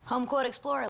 Home Quote Explorer.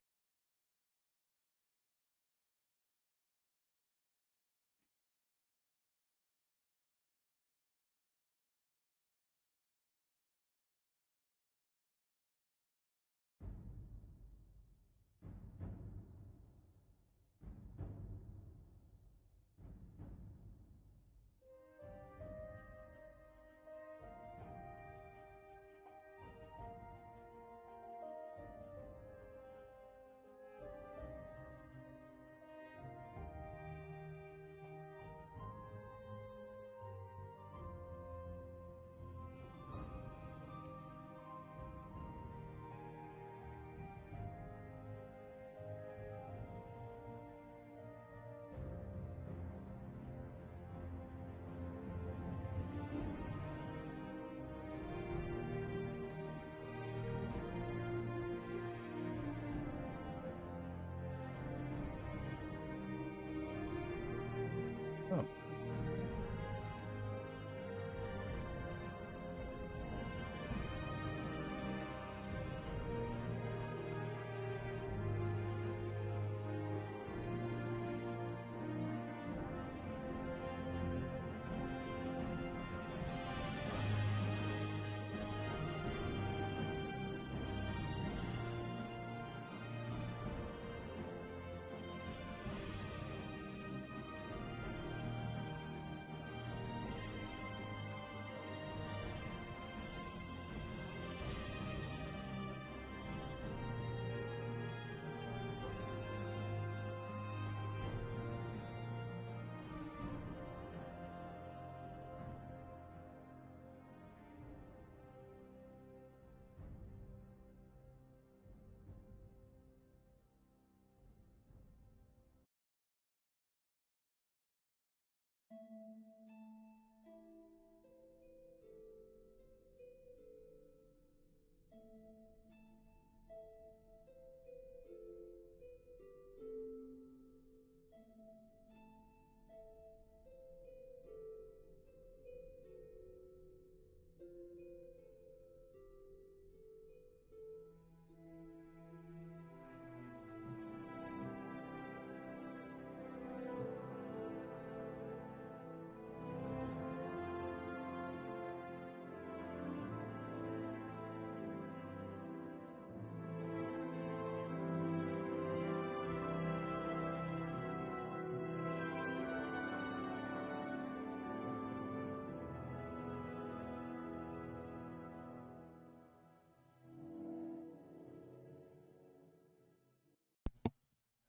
Oh.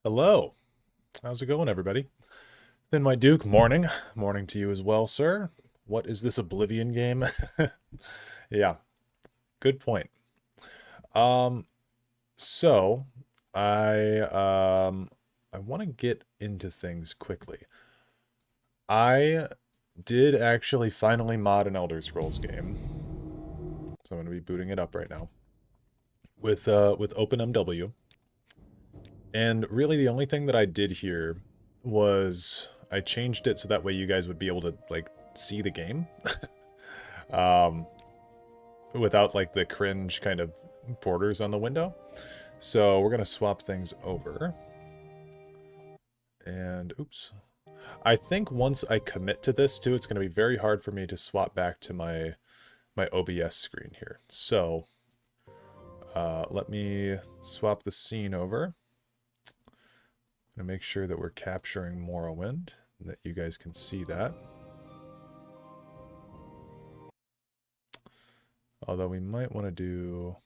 Hello. How's it going, everybody? Then my Duke, morning. Morning to you as well, sir. What is this Oblivion game? Yeah, good point. Um, so I want to get into things quickly. I did actually finally mod an Elder Scrolls game. So I'm going to be booting it up right now with OpenMW. And really the only thing that I did here was I changed it so that way you guys would be able to like see the game. um, without like the cringe kind of borders on the window. So we're gonna swap things over. And oops. I think once I commit to this too, it's gonna be very hard for me to swap back to my OBS screen here. So let me swap the scene over. I'm gonna make sure that we're capturing Morrowind and that you guys can see that. Although we might want to do...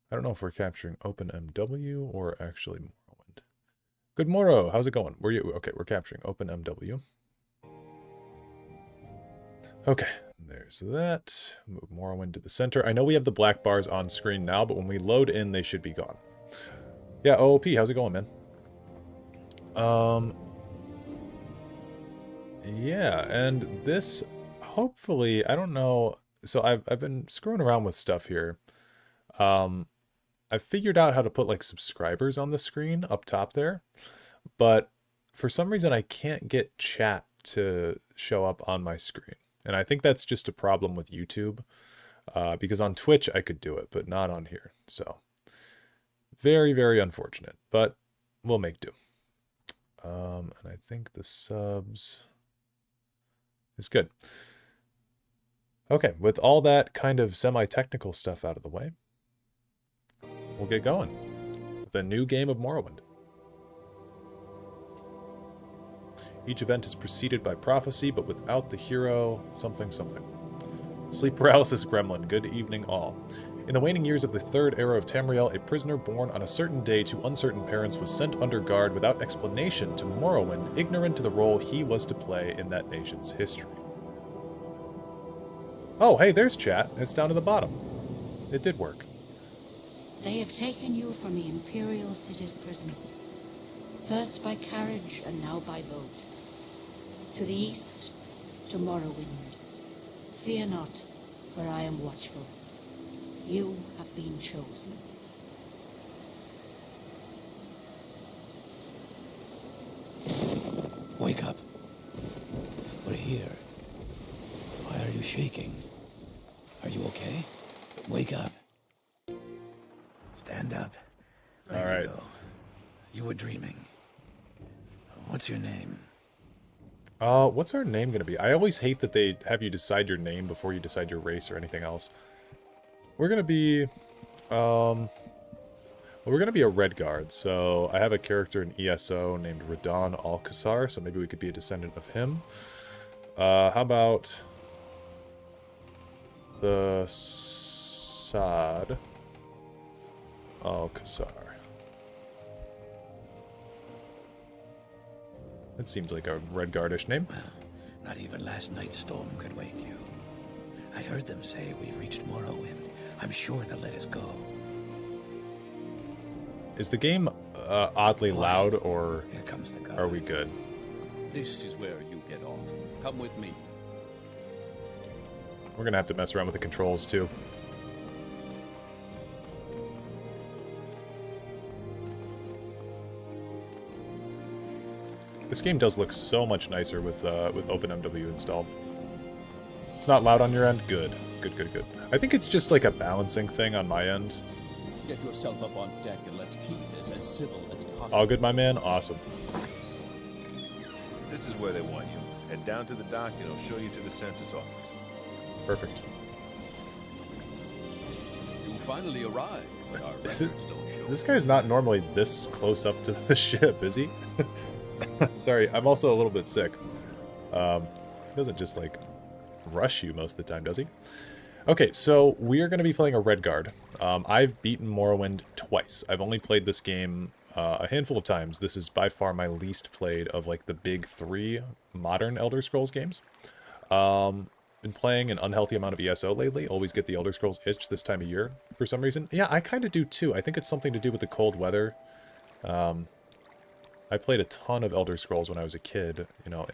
I don't know if we're capturing OpenMW or actually Morrowind. Good Morrow, how's it going? Were you okay? We're capturing OpenMW. Okay, there's that. Move Morrowind to the center. I know we have the black bars on screen now, but when we load in, they should be gone. Yeah, OOP, how's it going, man? Yeah, and this hopefully, I don't know. So I've been screwing around with stuff here. I've figured out how to put like subscribers on the screen up top there, but for some reason I can't get chat to show up on my screen. And I think that's just a problem with YouTube, because on Twitch I could do it, but not on here. So Very, very unfortunate, but we'll make do. And I think the subs is good. Okay, with all that kind of semi-technical stuff out of the way, we'll get going with a new game of Morrowind. Each event is preceded by prophecy, but without the hero something something. Sleep paralysis gremlin, good evening all. In the waning years of the third era of Tamriel, a prisoner born on a certain day to uncertain parents was sent under guard without explanation to Morrowind, ignorant to the role he was to play in that nation's history. Oh, hey, there's chat. It's down at the bottom. It did work. They have taken you from the Imperial City's prison. First by carriage and now by boat. To the east, to Morrowind. Fear not, for I am watchful. You have been chosen. Wake up. We're here. Why are you shaking? Are you okay? Wake up. Stand up. All right. Go. You were dreaming. What's your name? What's our name gonna be? I always hate that they have you decide your name before you decide your race or anything else. We're gonna be, well, we're gonna be a Redguard, so I have a character in ESO named Radon Alcazar, so maybe we could be a descendant of him. How about the Sad Alcazar? That seems like a Redguardish name. Well, not even last night's storm could wake you. I heard them say we've reached Morrowind. I'm sure they'll let us go. Is the game oddly loud, or Here comes the guard. are we good? This is where you get off. Come with me. We're gonna have to mess around with the controls too. This game does look so much nicer with OpenMW installed. It's not loud on your end? Good. Good, good, good. I think it's just like a balancing thing on my end. Get yourself up on deck and let's keep this as civil as possible. All good, my man? Awesome. This is where they want you. Head down to the dock and it'll show you to the census office. Perfect. You finally arrived, but our records don't show. This guy's not normally this close up to the ship, is he? Sorry, I'm also a little bit sick. He doesn't just, like, rush you most of the time, does he? Okay, so we're going to be playing a Redguard. I've beaten Morrowind twice. I've only played this game a handful of times. This is by far my least played of, like, the big three modern Elder Scrolls games. Been playing an unhealthy amount of ESO lately. Always get the Elder Scrolls itch this time of year for some reason. Yeah, I kind of do too. I think it's something to do with the cold weather. I played a ton of Elder Scrolls when I was a kid, you know,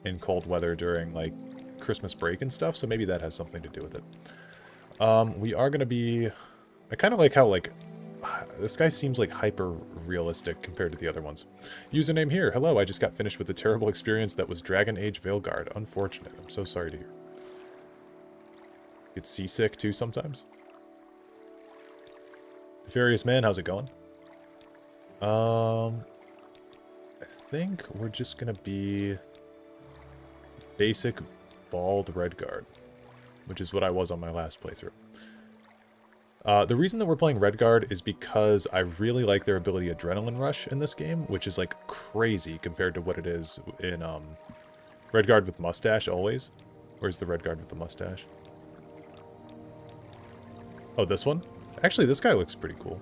in cold weather during, like, Christmas break and stuff, so maybe that has something to do with it. We are going to be... I kind of like how, like, this guy seems, like, hyper-realistic compared to the other ones. Username here. Hello, I just got finished with a terrible experience that was Dragon Age Veilguard. Unfortunate. I'm so sorry to hear. Get seasick, too, sometimes. Nefarious Man, how's it going? I think we're just gonna be basic bald Redguard, which is what I was on my last playthrough. The reason that we're playing Redguard is because I really like their ability Adrenaline Rush in this game, which is like crazy compared to what it is in Redguard with Mustache always. Where's the Redguard with the mustache? Oh, this one? Actually, this guy looks pretty cool.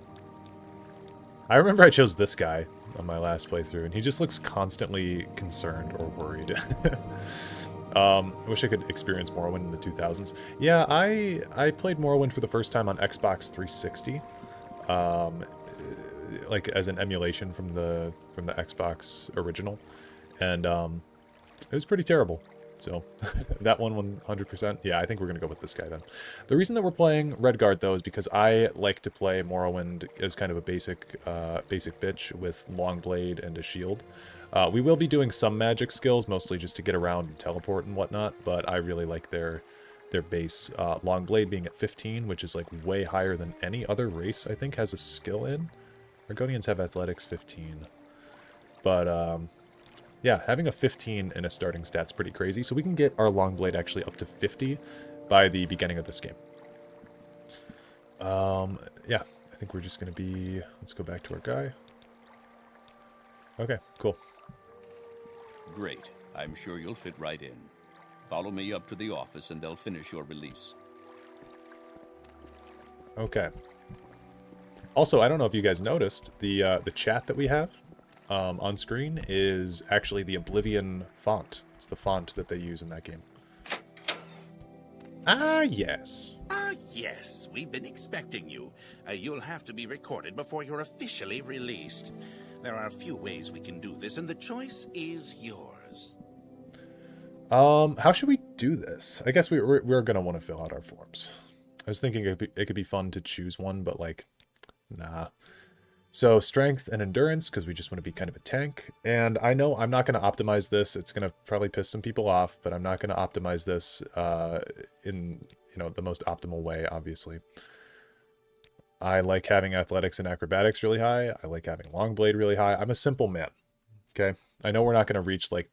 I remember I chose this guy on my last playthrough, and he just looks constantly concerned or worried. I wish I could experience Morrowind in the 2000s. Yeah, I played Morrowind for the first time on Xbox 360, like as an emulation from the Xbox original, and it was pretty terrible. So that one 100%. Yeah, I think we're gonna go with this guy then. The reason that we're playing Redguard though is because I like to play Morrowind as kind of a basic bitch with long blade and a shield. We will be doing some magic skills, mostly just to get around and teleport and whatnot, but I really like their their base long blade being at 15, which is like way higher than any other race I think has a skill in. Argonians have athletics 15. But yeah, having a 15 in a starting stat's pretty crazy. So we can get our long blade actually up to 50 by the beginning of this game. Yeah, I think we're just going to be... Let's go back to our guy. Okay, cool. Great. I'm sure you'll fit right in. Follow me up to the office and they'll finish your release. Okay. Also, I don't know if you guys noticed, the chat that we have on screen is actually the Oblivion font. It's the font that they use in that game. Ah, yes. Ah, yes. We've been expecting you. You'll have to be recorded before you're officially released. There are a few ways we can do this, and the choice is yours. How should we do this? I guess we're going to want to fill out our forms. I was thinking it could be fun to choose one, but like, nah. So strength and endurance, because we just want to be kind of a tank. And I know I'm not going to optimize this. It's going to probably piss some people off, but I'm not going to optimize this in, the most optimal way, obviously. I like having athletics and acrobatics really high. I like having long blade really high. I'm a simple man, okay? I know we're not going to reach, like,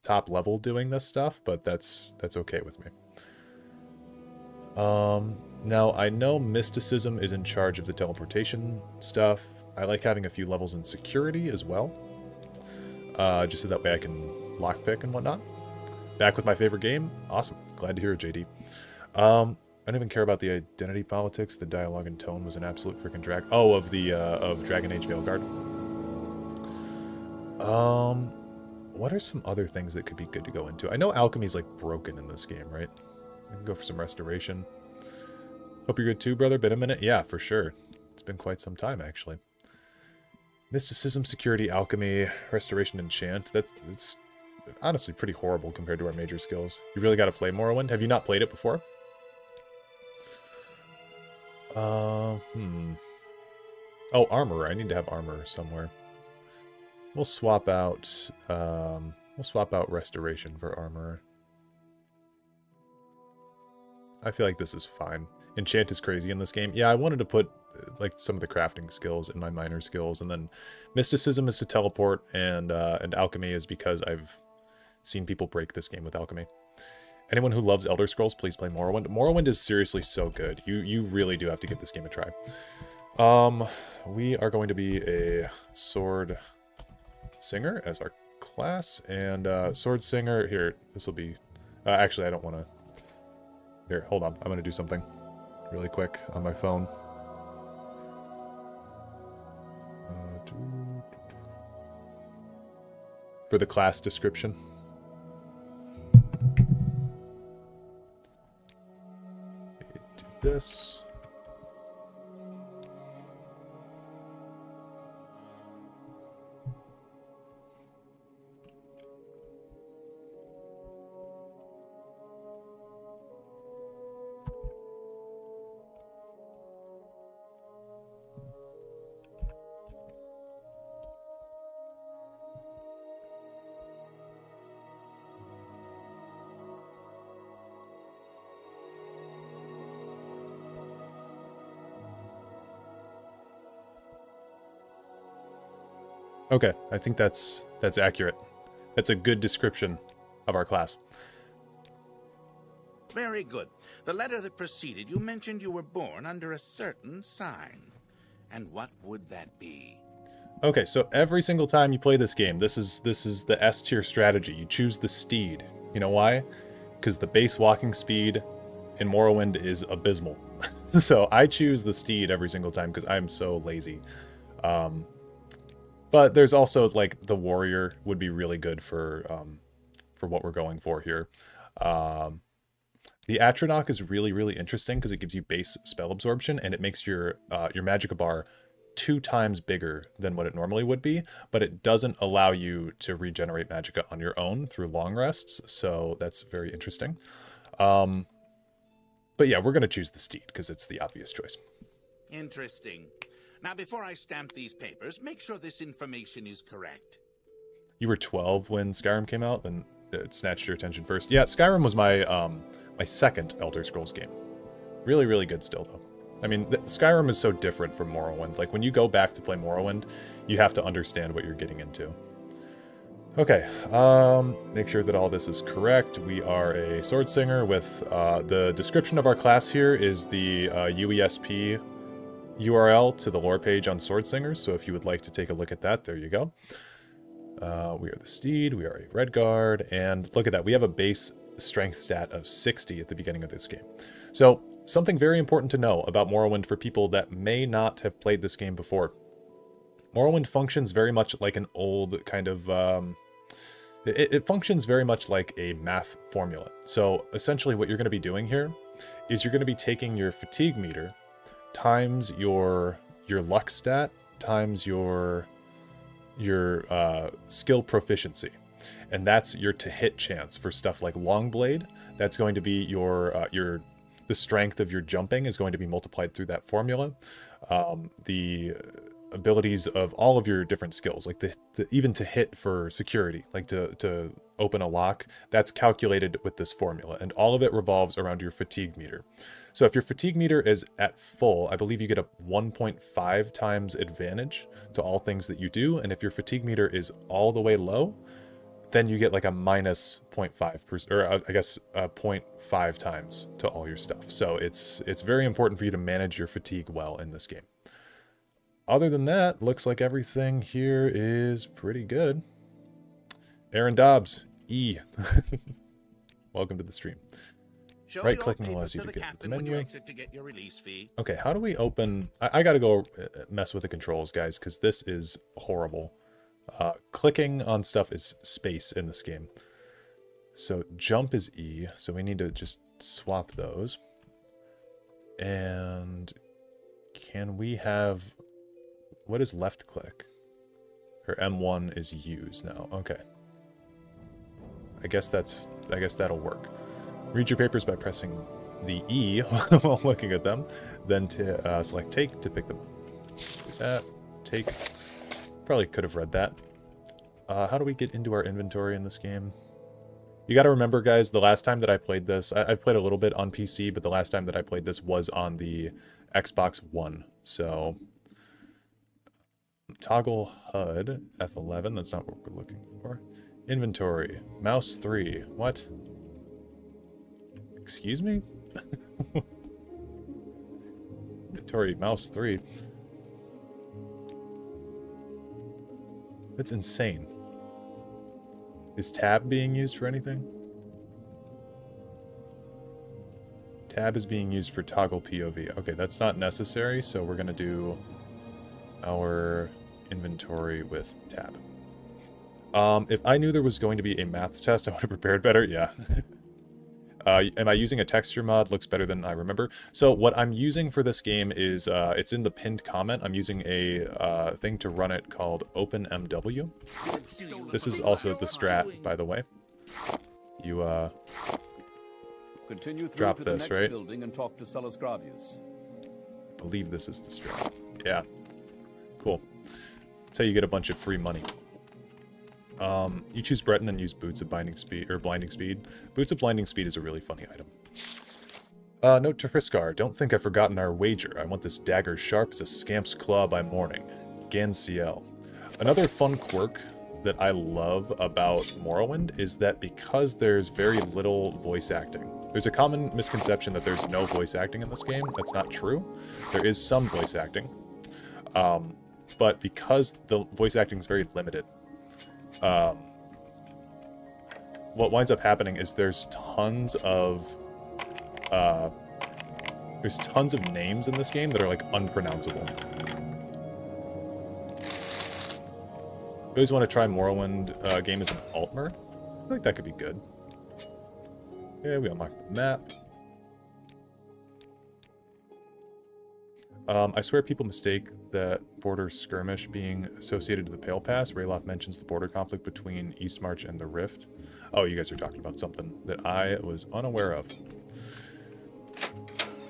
top level doing this stuff, but that's okay with me. Now, I know mysticism is in charge of the teleportation stuff. I like having a few levels in security as well. Just so that way I can lockpick and whatnot. Back with my favorite game. Awesome. Glad to hear it, JD. I don't even care about the identity politics. The dialogue and tone was an absolute freaking drag. Oh, of Dragon Age Veilguard. What are some other things that could be good to go into? I know alchemy's like broken in this game, right? We can go for some restoration. Hope you're good too, brother. Been a minute? Yeah, for sure. It's been quite some time, actually. Mysticism, security, alchemy, restoration, enchant. It's honestly pretty horrible compared to our major skills. You really got to play Morrowind. Have you not played it before? Oh, armor. I need to have armor somewhere. We'll swap out restoration for armor. I feel like this is fine. Enchant is crazy in this game. Yeah, I wanted to put like some of the crafting skills in my minor skills, and then mysticism is to teleport, and alchemy is because I've seen people break this game with alchemy. Anyone who loves Elder Scrolls, please play Morrowind. Morrowind is seriously so good. You really do have to give this game a try. We are going to be a sword singer as our class, and sword singer here. This will be. Actually, I don't want to. Here, hold on. I'm going to do something really quick on my phone. For the class description. Do this. Okay, I think that's accurate. That's a good description of our class. Very good. The letter that preceded you mentioned you were born under a certain sign. And what would that be? Okay, so every single time you play this game, this is the S tier strategy. You choose the steed. You know why? Because the base walking speed in Morrowind is abysmal. So I choose the steed every single time because I'm so lazy. But there's also, like, the warrior would be really good for what we're going for here. The Atronach is really, really interesting because it gives you base spell absorption, and it makes your magicka bar 2 times bigger than what it normally would be, but it doesn't allow you to regenerate magicka on your own through long rests, so that's very interesting. But yeah, we're going to choose the steed because it's the obvious choice. Interesting. Now, before I stamp these papers, make sure this information is correct. You were 12 when Skyrim came out, then it snatched your attention first. Yeah, Skyrim was my My second Elder Scrolls game. Really, really good still, though. I mean, Skyrim is so different from Morrowind. Like, when you go back to play Morrowind, you have to understand what you're getting into. Okay, make sure that all this is correct. We are a sword singer with, the description of our class here is the UESP URL to the lore page on Sword Singers, so if you would like to take a look at that, there you go. We are the Steed, we are a Redguard, and look at that, we have a base strength stat of 60 at the beginning of this game. So, something very important to know about Morrowind for people that may not have played this game before. Morrowind functions very much like an old kind of, it functions very much like a math formula. So, essentially what you're going to be doing here is you're going to be taking your fatigue meter times your luck stat times your skill proficiency, and that's your to hit chance for stuff like Longblade. That's going to be the strength of your jumping is going to be multiplied through that formula. The abilities of all of your different skills, like the even to hit for security, like to open a lock, that's calculated with this formula, and all of it revolves around your fatigue meter. So if your fatigue meter is at full, I believe you get a 1.5 times advantage to all things that you do, and if your fatigue meter is all the way low, then you get like a minus 0.5%, or I guess 0.5 times to all your stuff. So it's very important for you to manage your fatigue well in this game. Other than that, looks like everything here is pretty good. Aaron Dobbs, E. Welcome to the stream. Right-clicking allows you to get the menu. Okay, how do we open... I gotta go mess with the controls, guys, because this is horrible. Clicking on stuff is space in this game. So jump is E, so we need to just swap those. And can we have... What is left click? Or M1 is use now. Okay. I guess that'll work. Read your papers by pressing the E while looking at them. Then to select take to pick them up. Do that. Take. Probably could have read that. How do we get into our inventory in this game? You gotta remember, guys, the last time that I played this, I've played a little bit on PC, but the last time that I played this was on the Xbox One. So... Toggle HUD, F11, that's not what we're looking for. Inventory, mouse 3, what? Excuse me? Inventory, mouse 3. That's insane. Is tab being used for anything? Tab is being used for toggle POV. Okay, that's not necessary, so we're gonna do our inventory with tab. If I knew there was going to be a maths test, I would have prepared better. Yeah. Am I using a texture mod? Looks better than I remember. So what I'm using for this game is, it's in the pinned comment. I'm using a thing to run it called OpenMW. This is also the strat, by the way. You Continue through drop to the this, next right? building and talk to Celes Gravius. Believe this is the strat. Yeah. Cool. That's how you get a bunch of free money. You choose Breton and use Boots of Binding Speed, or Blinding Speed. Boots of Blinding Speed is a really funny item. Note to Friskar, don't think I've forgotten our wager. I want this dagger sharp as a scamp's claw by morning. Gansiel. Another fun quirk that I love about Morrowind is that because there's very little voice acting. There's a common misconception that there's no voice acting in this game. That's not true. There is some voice acting. But because the voice acting is very limited, what winds up happening is there's tons of names in this game that are like unpronounceable. You always want to try Morrowind game as an Altmer. I feel like that could be good. Yeah, we unlocked the map. I swear people mistake that border skirmish being associated to the Pale Pass. Dareloth mentions the border conflict between Eastmarch and the Rift. Oh, you guys are talking about something that I was unaware of.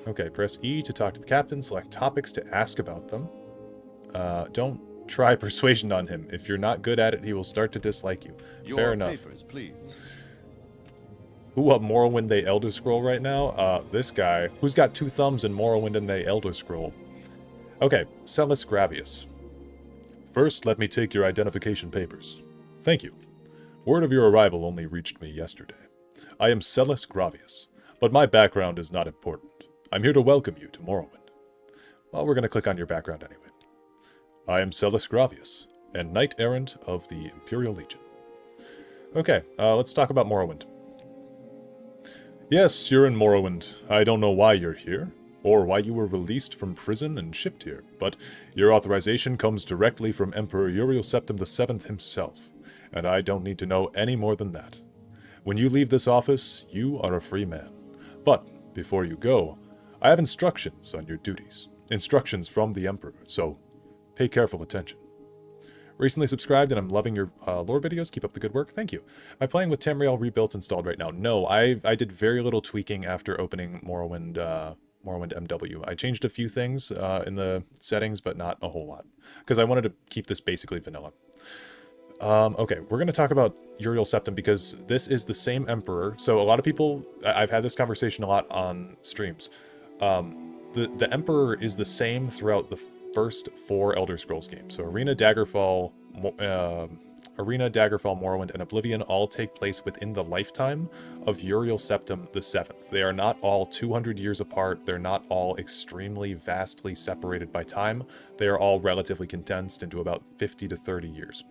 Okay, press E to talk to the captain. Select topics to ask about them. Don't try persuasion on him. If you're not good at it, he will start to dislike you. Your Fair enough. papers, please. Who up Morrowind the Elder Scroll right now? This guy, who's got 2 thumbs in Morrowind and the Elder Scroll. Okay, Celis Gravius. First, let me take your identification papers. Thank you. Word of your arrival only reached me yesterday. I am Celis Gravius, but my background is not important. I'm here to welcome you to Morrowind. Well, we're going to click on your background anyway. I am Celis Gravius, and Knight-Errant of the Imperial Legion. Okay, let's talk about Morrowind. Yes, you're in Morrowind. I don't know why you're here, or why you were released from prison and shipped here, but your authorization comes directly from Emperor Uriel Septim VII himself, and I don't need to know any more than that. When you leave this office, you are a free man. But, before you go, I have instructions on your duties. Instructions from the Emperor, so pay careful attention. Recently subscribed and I'm loving your lore videos. Keep up the good work. Thank you. Am I playing with Tamriel Rebuilt installed right now? No, I did very little tweaking after opening Morrowind MW. I changed a few things in the settings, but not a whole lot. Because I wanted to keep this basically vanilla. Okay, we're going to talk about Uriel Septim because this is the same Emperor. So a lot of people, I've had this conversation a lot on streams. The Emperor is the same throughout the first 4 Elder Scrolls games. So Arena, Daggerfall, Morrowind, and Oblivion all take place within the lifetime of Uriel Septim VII. They are not all 200 years apart. They're not all extremely vastly separated by time. They are all relatively condensed into about 50 to 30 years.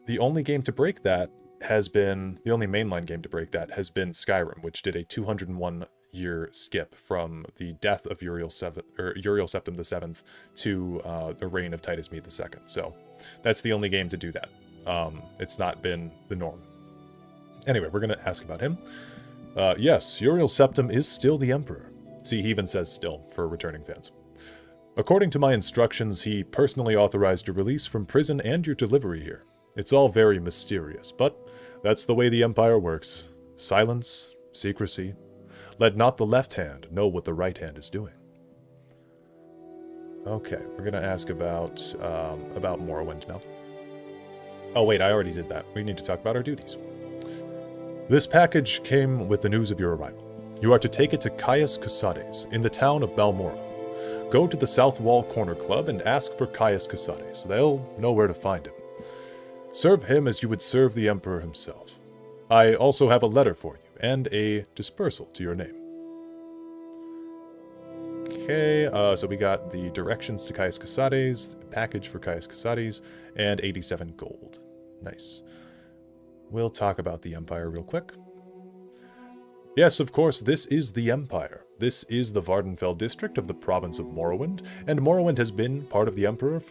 The only game to break that has been, the only mainline game to break that has been Skyrim, which did a 201-year skip from the death of Uriel Septim VII to the reign of Titus Mede II. So that's the only game to do that. It's not been the norm. Anyway, we're going to ask about him. Yes, Uriel Septim is still the Emperor. See, he even says still for returning fans. According to my instructions, he personally authorized your release from prison and your delivery here. It's all very mysterious, but that's the way the Empire works. Silence, secrecy. Let not the left hand know what the right hand is doing. Okay, we're gonna ask about Morrowind now. Oh wait, I already did that. We need to talk about our duties. This package came with the news of your arrival. You are to take it to Caius Casades, in the town of Balmora. Go to the South Wall Corner Club and ask for Caius Casades. They'll know where to find him. Serve him as you would serve the Emperor himself. I also have a letter for you, and a dispersal to your name. Okay, so we got the directions to Caius Casades, package for Caius Casades, and 87 gold. Nice. We'll talk about the Empire real quick. Yes, of course, this is the Empire. This is the Vardenfell district of the province of Morrowind, and Morrowind has been part of the Empire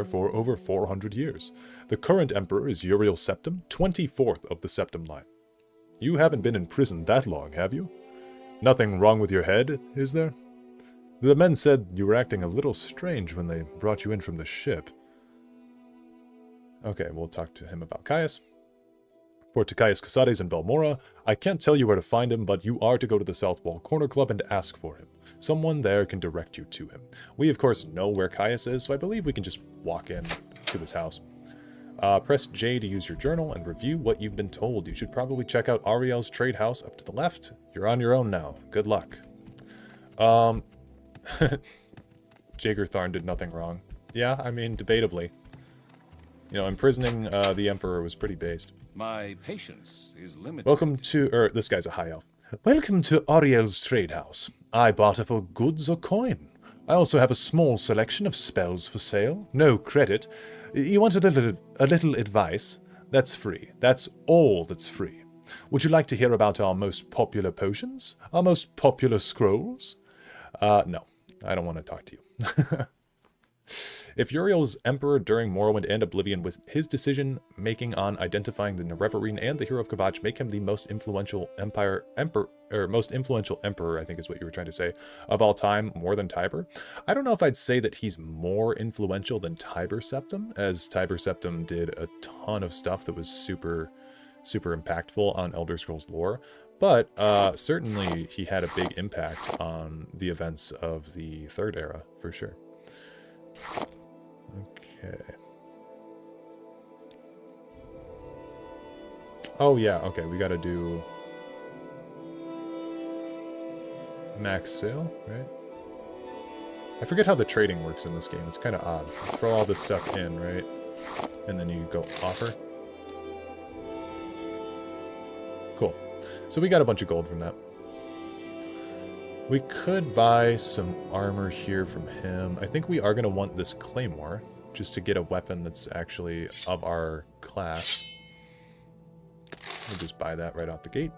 for over 400 years. The current Emperor is Uriel Septim, 24th of the Septim line. You haven't been in prison that long, have you? Nothing wrong with your head, is there? The men said you were acting a little strange when they brought you in from the ship. Okay, we'll talk to him about Caius. For to Caius Casades in Balmora, I can't tell you where to find him, but you are to go to the South Wall Corner Club and ask for him. Someone there can direct you to him. We, of course, know where Caius is, so I believe we can just walk in to his house. Press J to use your journal and review what you've been told. You should probably check out Ariel's trade house up to the left. You're on your own now. Good luck. Jaeger Tharn did nothing wrong. Yeah, I mean, debatably. You know, imprisoning the Emperor was pretty based. My patience is limited. Welcome to, this guy's a high elf. Welcome to Ariel's trade house. I barter for goods or coin. I also have a small selection of spells for sale. No credit. You want a little advice? That's free. That's all that's free. Would you like to hear about our most popular potions? Our most popular scrolls? No. I don't want to talk to you. If Uriel's Emperor during Morrowind and Oblivion, with his decision-making on identifying the Nerevarine and the Hero of Kvatch, make him the most influential emperor, I think is what you were trying to say, of all time, more than Tiber. I don't know if I'd say that he's more influential than Tiber Septim, as Tiber Septim did a ton of stuff that was super, super impactful on Elder Scrolls lore. But certainly he had a big impact on the events of the Third Era, for sure. Okay. Oh, yeah, okay, we gotta do... max sale, right? I forget how the trading works in this game. It's kind of odd. You throw all this stuff in, right? And then you go offer. Cool. So we got a bunch of gold from that. We could buy some armor here from him. I think we are going to want this claymore, just to get a weapon that's actually of our class. We'll just buy that right out the gate.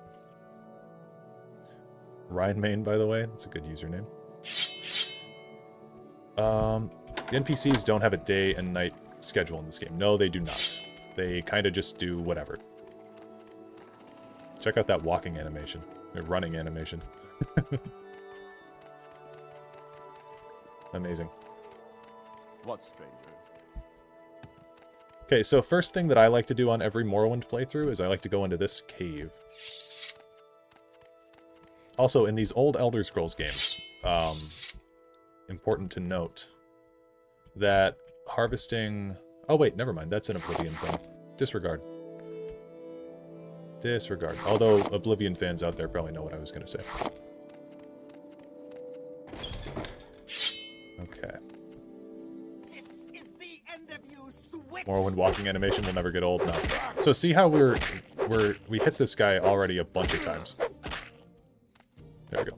Rhinemain, by the way. That's a good username. The NPCs don't have a day and night schedule in this game. No, they do not. They kind of just do whatever. Check out that walking animation. Or running animation. Amazing. What, stranger? Okay, so first thing that I like to do on every Morrowind playthrough is I like to go into this cave. Also, in these old Elder Scrolls games, important to note that harvesting... Oh wait, never mind, that's an Oblivion thing. Disregard. Disregard. Although Oblivion fans out there probably know what I was going to say. Okay. Morrowind walking animation will never get old. No. So see how we hit this guy already a bunch of times. There we go.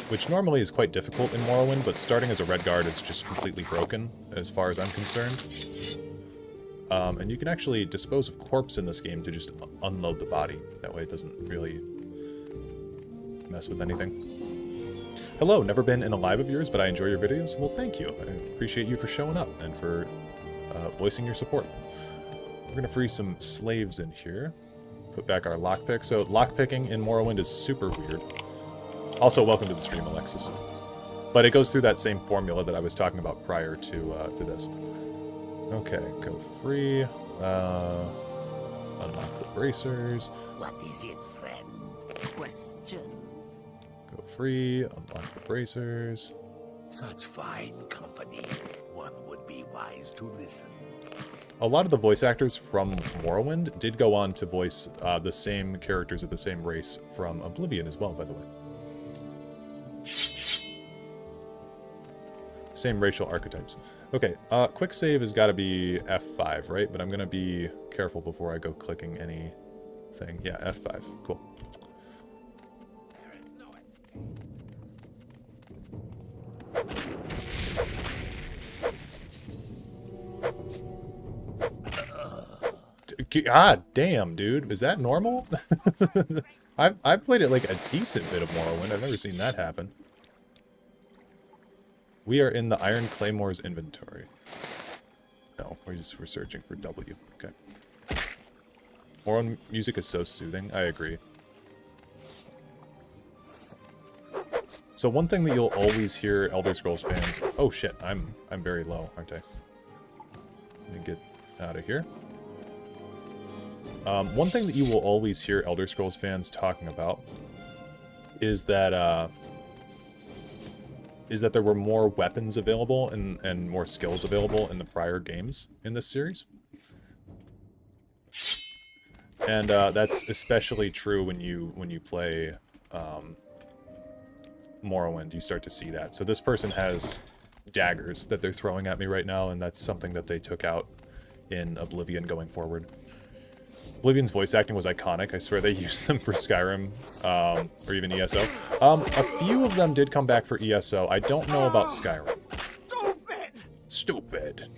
Which normally is quite difficult in Morrowind, but starting as a red guard is just completely broken, as far as I'm concerned. And you can actually dispose of corpse in this game to just unload the body. That way it doesn't really mess with anything. Hello, never been in a live of yours, but I enjoy your videos. Well, thank you. I appreciate you for showing up and for voicing your support. We're going to free some slaves in here. Put back our lockpick. So lockpicking in Morrowind is super weird. Also, welcome to the stream, Alexis. But it goes through that same formula that I was talking about prior to this. Okay, go free. Unlock the bracers. What is it, friend? Questions? Go free. Unlock the bracers. Such fine company. One would be wise to listen. A lot of the voice actors from Morrowind did go on to voice the same characters of the same race from Oblivion as well, by the way. Same racial archetypes. Okay, quick save has got to be F5, right? But I'm going to be careful before I go clicking anything. Yeah, F5. Cool. God damn, dude. Is that normal? I've played it like a decent bit of Morrowind. I've never seen that happen. We are in the Iron Claymore's inventory. No, we're searching for W. Okay. Morrowind music is so soothing. I agree. So one thing that you'll always hear Elder Scrolls fans... Oh shit, I'm very low, aren't I? Let me get out of here. One thing that you will always hear Elder Scrolls fans talking about is that there were more weapons available and more skills available in the prior games in this series. And that's especially true when you play Morrowind. You start to see that. So this person has daggers that they're throwing at me right now, and that's something that they took out in Oblivion going forward. Oblivion's voice acting was iconic. I swear they used them for Skyrim, or even ESO. A few of them did come back for ESO. I don't know about Skyrim. Stupid!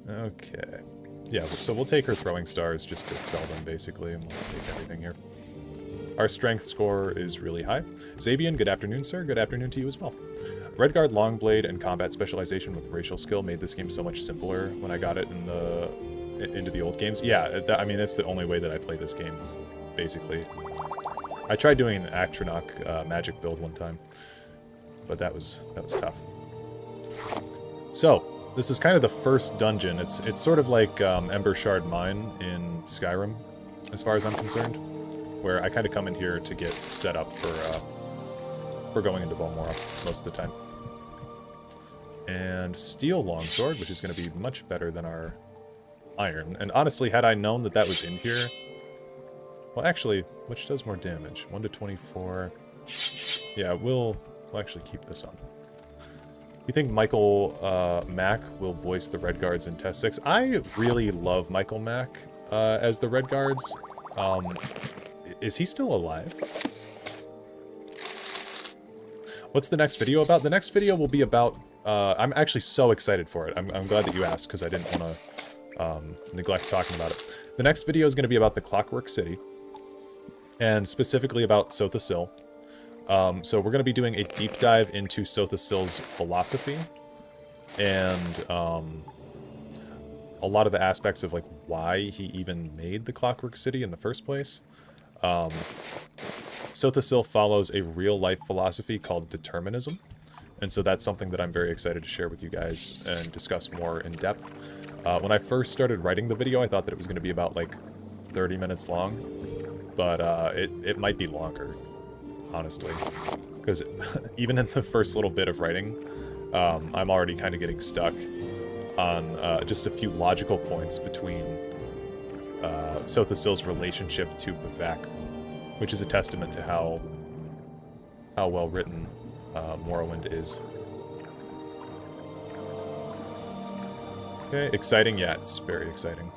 Okay. Yeah, so we'll take her throwing stars just to sell them, basically, and we'll take everything here. Our strength score is really high. Zabian, good afternoon, sir. Good afternoon to you as well. Redguard, Longblade, and combat specialization with racial skill made this game so much simpler when I got it into the old games. Yeah, I mean, that's the only way that I play this game, basically. I tried doing an Atronach magic build one time, but that was tough. So, this is kind of the first dungeon. It's sort of like Ember Shard Mine in Skyrim, as far as I'm concerned, where I kind of come in here to get set up for going into Balmora most of the time. And Steel Longsword, which is going to be much better than our iron. And honestly, had I known that that was in here... Well, actually, which does more damage? 1 to 24... Yeah, we'll actually keep this on. You think Michael Mack will voice the Red Guards in Test 6? I really love Michael Mack as the Red Guards. Is he still alive? What's the next video about? The next video will be about... I'm actually so excited for it. I'm glad that you asked, because I didn't want to neglect talking about it. The next video is going to be about the Clockwork City, and specifically about Sotha Sil. So we're going to be doing a deep dive into Sotha Sil's philosophy, and a lot of the aspects of like why he even made the Clockwork City in the first place. Sotha Sil follows a real-life philosophy called determinism, and so that's something that I'm very excited to share with you guys and discuss more in depth. When I first started writing the video, I thought that it was going to be about like 30 minutes long, but it might be longer, honestly, because even in the first little bit of writing, I'm already kind of getting stuck on just a few logical points between Sotha Sil's relationship to Vivek, which is a testament to how well written Morrowind is. Okay, exciting? Yeah, it's very exciting.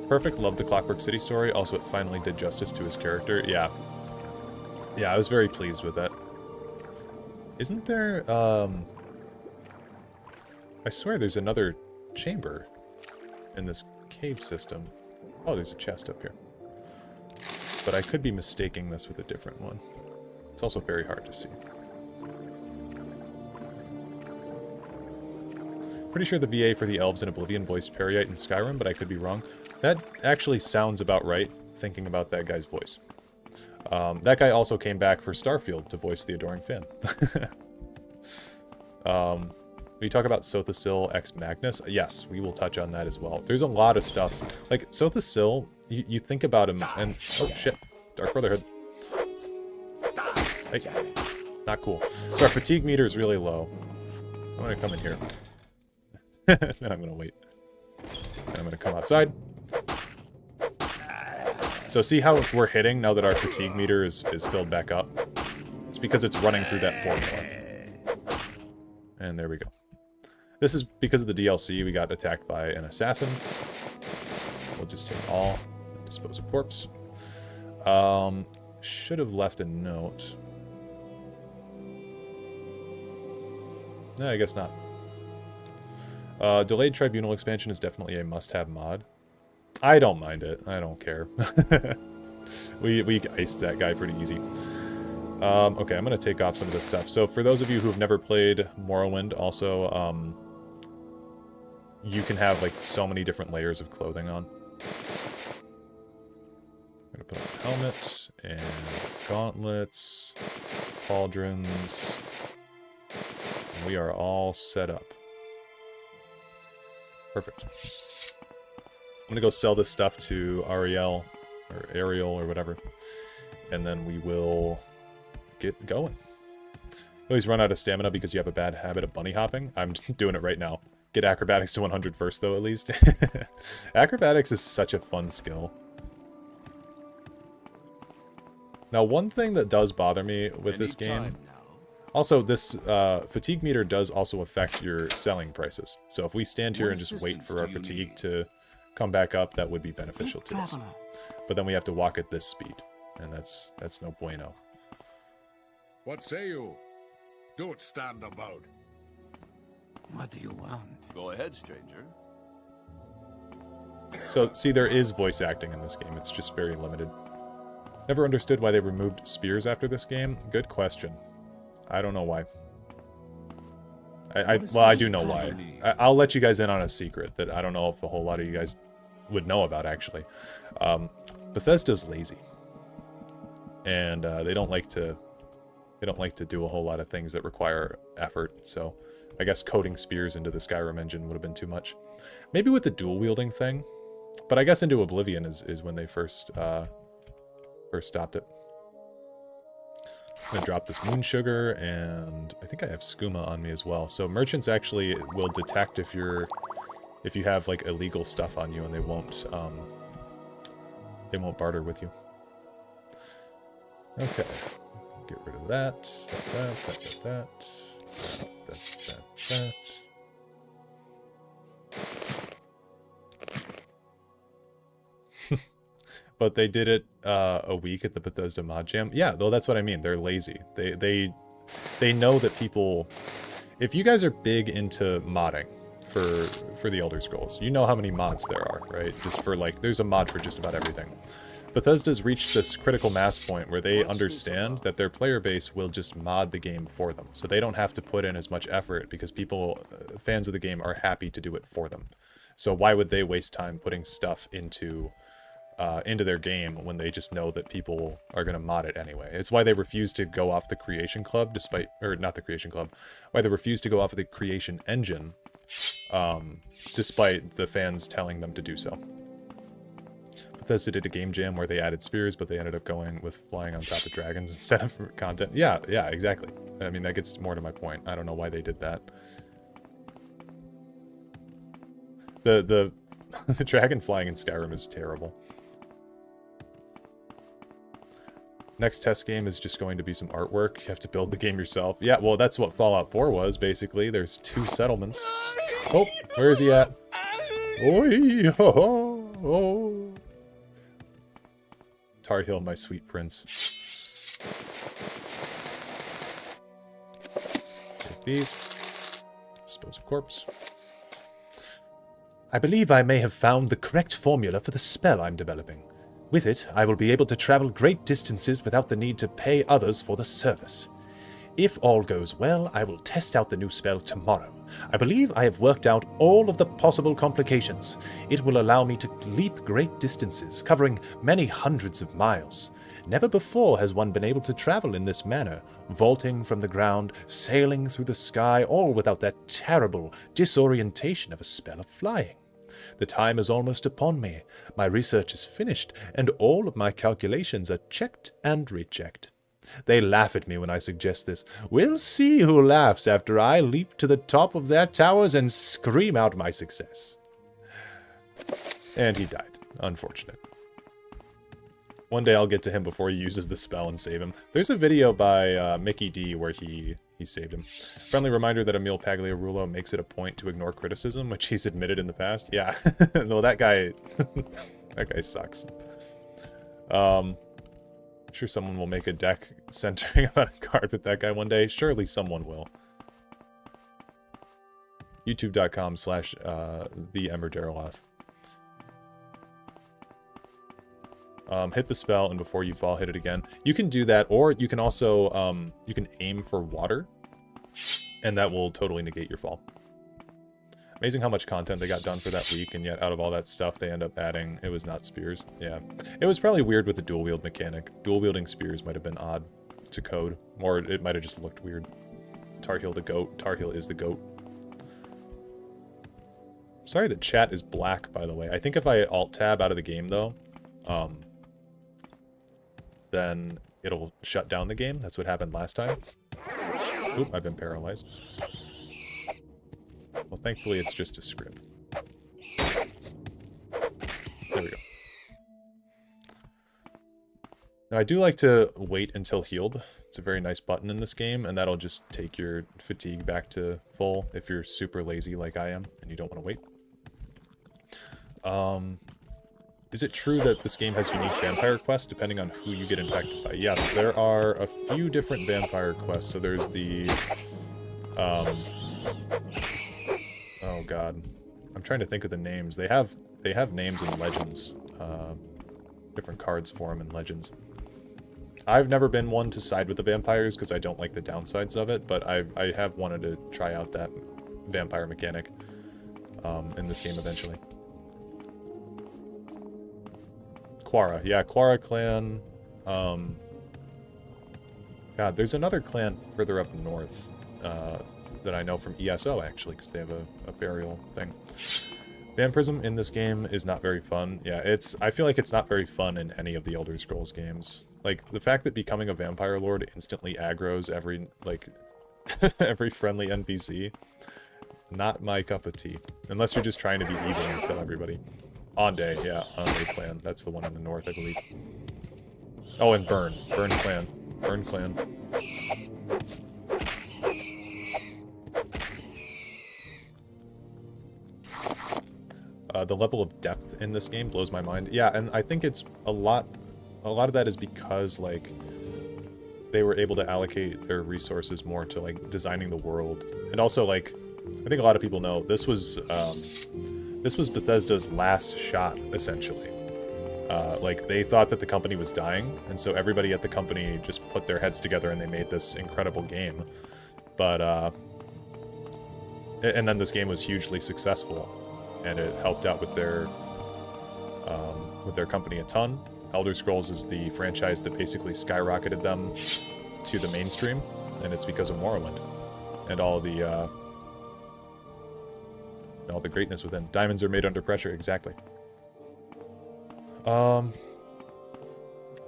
Perfect, loved the Clockwork City story. Also, it finally did justice to his character. Yeah. Yeah, I was very pleased with that. Isn't there, I swear there's another chamber in this cave system. Oh, there's a chest up here. But I could be mistaking this with a different one. It's also very hard to see. Pretty sure the VA for the elves in Oblivion voiced Peryite in Skyrim, but I could be wrong. That actually sounds about right, thinking about that guy's voice. That guy also came back for Starfield to voice the Adoring Finn. We talk about Sotha Sil X Magnus. Yes, we will touch on that as well. There's a lot of stuff. Like, Sotha Sil, you think about him, and... Oh, shit. Dark Brotherhood. Hey. Not cool. So our fatigue meter is really low. I'm gonna come in here. Then I'm gonna wait. And I'm gonna come outside. So see how we're hitting now that our fatigue meter is filled back up? It's because it's running through that formula. And there we go. This is because of the DLC, we got attacked by an assassin. We'll just take all and dispose of corpse. Should have left a note. No, I guess not. Delayed Tribunal expansion is definitely a must-have mod. I don't mind it. I don't care. we iced that guy pretty easy. Okay, I'm going to take off some of this stuff. So for those of you who have never played Morrowind, also, you can have like so many different layers of clothing on. I'm going to put on a helmet and gauntlets, pauldrons. And we are all set up. Perfect. I'm gonna go sell this stuff to Ariel, or Ariel, or whatever, and then we will get going. You always run out of stamina because you have a bad habit of bunny hopping. I'm doing it right now. Get acrobatics to 100 first, though, at least. Acrobatics is such a fun skill. Now, one thing that does bother me with this game... Also, this fatigue meter does also affect your selling prices. So if we stand here and just wait for our fatigue to come back up, that would be beneficial to us. But then we have to walk at this speed, and that's no bueno. What say you? Don't stand about. What do you want? Go ahead, stranger. So, see, there is voice acting in this game. It's just very limited. Never understood why they removed spears after this game. Good question. I don't know why. Well, I do know why. I'll let you guys in on a secret that I don't know if a whole lot of you guys would know about, actually. Bethesda's lazy. And they don't like to do a whole lot of things that require effort, so I guess coding spears into the Skyrim engine would have been too much. Maybe with the dual-wielding thing, but I guess into Oblivion is when they first stopped it. I'm gonna drop this moon sugar, and I think I have skooma on me as well. So merchants actually will detect if you're if you have like illegal stuff on you, and they won't barter with you. Okay, get rid of that, that. But they did it a week at the Bethesda Mod Jam. Yeah, though that's what I mean. They're lazy. They know that people. If you guys are big into modding for the Elder Scrolls, you know how many mods there are, right? Just for like, there's a mod for just about everything. Bethesda's reached this critical mass point where they understand that their player base will just mod the game for them. So they don't have to put in as much effort because people, fans of the game, are happy to do it for them. So why would they waste time putting stuff into their game when they just know that people are going to mod it anyway? It's why they refuse to go off the Creation Club, not the Creation Club, why they refuse to go off of the Creation Engine, despite the fans telling them to do so. Bethesda did a game jam where they added spears, but they ended up going with flying on top of dragons instead of content. Yeah, exactly. I mean, that gets more to my point. I don't know why they did that. The dragon flying in Skyrim is terrible. Next test game is just going to be some artwork. You have to build the game yourself. Yeah, well, that's what Fallout 4 was, basically. There's 2 settlements. Oh, where is he at? Oi, ho, ho, oh. Tar Heel, my sweet prince. Take these. Dispose of corpse. I believe I may have found the correct formula for the spell I'm developing. With it, I will be able to travel great distances without the need to pay others for the service. If all goes well, I will test out the new spell tomorrow. I believe I have worked out all of the possible complications. It will allow me to leap great distances, covering many hundreds of miles. Never before has one been able to travel in this manner, vaulting from the ground, sailing through the sky, all without that terrible disorientation of a spell of flying. The time is almost upon me. My research is finished, and all of my calculations are checked and rechecked. They laugh at me when I suggest this. We'll see who laughs after I leap to the top of their towers and scream out my success. And he died. Unfortunate. One day I'll get to him before he uses the spell and save him. There's a video by Mickey D where he saved him. Friendly reminder that Emil Pagliarulo makes it a point to ignore criticism, which he's admitted in the past. Yeah, no, that guy sucks. I'm sure someone will make a deck centering about a card with that guy one day. Surely someone will. YouTube.com/TheEmberDareloth. Hit the spell, and before you fall, hit it again. You can do that, or you can also, you can aim for water, and that will totally negate your fall. Amazing how much content they got done for that week, and yet out of all that stuff, they end up adding, it was not spears. Yeah. It was probably weird with the dual wield mechanic. Dual wielding spears might have been odd to code, or it might have just looked weird. Tar Heel the goat. Tar Heel is the goat. Sorry that chat is black, by the way. I think if I alt-tab out of the game, though, then it'll shut down the game. That's what happened last time. Oop, I've been paralyzed. Well, thankfully it's just a script. There we go. Now, I do like to wait until healed. It's a very nice button in this game, and that'll just take your fatigue back to full if you're super lazy like I am, and you don't want to wait. Is it true that this game has unique vampire quests depending on who you get infected by? Yes, there are a few different vampire quests. So there's the... oh god. I'm trying to think of the names. They have names in Legends. Different cards for them in Legends. I've never been one to side with the vampires because I don't like the downsides of it, but I have wanted to try out that vampire mechanic in this game eventually. Quara. Yeah, Quara clan. God, there's another clan further up north that I know from ESO, actually, because they have a burial thing. Vampirism in this game is not very fun. Yeah, I feel like it's not very fun in any of the Elder Scrolls games. Like, the fact that becoming a vampire lord instantly aggroes every, like, every friendly NPC. Not my cup of tea. Unless you're just trying to be evil and kill everybody. On day, yeah, on day clan. That's the one in the north, I believe. Oh, and Burn. Burn clan. Burn clan. The level of depth in this game blows my mind. Yeah, and I think it's a lot of that is because, like, they were able to allocate their resources more to, like, designing the world. And also, like, I think a lot of people know, this was Bethesda's last shot, essentially. Like, they thought that the company was dying, and so everybody at the company just put their heads together and they made this incredible game. But, and then this game was hugely successful, and it helped out with their company a ton. Elder Scrolls is the franchise that basically skyrocketed them to the mainstream, and it's because of Morrowind and all the greatness within. Diamonds are made under pressure, exactly.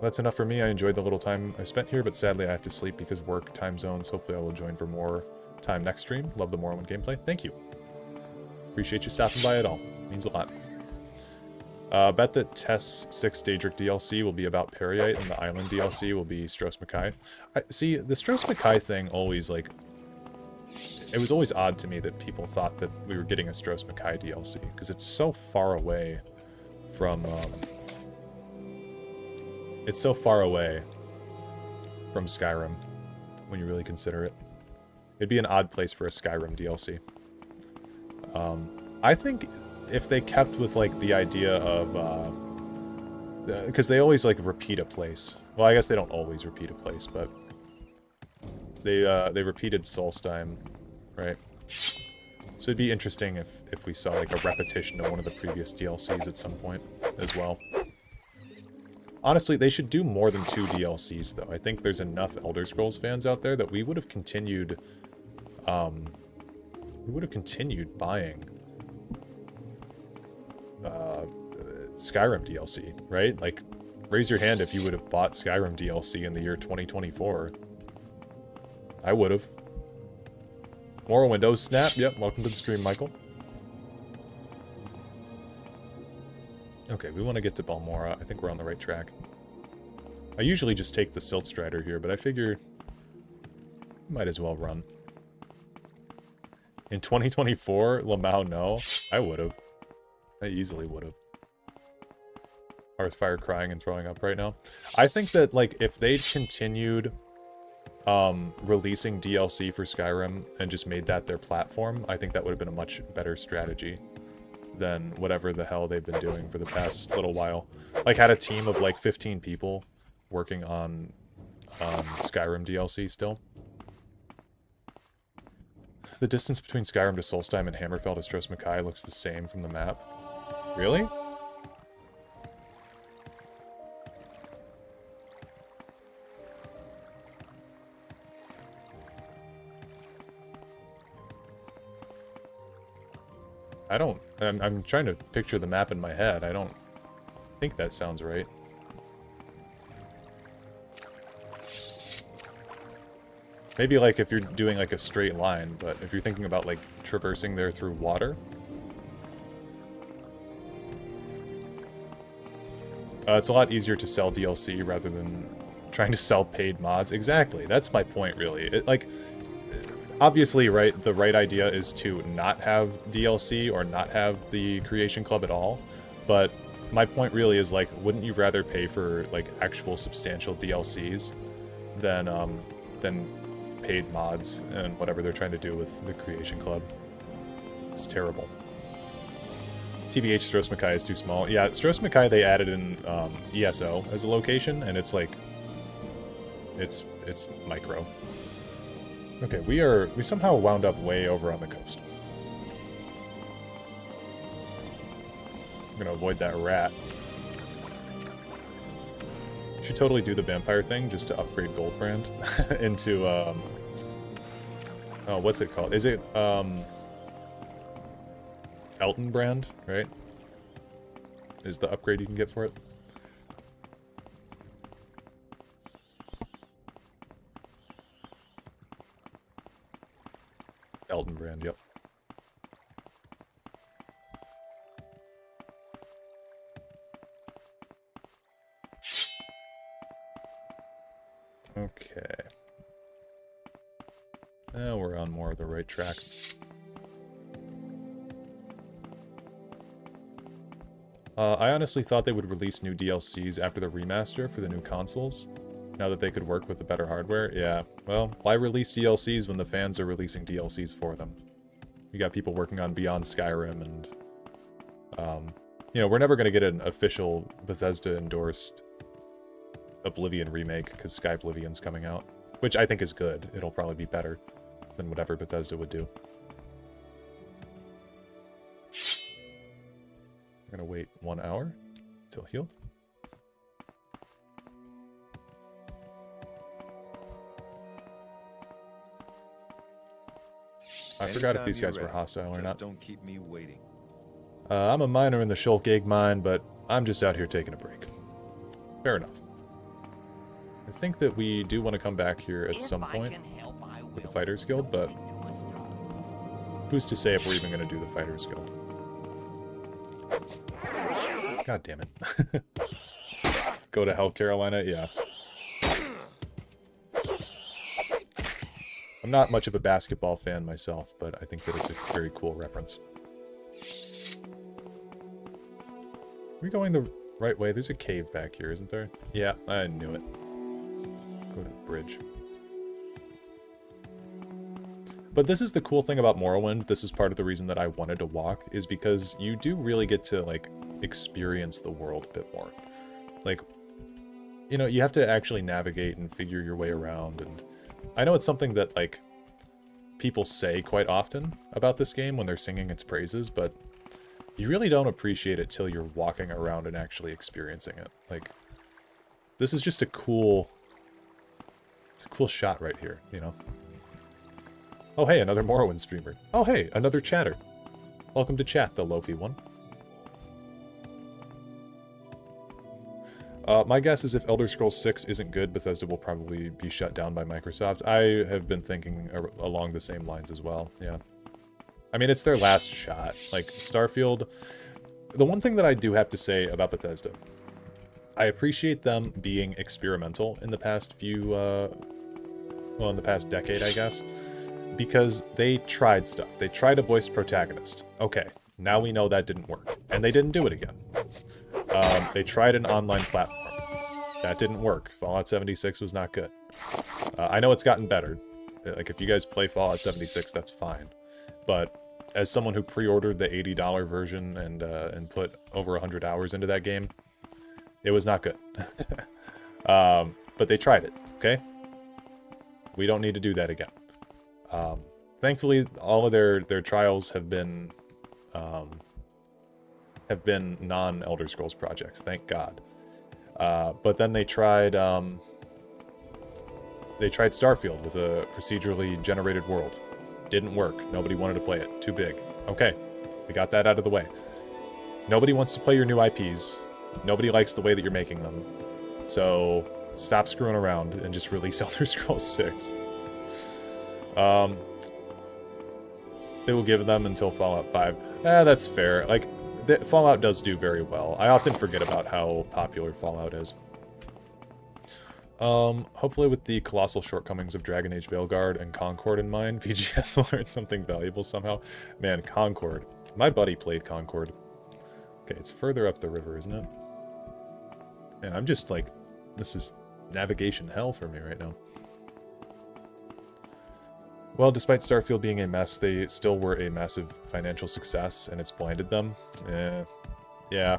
That's enough for me. I enjoyed the little time I spent here, but sadly I have to sleep because work time zones. Hopefully I will join for more time next stream. Love the Morrowind gameplay. Thank you. Appreciate you stopping by at all. Means a lot. Bet that Tess 6 Daedric DLC will be about Periite, and the Island DLC will be Stros Mackay. See, the Stros Mackay thing always, like... It was always odd to me that people thought that we were getting a Stros Mackay DLC, because it's so far away from, it's so far away from Skyrim, when you really consider it. It'd be an odd place for a Skyrim DLC. I think if they kept with, like, the idea of, because they always, like, repeat a place. Well, I guess they don't always repeat a place, but they repeated Solstheim, right? So it'd be interesting if we saw, like, a repetition of one of the previous DLCs at some point as well. Honestly, they should do more than 2 DLCs, though. I think there's enough Elder Scrolls fans out there that we would have continued, buying Skyrim DLC, right? Like, raise your hand if you would have bought Skyrim DLC in the year 2024. I would have. Morrowind, oh snap, yep, welcome to the stream, Michael. Okay, we want to get to Balmora. I think we're on the right track. I usually just take the Silt Strider here, but I figure might as well run. In 2024, Lamau, no. I would have. I easily would have. Hearthfire crying and throwing up right now. I think that, like, if they'd continued releasing DLC for Skyrim and just made that their platform, I think that would have been a much better strategy than whatever the hell they've been doing for the past little while. Like, had a team of, like, 15 people working on Skyrim DLC still. The distance between Skyrim to Solstheim and Hammerfell to Stros Mackay looks the same from the map. Really? I don't... I'm trying to picture the map in my head. I don't think that sounds right. Maybe, like, if you're doing, like, a straight line, but if you're thinking about, like, traversing there through water... it's a lot easier to sell DLC rather than trying to sell paid mods. Exactly, that's my point, really. It, like, obviously, right, the right idea is to not have DLC or not have the Creation Club at all, but my point really is, like, wouldn't you rather pay for, like, actual substantial DLCs than paid mods and whatever they're trying to do with the Creation Club? It's terrible. TBH, Stros Mackay is too small. Yeah, Stros Mackay, they added in ESO as a location, and it's like... It's micro. Okay, we somehow wound up way over on the coast. I'm gonna avoid that rat. Should totally do the vampire thing just to upgrade Goldbrand into, oh, what's it called? Is it, Elton Brand, right? Is the upgrade you can get for it? Elton Brand, yep. more of the right track. I honestly thought they would release new DLCs after the remaster for the new consoles, now that they could work with the better hardware. Yeah, well, why release DLCs when the fans are releasing DLCs for them? You got people working on Beyond Skyrim, and, you know, we're never going to get an official Bethesda-endorsed Oblivion remake, because Sky Oblivion's coming out, which I think is good. It'll probably be better than whatever Bethesda would do. I'm gonna wait 1 hour till healed. I forgot if these guys were hostile or not. Don't keep me waiting. I'm a miner in the Shulk Egg mine, but I'm just out here taking a break. Fair enough. I think that we do want to come back here at some point with the Fighters Guild, but who's to say if we're even going to do the Fighters Guild? God damn it. Go to hell, Carolina? Yeah. I'm not much of a basketball fan myself, but I think that it's a very cool reference. Are we going the right way? There's a cave back here, isn't there? Yeah, I knew it. Go to the bridge. But this is the cool thing about Morrowind. This is part of the reason that I wanted to walk, is because you do really get to, like, experience the world a bit more. Like, you know, you have to actually navigate and figure your way around, and I know it's something that, like, people say quite often about this game when they're singing its praises, but you really don't appreciate it till you're walking around and actually experiencing it. Like, this is just a cool... It's a cool shot right here, you know? Oh, hey, another Morrowind streamer. Oh, hey, another chatter. Welcome to chat, the Lofi one. My guess is if Elder Scrolls 6 isn't good, Bethesda will probably be shut down by Microsoft. I have been thinking along the same lines as well, yeah. I mean, it's their last shot. Like, Starfield... The one thing that I do have to say about Bethesda, I appreciate them being experimental in the past few, well, in the past decade, I guess, because they tried stuff. They tried a voiced protagonist. Okay, now we know that didn't work, and they didn't do it again. They tried an online platform. That didn't work. Fallout 76 was not good. I know it's gotten better. Like, if you guys play Fallout 76, that's fine. But as someone who pre-ordered the $80 version and put over 100 hours into that game, it was not good. But they tried it, okay? We don't need to do that again. Thankfully, all of their trials have been non-Elder Scrolls projects, thank God. But then they tried Starfield with a procedurally generated world. Didn't work. Nobody wanted to play it. Too big. Okay, we got that out of the way. Nobody wants to play your new IPs. Nobody likes the way that you're making them. So stop screwing around and just release Elder Scrolls 6. They will give them until Fallout 5. That's fair. Like, Fallout does do very well. I often forget about how popular Fallout is. Hopefully with the colossal shortcomings of Dragon Age Veilguard and Concord in mind, BGS will learn something valuable somehow. Man, Concord. My buddy played Concord. Okay, it's further up the river, isn't it? Man, I'm just like... This is navigation hell for me right now. Well, despite Starfield being a mess, they still were a massive financial success, and it's blinded them. Yeah.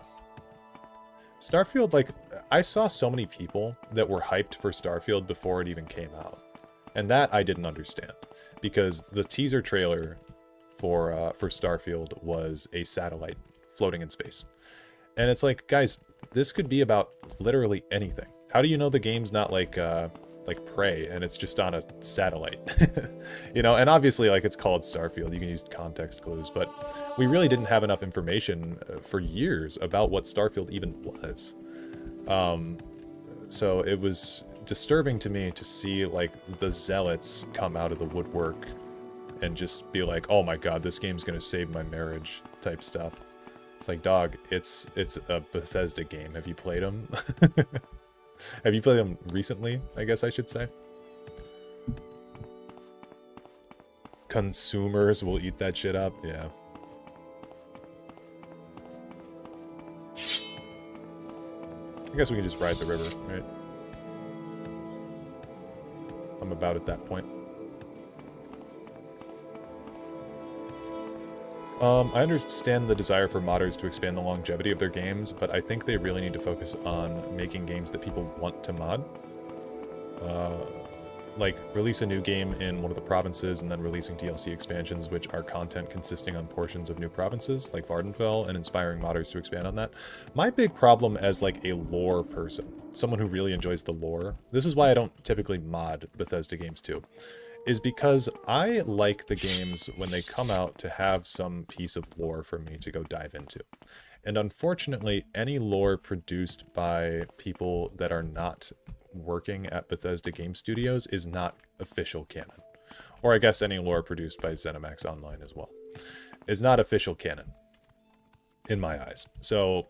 Starfield, like, I saw so many people that were hyped for Starfield before it even came out. And that I didn't understand. Because the teaser trailer for Starfield was a satellite floating in space. And it's like, guys, this could be about literally anything. How do you know the game's not like Prey and it's just on a satellite? You know, and obviously, like, it's called Starfield. You can use context clues, but we really didn't have enough information for years about what Starfield even was. So it was disturbing to me to see, like, the zealots come out of the woodwork and just be like, oh my god, this game's gonna save my marriage type stuff. It's like, dog, it's a Bethesda game. Have you played them? Have you played them recently, I guess I should say? consumers will eat that shit up. Yeah. I guess we can just ride the river, right? I'm about at that point. I understand the desire for modders to expand the longevity of their games, but I think they really need to focus on making games that people want to mod. Like, release a new game in one of the provinces and then releasing DLC expansions which are content consisting on portions of new provinces, like Vardenfell, and inspiring modders to expand on that. My big problem as, like, a lore person, someone who really enjoys the lore, this is why I don't typically mod Bethesda games too, is because I like the games when they come out to have some piece of lore for me to go dive into. And unfortunately, any lore produced by people that are not working at Bethesda Game Studios is not official canon. Or I guess any lore produced by ZeniMax Online as well is not official canon, in my eyes. So...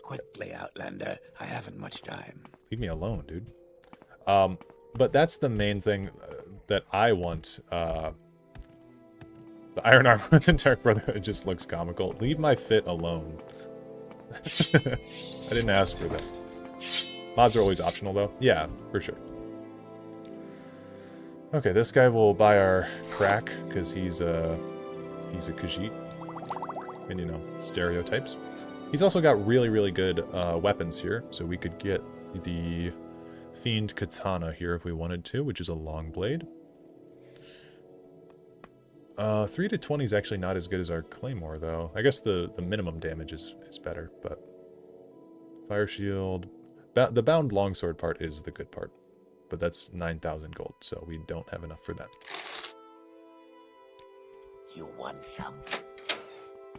Quickly, Outlander. I haven't much time. Leave me alone, dude. But that's the main thing that I want. The Iron Armor with the Dark Brotherhood just looks comical. Leave my fit alone. I didn't ask for this. Mods are always optional, though. Yeah, for sure. Okay, this guy will buy our crack, because he's a Khajiit. And, you know, stereotypes. He's also got really, really good weapons here, so we could get the Fiend Katana here if we wanted to, which is a long blade. 3 to 20 is actually not as good as our Claymore, though. I guess the minimum damage is better, but... Fire Shield... the bound longsword part is the good part, but that's 9,000 gold, so we don't have enough for that. You want some?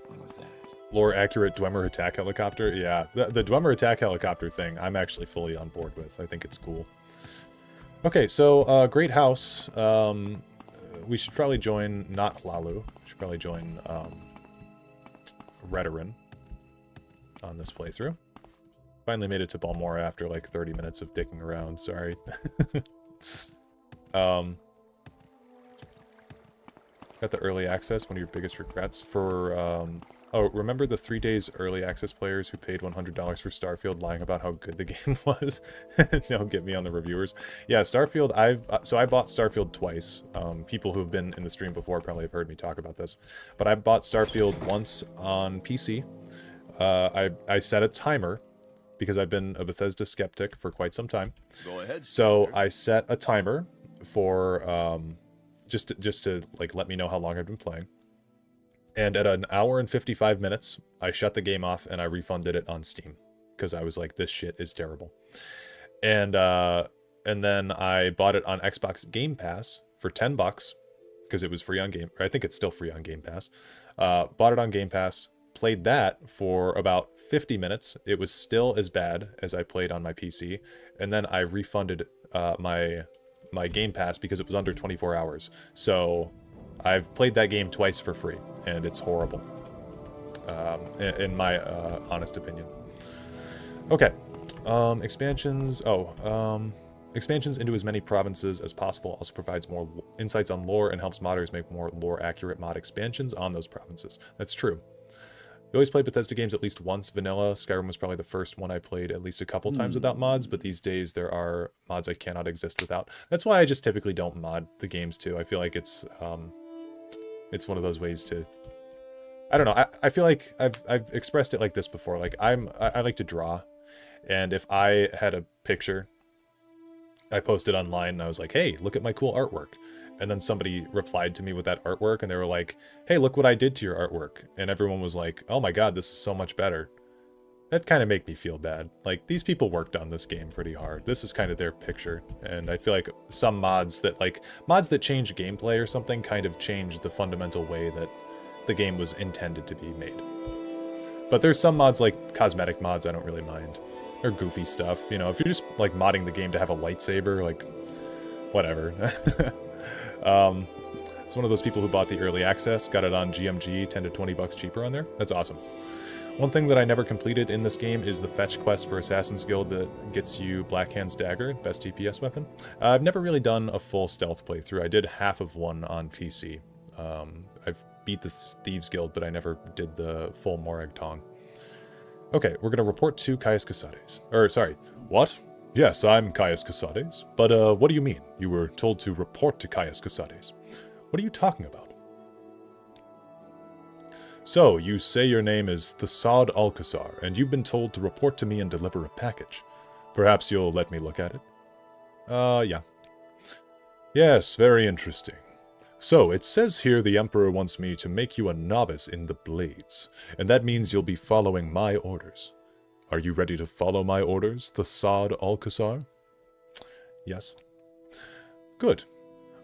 What was that? Lore accurate Dwemer attack helicopter? Yeah, the Dwemer attack helicopter thing, I'm actually fully on board with. I think it's cool. Okay, so, Great House. We should probably join, not Hlalu. We should probably join, Redoran on this playthrough. Finally made it to Balmora after like 30 minutes of dicking around, sorry. Got the early access, one of your biggest regrets for, oh, remember the 3 days early access players who paid $100 for Starfield lying about how good the game was? You know, get me on the reviewers. Yeah, Starfield, so I bought Starfield twice. People who have been in the stream before probably have heard me talk about this. But I bought Starfield once on PC. I set a timer, because I've been a Bethesda skeptic for quite some time. Go ahead. So I set a timer for just to like let me know how long I've been playing. And at an hour and 55 minutes, I shut the game off and I refunded it on Steam because I was like, this shit is terrible. And then I bought it on Xbox Game Pass for $10 because it was free on Game. I think it's still free on Game Pass. Bought it on Game Pass. Played that for about 50 minutes. It was still as bad as I played on my PC. And then I refunded my Game Pass because it was under 24 hours. So I've played that game twice for free, and it's horrible. In my honest opinion. Okay. Expansions. Expansions into as many provinces as possible also provides more insights on lore and helps modders make more lore-accurate mod expansions on those provinces. That's true. We always play Bethesda games at least once. Vanilla, Skyrim was probably the first one I played at least a couple times without mods, but these days there are mods I cannot exist without. That's why I just typically don't mod the games too. I feel like it's one of those ways to... I don't know. I feel like I've expressed it like this before. Like I like to draw, and if I had a picture, I posted online and I was like, hey, look at my cool artwork. And then somebody replied to me with that artwork and they were like, hey, look what I did to your artwork. And everyone was like, oh my god, this is so much better. That kind of made me feel bad. Like, these people worked on this game pretty hard. This is kind of their picture. And I feel like some mods that change gameplay or something kind of change the fundamental way that the game was intended to be made. But there's some mods, like cosmetic mods, I don't really mind. Or goofy stuff. You know, if you're just like modding the game to have a lightsaber, like, whatever. It's one of those people who bought the early access, got it on GMG, 10 to 20 bucks cheaper on there. That's awesome. One thing that I never completed in this game is the fetch quest for Assassin's Guild that gets you Blackhand's Dagger, best DPS weapon. I've never really done a full stealth playthrough. I did half of one on PC. I've beat the Thieves Guild, but I never did the full Morag Tong. Okay, we're going to report to Caius Casades. Or, sorry, what? Yes, I'm Caius Casades, but what do you mean? You were told to report to Caius Casades. What are you talking about? So, you say your name is Thasad Alcazar, and you've been told to report to me and deliver a package. Perhaps you'll let me look at it? Yeah. Yes, very interesting. So, it says here the Emperor wants me to make you a novice in the Blades, and that means you'll be following my orders. Are you ready to follow my orders, Thasad Alcazar? Yes. Good.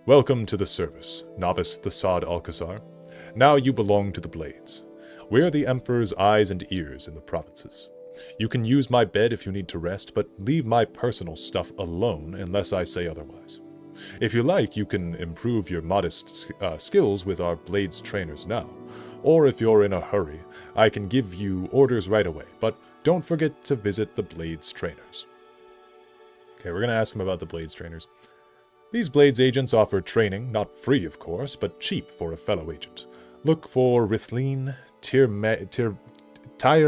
Welcome to the service, Novice Thasad Alcazar. Now you belong to the Blades. We're the Emperor's eyes and ears in the provinces. You can use my bed if you need to rest, but leave my personal stuff alone unless I say otherwise. If you like, you can improve your modest skills with our Blades trainers now. Or if you're in a hurry, I can give you orders right away, but don't forget to visit the Blades trainers. Okay, we're going to ask him about the Blades trainers. These Blades agents offer training, not free of course, but cheap for a fellow agent. Look for Rithleen, Tyre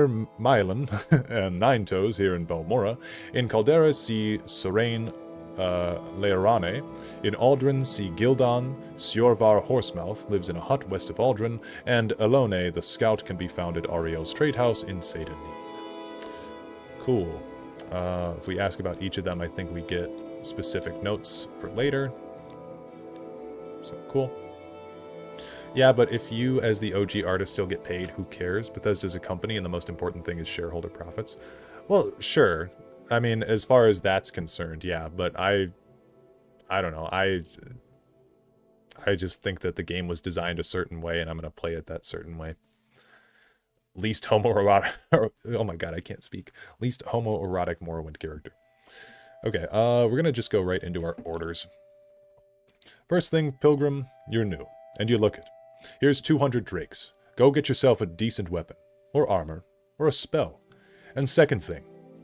Mylan, and Nine Toes here in Belmora. In Caldera, see Sorain Leorane. In Aldrin, see Gildon. Siorvar Horsemouth lives in a hut west of Aldrin. And Alone, the scout, can be found at Ariel's trade house in Seydanin. Cool. If we ask about each of them, I think we get specific notes for later. So, cool. Yeah, but if you, as the OG artist, still get paid, who cares? Bethesda's a company, and the most important thing is shareholder profits. Well, sure. I mean, as far as that's concerned, yeah, but I don't know. I just think that the game was designed a certain way, and I'm going to play it that certain way. Least homoerotic... Oh my god, I can't speak. Least homoerotic Morrowind character. Okay, we're going to just go right into our orders. First thing, Pilgrim, you're new, and you look it. Here's 200 drakes. Go get yourself a decent weapon, or armor, or a spell. And second thing,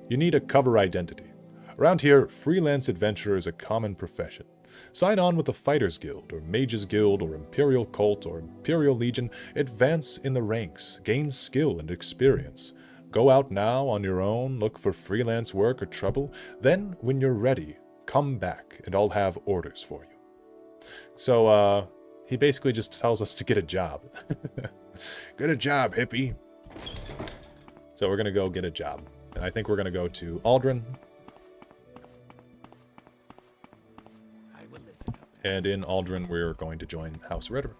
you need a cover identity. Around here, freelance adventurer is a common profession. Sign on with the Fighters Guild, or Mages Guild, or Imperial Cult, or Imperial Legion. Advance in the ranks, gain skill and experience. Go out now on your own, look for freelance work or trouble. Then, when you're ready, come back, and I'll have orders for you. So, he basically just tells us to get a job. Get a job, hippie. So we're going to go get a job. And I think we're going to go to Aldrin. And in Aldrin, we're going to join House Redoran.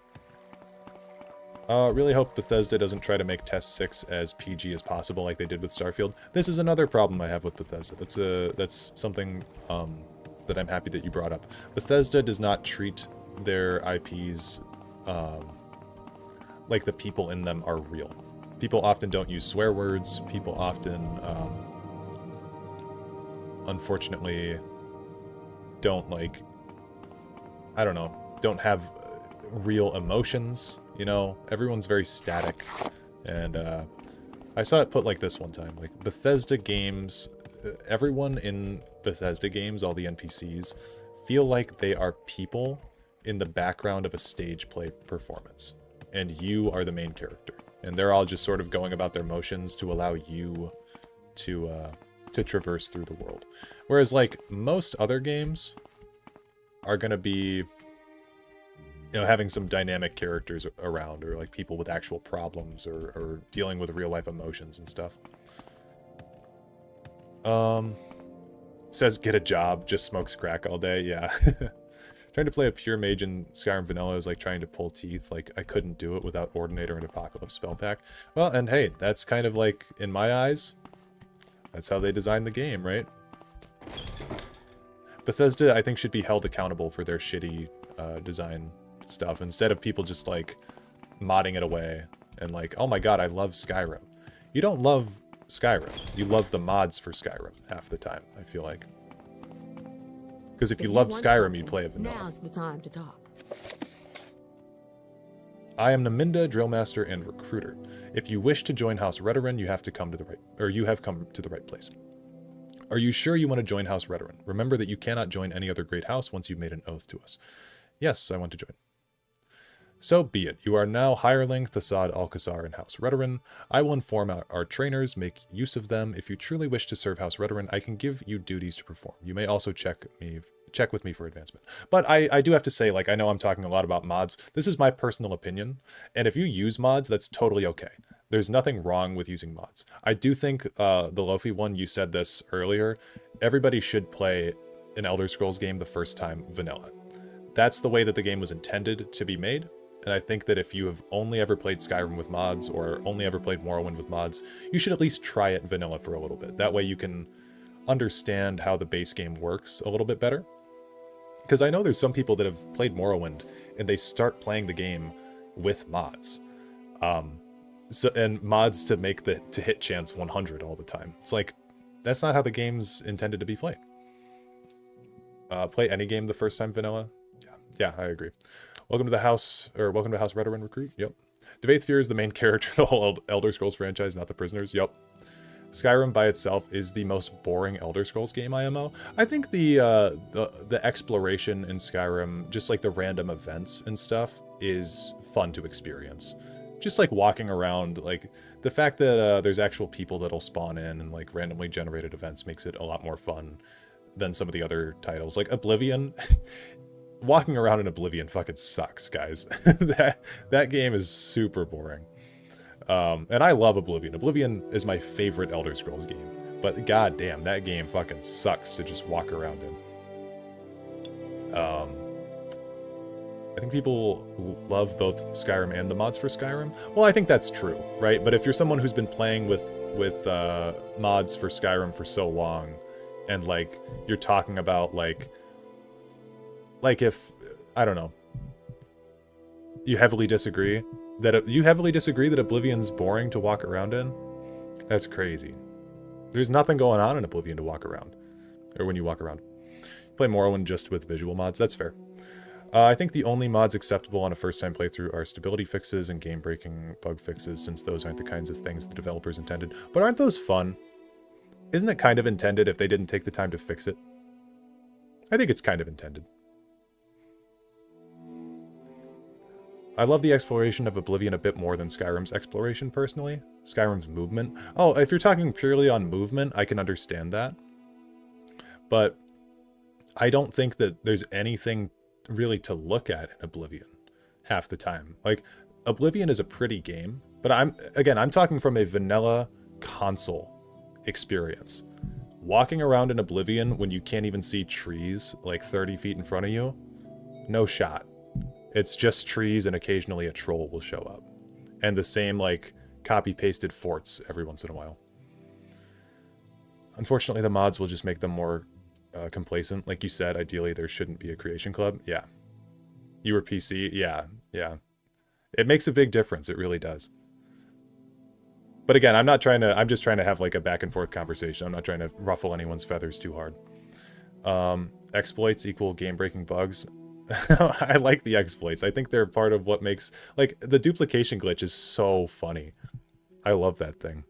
Really hope Bethesda doesn't try to make Test 6 as PG as possible like they did with Starfield. This is another problem I have with Bethesda. That's something that I'm happy that you brought up. Bethesda does not treat their IPs like the people in them are real. People often don't use swear words. People often, unfortunately, don't don't have real emotions, you know? Everyone's very static. And I saw it put like this one time. Like, Bethesda games, everyone in Bethesda games, all the NPCs, feel like they are people in the background of a stage play performance. And you are the main character. And they're all just sort of going about their motions to allow you to traverse through the world. Whereas, like, most other games are going to be, you know, having some dynamic characters around, or like people with actual problems, or dealing with real life emotions and stuff. Says get a job, just smokes crack all day. Yeah. Trying to play a pure mage in Skyrim Vanilla is like trying to pull teeth. Like, I couldn't do it without Ordinator and Apocalypse spell pack. Well, and hey, that's kind of like, in my eyes, that's how they designed the game, right? Bethesda, I think, should be held accountable for their shitty design stuff, instead of people just, like, modding it away and like, oh my god, I love Skyrim. You don't love Skyrim. You love the mods for Skyrim half the time, I feel like. Because if you loved Skyrim, you'd play it vanilla. Now's the time to talk. I am Naminda, Drillmaster, and Recruiter. If you wish to join House Redoran, you have come to the right place. Are you sure you want to join House Redoran? Remember that you cannot join any other great house once you've made an oath to us. Yes, I want to join. So be it. You are now hireling Thasad Alcazar in House Redoran. I will inform our trainers, make use of them. If you truly wish to serve House Redoran, I can give you duties to perform. You may also check with me for advancement. But I do have to say, like, I know I'm talking a lot about mods. This is my personal opinion. And if you use mods, that's totally okay. There's nothing wrong with using mods. I do think the Lofi one, you said this earlier, everybody should play an Elder Scrolls game the first time vanilla. That's the way that the game was intended to be made. And I think that if you have only ever played Skyrim with mods or only ever played Morrowind with mods, you should at least try it vanilla for a little bit. That way you can understand how the base game works a little bit better. Because I know there's some people that have played Morrowind and they start playing the game with mods. And mods to make the hit chance 100 all the time. It's like, that's not how the game's intended to be played. Play any game the first time vanilla? Yeah, I agree. Welcome to House Redoran Recruit. Yep. Devathfir is the main character of the whole Elder Scrolls franchise, not the prisoners. Yep. Skyrim by itself is the most boring Elder Scrolls game IMO. I think the exploration in Skyrim, just like the random events and stuff, is fun to experience. Just like walking around, like the fact that there's actual people that'll spawn in and like randomly generated events makes it a lot more fun than some of the other titles. Like Oblivion. Walking around in Oblivion fucking sucks, guys. that game is super boring. And I love Oblivion. Oblivion is my favorite Elder Scrolls game. But goddamn, that game fucking sucks to just walk around in. I think people love both Skyrim and the mods for Skyrim. Well, I think that's true, right? But if you're someone who's been playing with mods for Skyrim for so long, and like you're talking about like if, I don't know, you heavily disagree that Oblivion's boring to walk around in, that's crazy. There's nothing going on in Oblivion to walk around, or when you walk around. You play Morrowind just with visual mods, that's fair. I think the only mods acceptable on a first-time playthrough are stability fixes and game-breaking bug fixes, since those aren't the kinds of things the developers intended. But aren't those fun? Isn't it kind of intended if they didn't take the time to fix it? I think it's kind of intended. I love the exploration of Oblivion a bit more than Skyrim's exploration, personally. Skyrim's movement. Oh, if you're talking purely on movement, I can understand that. But I don't think that there's anything really to look at in Oblivion half the time. Like, Oblivion is a pretty game, but I'm talking from a vanilla console experience. Walking around in Oblivion when you can't even see trees like 30 feet in front of you, no shot. It's just trees and occasionally a troll will show up. And the same, like, copy-pasted forts every once in a while. Unfortunately, the mods will just make them more complacent. Like you said, ideally there shouldn't be a creation club. Yeah. You were PC? Yeah. It makes a big difference. It really does. But again, I'm just trying to have, like, a back and forth conversation. I'm not trying to ruffle anyone's feathers too hard. Exploits equal game-breaking bugs. I like the exploits. I think they're part of what makes, like, the duplication glitch is so funny. I love that thing.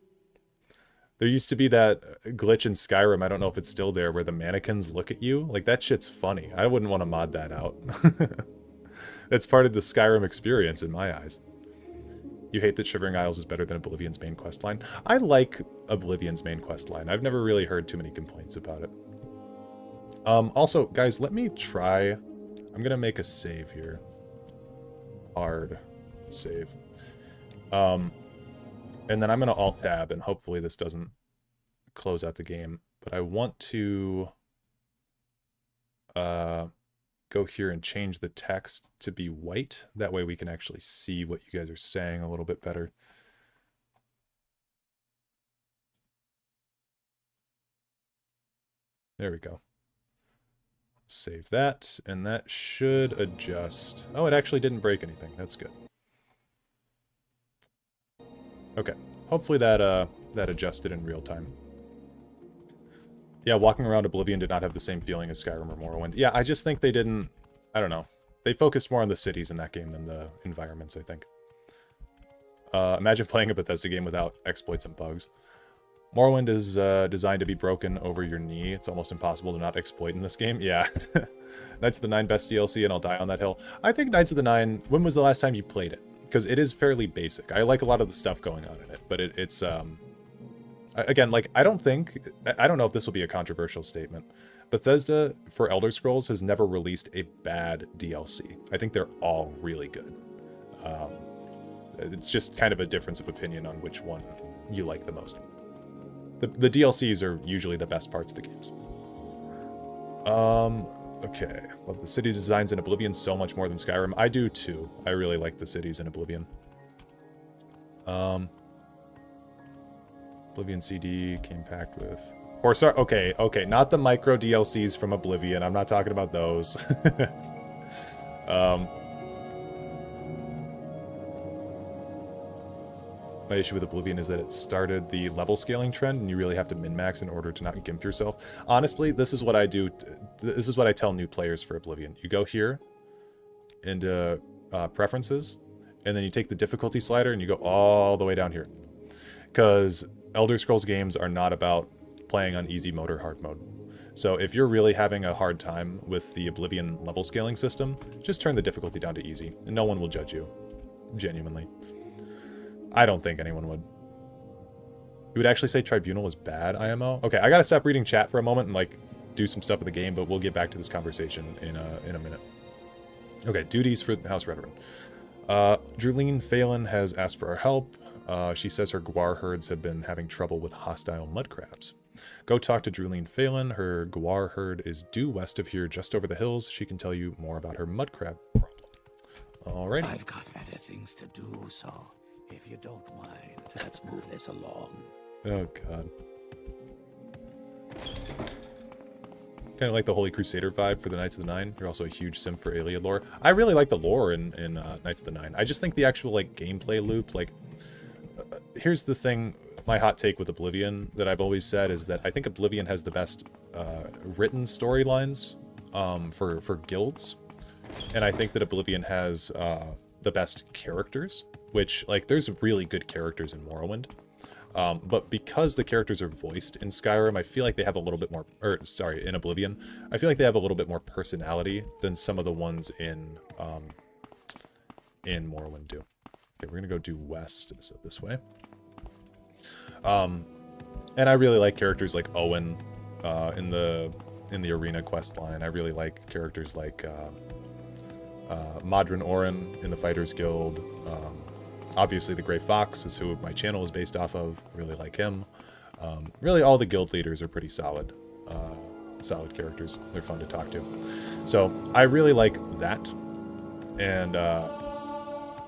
There used to be that glitch in Skyrim, I don't know if it's still there, where the mannequins look at you. Like, that shit's funny. I wouldn't want to mod that out. That's part of the Skyrim experience in my eyes. You hate that Shivering Isles is better than Oblivion's main questline? I like Oblivion's main questline. I've never really heard too many complaints about it. Also, guys, let me try... I'm going to make a save here. Hard save. And then I'm going to Alt-Tab, and hopefully this doesn't close out the game. But I want to go here and change the text to be white. That way we can actually see what you guys are saying a little bit better. There we go. Save that, and that should adjust. Oh, it actually didn't break anything. That's good. Okay. Hopefully that adjusted in real time. Yeah, walking around Oblivion did not have the same feeling as Skyrim or Morrowind. Yeah, I just think they didn't... I don't know. They focused more on the cities in that game than the environments, I think. Imagine playing a Bethesda game without exploits and bugs. Morrowind is designed to be broken over your knee. It's almost impossible to not exploit in this game. Yeah. Knights of the Nine best DLC, and I'll die on that hill. I think Knights of the Nine, when was the last time you played it? Because it is fairly basic. I like a lot of the stuff going on in it, but it's again, like, I don't know if this will be a controversial statement. Bethesda, for Elder Scrolls, has never released a bad DLC. I think they're all really good. It's just kind of a difference of opinion on which one you like the most. The DLCs are usually the best parts of the games. Okay. Love the city designs in Oblivion so much more than Skyrim. I do too. I really like the cities in Oblivion. Oblivion CD came packed with... Or sorry, okay, not the micro DLCs from Oblivion. I'm not talking about those. My issue with Oblivion is that it started the level scaling trend, and you really have to min-max in order to not gimp yourself. Honestly, this is what I do. This is what I tell new players for Oblivion. You go here into preferences, and then you take the difficulty slider and you go all the way down here. Because Elder Scrolls games are not about playing on easy mode or hard mode. So if you're really having a hard time with the Oblivion level scaling system, just turn the difficulty down to easy, and no one will judge you. Genuinely. I don't think anyone would. You would actually say Tribunal is bad, IMO? Okay, I gotta stop reading chat for a moment and, like, do some stuff with the game, but we'll get back to this conversation in a minute. Okay, duties for House Veteran. Drulene Phelan has asked for our help. She says her Gwar herds have been having trouble with hostile mudcrabs. Go talk to Drulene Phelan. Her Gwar herd is due west of here, just over the hills. She can tell you more about her mudcrab problem. Alright. I've got better things to do, so if you don't mind, let's move this along. Oh, God. Kind of like the Holy Crusader vibe for the Knights of the Nine. You're also a huge sim for Iliad lore. I really like the lore in Knights of the Nine. I just think the actual, like, gameplay loop, like... here's the thing, my hot take with Oblivion that I've always said is that I think Oblivion has the best written storylines for guilds. And I think that Oblivion has the best characters, which, like, there's really good characters in Morrowind. But because the characters are voiced in Skyrim, I feel like they have a little bit more, in Oblivion, I feel like they have a little bit more personality than some of the ones in Morrowind do. Okay, we're gonna go due west, so this way. And I really like characters like Owen in the arena quest line. I really like characters like Modron Orin in the Fighters Guild. Obviously, the Grey Fox is who my channel is based off of. Really like him. Really, all the guild leaders are pretty solid. Solid characters. They're fun to talk to. So, I really like that. And,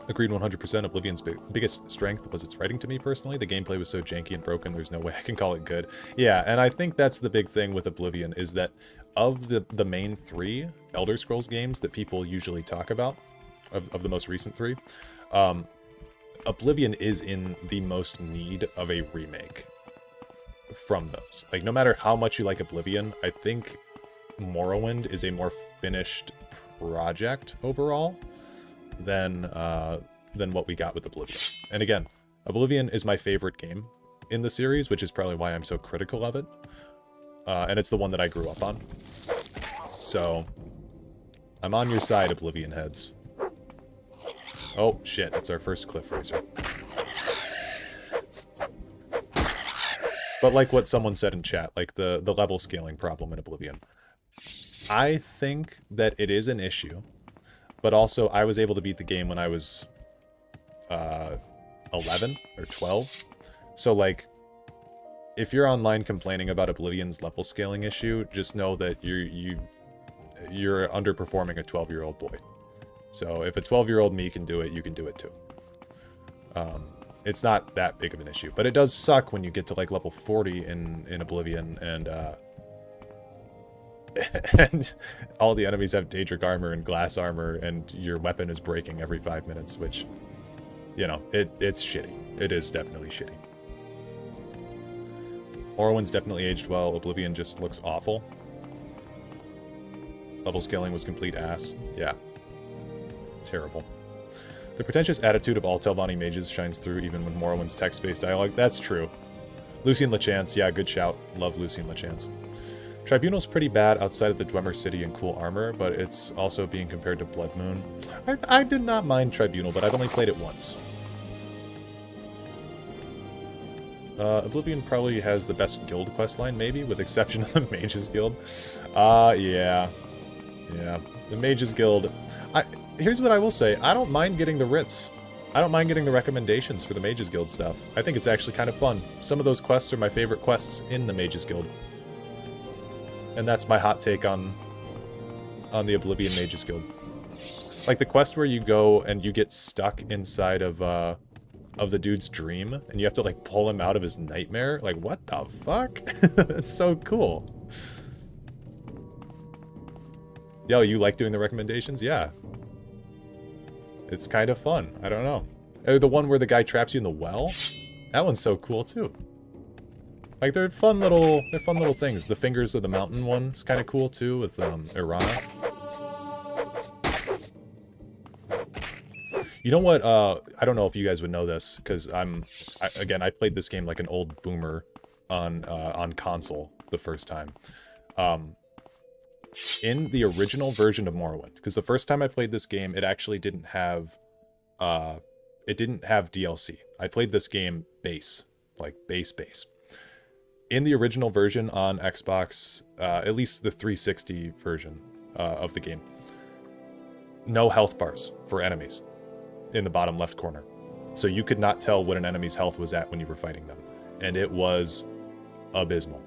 agreed 100%. Oblivion's biggest strength was its writing to me, personally. The gameplay was so janky and broken, there's no way I can call it good. Yeah, and I think that's the big thing with Oblivion, is that of the main three Elder Scrolls games that people usually talk about, of the most recent three, Oblivion is in the most need of a remake from those. Like, no matter how much you like Oblivion, I think Morrowind is a more finished project overall than what we got with Oblivion. And again, Oblivion is my favorite game in the series, which is probably why I'm so critical of it. And it's the one that I grew up on. So, I'm on your side, Oblivion heads. Oh, shit, it's our first cliff racer. But like what someone said in chat, like the level scaling problem in Oblivion. I think that it is an issue, but also I was able to beat the game when I was 11 or 12. So, like, if you're online complaining about Oblivion's level scaling issue, just know that you're underperforming a 12-year-old boy. So if a 12-year-old me can do it, you can do it too. It's not that big of an issue, but it does suck when you get to like level 40 in Oblivion and and all the enemies have Daedric armor and glass armor, and your weapon is breaking every 5 minutes, which, you know, it's shitty. It is definitely shitty. Morrowind's definitely aged well. Oblivion just looks awful. Level scaling was complete ass. Yeah. Terrible. The pretentious attitude of all Telvanni mages shines through even when Morrowind's text-based dialogue. That's true. Lucien LeChance, yeah, good shout. Love Lucien LeChance. Tribunal's pretty bad outside of the Dwemer City and cool armor, but it's also being compared to Blood Moon. I did not mind Tribunal, but I've only played it once. Oblivion probably has the best guild questline, maybe, with exception of the Mages Guild. Yeah. Yeah. The Mages Guild... Here's what I will say. I don't mind getting the writs. I don't mind getting the recommendations for the Mages Guild stuff. I think it's actually kind of fun. Some of those quests are my favorite quests in the Mages Guild. And that's my hot take on the Oblivion Mages Guild. Like the quest where you go and you get stuck inside of the dude's dream, and you have to like pull him out of his nightmare. Like, what the fuck? That's so cool. Yo, you like doing the recommendations? Yeah. It's kind of fun. I don't know. The one where the guy traps you in the well? That one's so cool too. Like they're fun little things. The Fingers of the Mountain one's kind of cool too with Irana. You know what? I don't know if you guys would know this because I played this game like an old boomer on console the first time. In the original version of Morrowind, because the first time I played this game, it actually didn't have DLC. I played this game base. In the original version on Xbox, at least the 360 version of the game, no health bars for enemies in the bottom left corner. So you could not tell what an enemy's health was at when you were fighting them. And it was abysmal.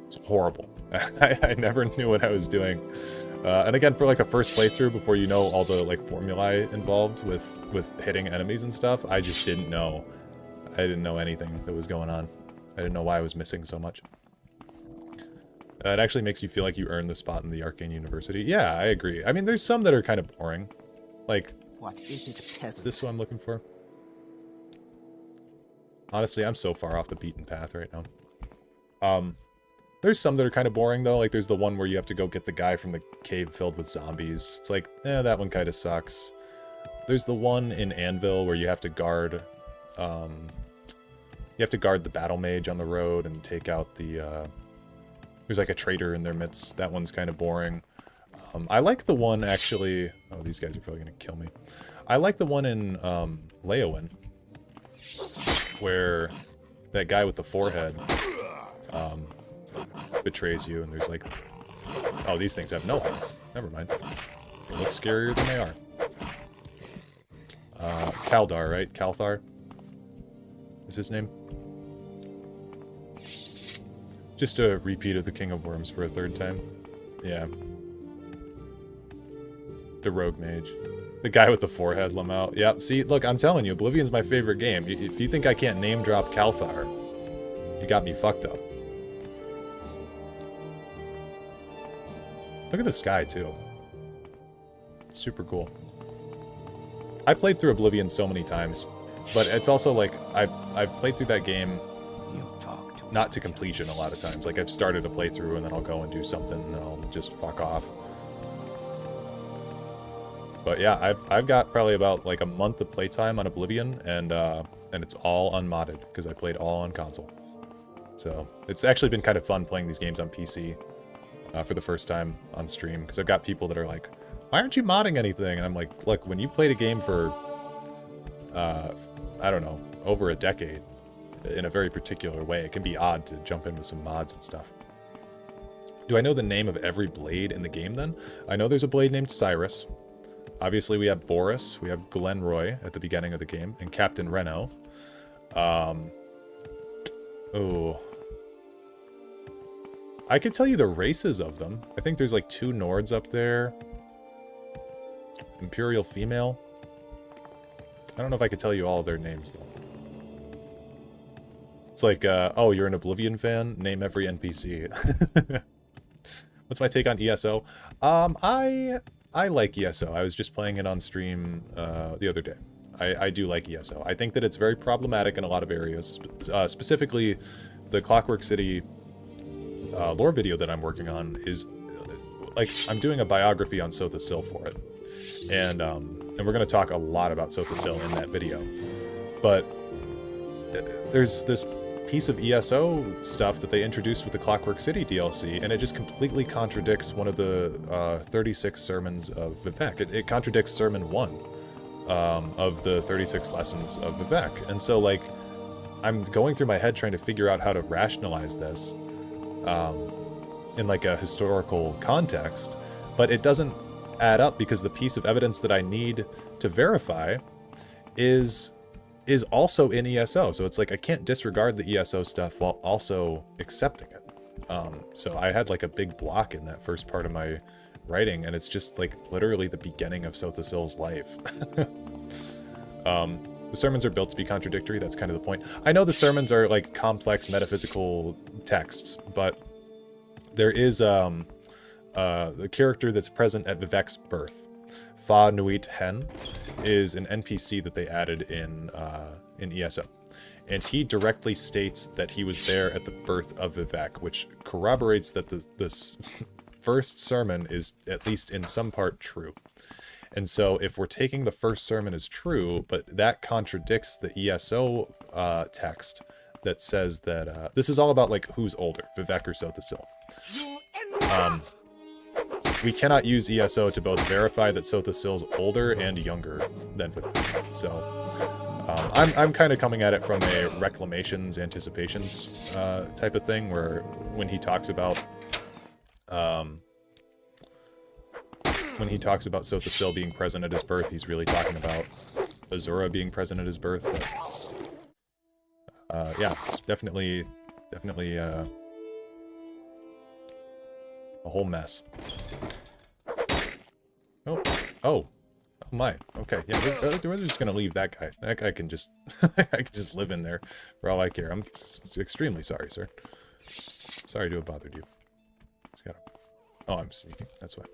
It's horrible. I never knew what I was doing. And again, for like a first playthrough, before you know all the like formulae involved with hitting enemies and stuff, I just didn't know. I didn't know anything that was going on. I didn't know why I was missing so much. It actually makes you feel like you earned the spot in the Arcane University. Yeah, I agree. I mean, there's some that are kind of boring. Like, what is it, peasant? Is this what I'm looking for? Honestly, I'm so far off the beaten path right now. There's some that are kind of boring, though. Like, there's the one where you have to go get the guy from the cave filled with zombies. It's like, that one kind of sucks. There's the one in Anvil where you have to guard... you have to guard the battle mage on the road and take out the... There's like a traitor in their midst. That one's kind of boring. I like the one, actually... Oh, these guys are probably going to kill me. I like the one in Leowen, where that guy with the forehead betrays you, and there's like... Oh, these things have no health. Never mind. They look scarier than they are. Kaldar, right? Kalthar is his name. Just a repeat of the King of Worms for a third time. Yeah. The rogue mage. The guy with the forehead, Lamau. Yep, see, look, I'm telling you, Oblivion's my favorite game. If you think I can't name drop Kalthar, you got me fucked up. Look at the sky, too. Super cool. I played through Oblivion so many times, but it's also like, I've played through that game not to completion a lot of times. Like, I've started a playthrough, and then I'll go and do something, and then I'll just fuck off. But yeah, I've got probably about like a month of playtime on Oblivion, and it's all unmodded, because I played all on console. So, it's actually been kind of fun playing these games on PC for the first time on stream, because I've got people that are like, why aren't you modding anything? And I'm like, look, when you played a game for, I don't know, over a decade, in a very particular way, it can be odd to jump in with some mods and stuff. Do I know the name of every blade in the game, then? I know there's a blade named Cyrus. Obviously, we have Boris, we have Glenroy at the beginning of the game, and Captain Reno. Oh. I could tell you the races of them. I think there's like 2 Nords up there. Imperial Female. I don't know if I could tell you all their names, though. It's like, oh, you're an Oblivion fan? Name every NPC. What's my take on ESO? I like ESO. I was just playing it on stream the other day. I do like ESO. I think that it's very problematic in a lot of areas. Specifically, the Clockwork City lore video that I'm working on is... like, I'm doing a biography on Sotha Sil for it. And we're going to talk a lot about Sotha Sil in that video. But there's this piece of ESO stuff that they introduced with the Clockwork City DLC, and it just completely contradicts one of the 36 sermons of Vivek. It contradicts Sermon 1 of the 36 lessons of Vivek. And so, like, I'm going through my head trying to figure out how to rationalize this in, like, a historical context, but it doesn't add up because the piece of evidence that I need to verify is also in ESO. So it's like I can't disregard the ESO stuff while also accepting it. So I had like a big block in that first part of my writing, and it's just like literally the beginning of Sotha Sil's life. The sermons are built to be contradictory. That's kind of the point. I know the sermons are like complex metaphysical texts, but there is the character that's present at Vivek's birth. Fa Nuit Hen is an NPC that they added in ESO. And he directly states that he was there at the birth of Vivek, which corroborates that this first sermon is, at least in some part, true. And so if we're taking the first sermon as true, but that contradicts the ESO text that says that this is all about like who's older, Vivek or Sotha Sil. We cannot use ESO to both verify that Sotha Sil's older and younger than Vivek. So I'm kind of coming at it from a reclamations, anticipations type of thing, where when he talks about Sotha Sil being present at his birth, he's really talking about Azura being present at his birth. But yeah, it's definitely a whole mess. Oh my. Okay, yeah, we're just gonna leave that guy. That guy can just, I can just live in there for all I care. I'm extremely sorry, sir. Sorry to have bothered you. Just gotta... Oh, I'm sneaking. That's why.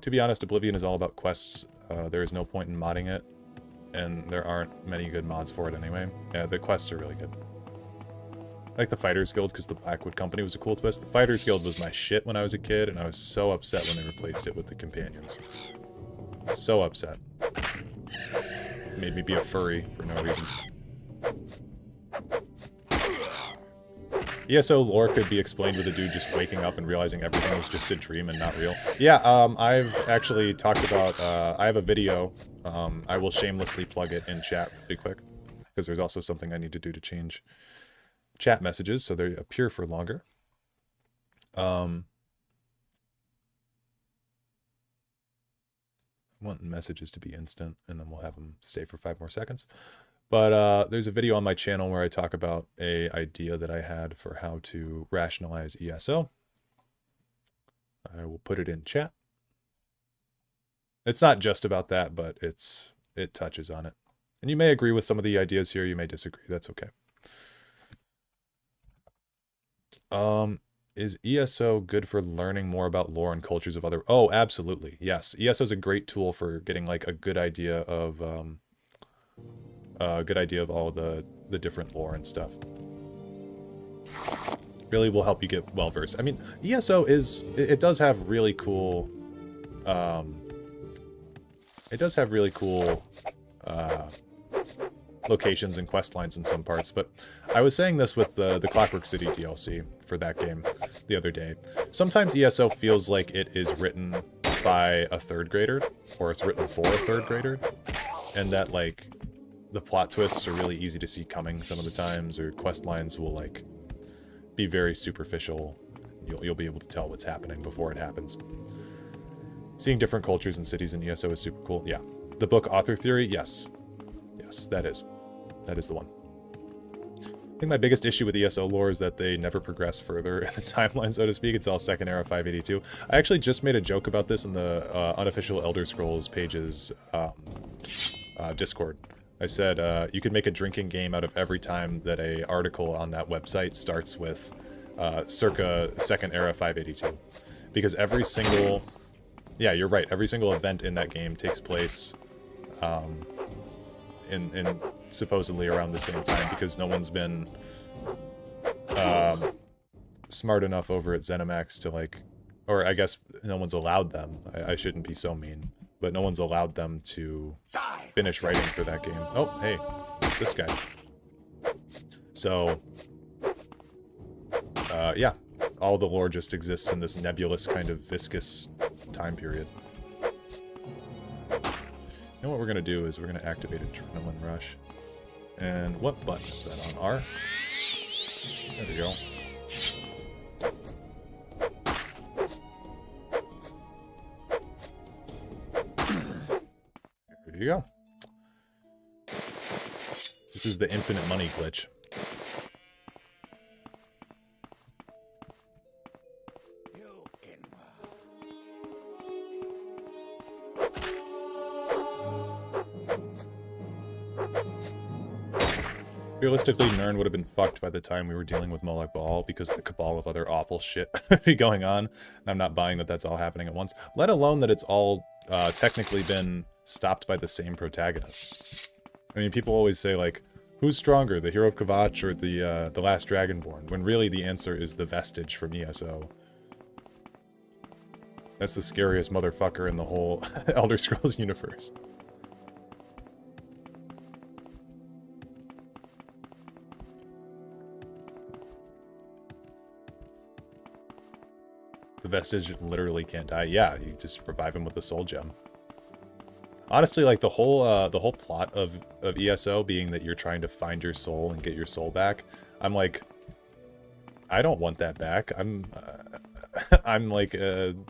To be honest, Oblivion is all about quests. There is no point in modding it, and there aren't many good mods for it anyway. Yeah, the quests are really good. I like the Fighters Guild because the Blackwood Company was a cool twist. The Fighters Guild was my shit when I was a kid, and I was so upset when they replaced it with the Companions. So upset. Made me be a furry for no reason. ESO lore could be explained with a dude just waking up and realizing everything was just a dream and not real. Yeah, I've actually talked about, I have a video, I will shamelessly plug it in chat really quick, because there's also something I need to do to change chat messages so they appear for longer. I want messages to be instant, and then we'll have them stay for 5 more seconds. But there's a video on my channel where I talk about an idea that I had for how to rationalize ESO. I will put it in chat. It's not just about that, but it touches on it. And you may agree with some of the ideas here, you may disagree, that's okay. Is ESO good for learning more about lore and cultures of other... Oh, absolutely, yes. ESO is a great tool for getting like a good idea of all the different lore and stuff. Really will help you get well versed. I mean, ESO is... It does have really cool... it does have really cool locations and quest lines in some parts, but I was saying this with the Clockwork City DLC for that game the other day. Sometimes ESO feels like it is written by a 3rd grader, or it's written for a 3rd grader, and that like the plot twists are really easy to see coming some of the times, or quest lines will like be very superficial. You'll be able to tell what's happening before it happens. Seeing different cultures and cities in ESO is super cool. Yeah. The book Author Theory, yes. Yes, that is the one. I think my biggest issue with ESO lore is that they never progress further in the timeline, so to speak. It's all second era 582. I actually just made a joke about this in the unofficial Elder Scrolls pages Discord. I said you could make a drinking game out of every time that a article on that website starts with circa second era 582. Because every single... Yeah, you're right. Every single event in that game takes place in supposedly around the same time, because no one's been smart enough over at ZeniMax to like, or I guess no one's allowed them. I shouldn't be so mean. but no one's allowed them to finish writing for that game. Oh, hey, it's this guy. So, yeah, all the lore just exists in this nebulous kind of viscous time period. You know what we're going to do is we're going to activate Adrenaline Rush. And what button is that on? R? There we go. There you go. This is the infinite money glitch. Realistically, Nern would have been fucked by the time we were dealing with Molag Bal because the cabal of other awful shit would be going on. And I'm not buying that that's all happening at once. Let alone that it's all technically been stopped by the same protagonist. I mean, people always say, like, who's stronger, the Hero of Kvatch or the Last Dragonborn? When really the answer is the Vestige from ESO. That's the scariest motherfucker in the whole Elder Scrolls universe. The Vestige literally can't die. Yeah, you just revive him with the Soul Gem. Honestly, like the whole plot of ESO being that you're trying to find your soul and get your soul back, I'm like, I don't want that back. I'm like, I'm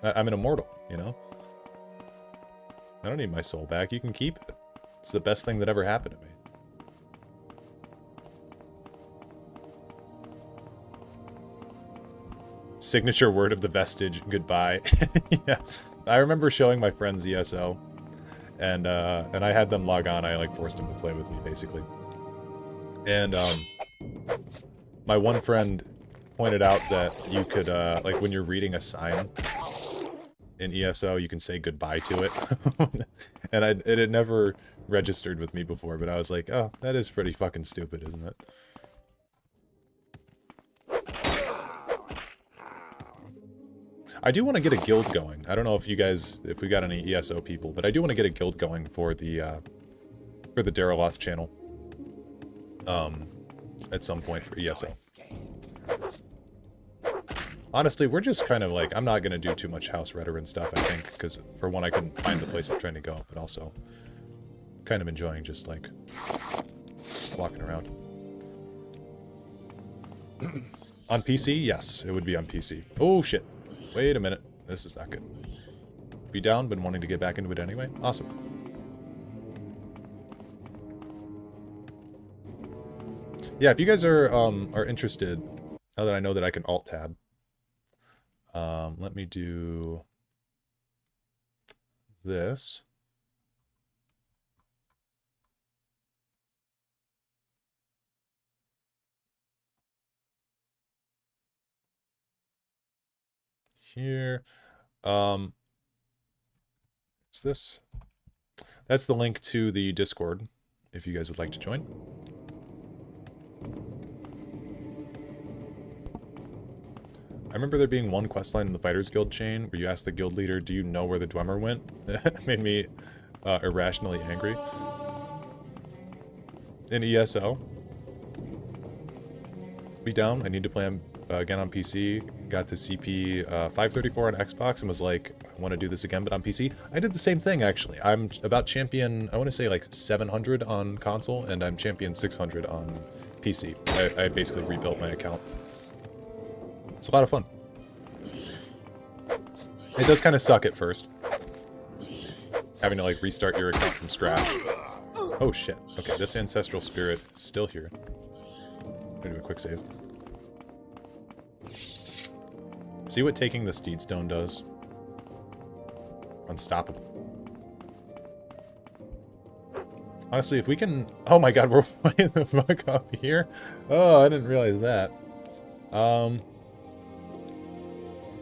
an immortal, you know? I don't need my soul back. You can keep it. It's the best thing that ever happened to me. Signature word of the Vestige, goodbye. Yeah, I remember showing my friends ESO, and I had them log on. I like forced them to play with me basically. And my one friend pointed out that you could like when you're reading a sign in ESO, you can say goodbye to it, and it had never registered with me before, but I was like, oh, that is pretty fucking stupid, isn't it? I do want to get a guild going. I don't know if you guys, if we got any ESO people, but I do want to get a guild going for the Dareloth channel. At some point for ESO. Honestly, we're just kind of like, I'm not going to do too much House Veteran stuff, I think, because for one, I can find the place I'm trying to go, but also kind of enjoying just like walking around. On PC? Yes, it would be on PC. Oh shit. Wait a minute. This is not good. Be down, been wanting to get back into it anyway. Awesome. Yeah, if you guys are interested, now that I know that I can Alt-Tab, let me do this. Here. What's this? That's the link to the Discord, if you guys would like to join. I remember there being one questline in the Fighters Guild chain where you asked the guild leader, do you know where the Dwemer went? That made me irrationally angry. In ESO. Be down. I need to play again on PC. Got to CP 534 on Xbox and was like, I want to do this again, but on PC. I did the same thing, actually. I'm about champion, I want to say like 700 on console, and I'm champion 600 on PC. I basically rebuilt my account. It's a lot of fun. It does kind of suck at first. Having to like restart your account from scratch. Oh shit. Okay, this ancestral spirit is still here. I'm gonna do a quick save. See what taking the Steed Stone does? Unstoppable. Honestly, if we can... Oh my god, we're way the fuck up here? Oh, I didn't realize that.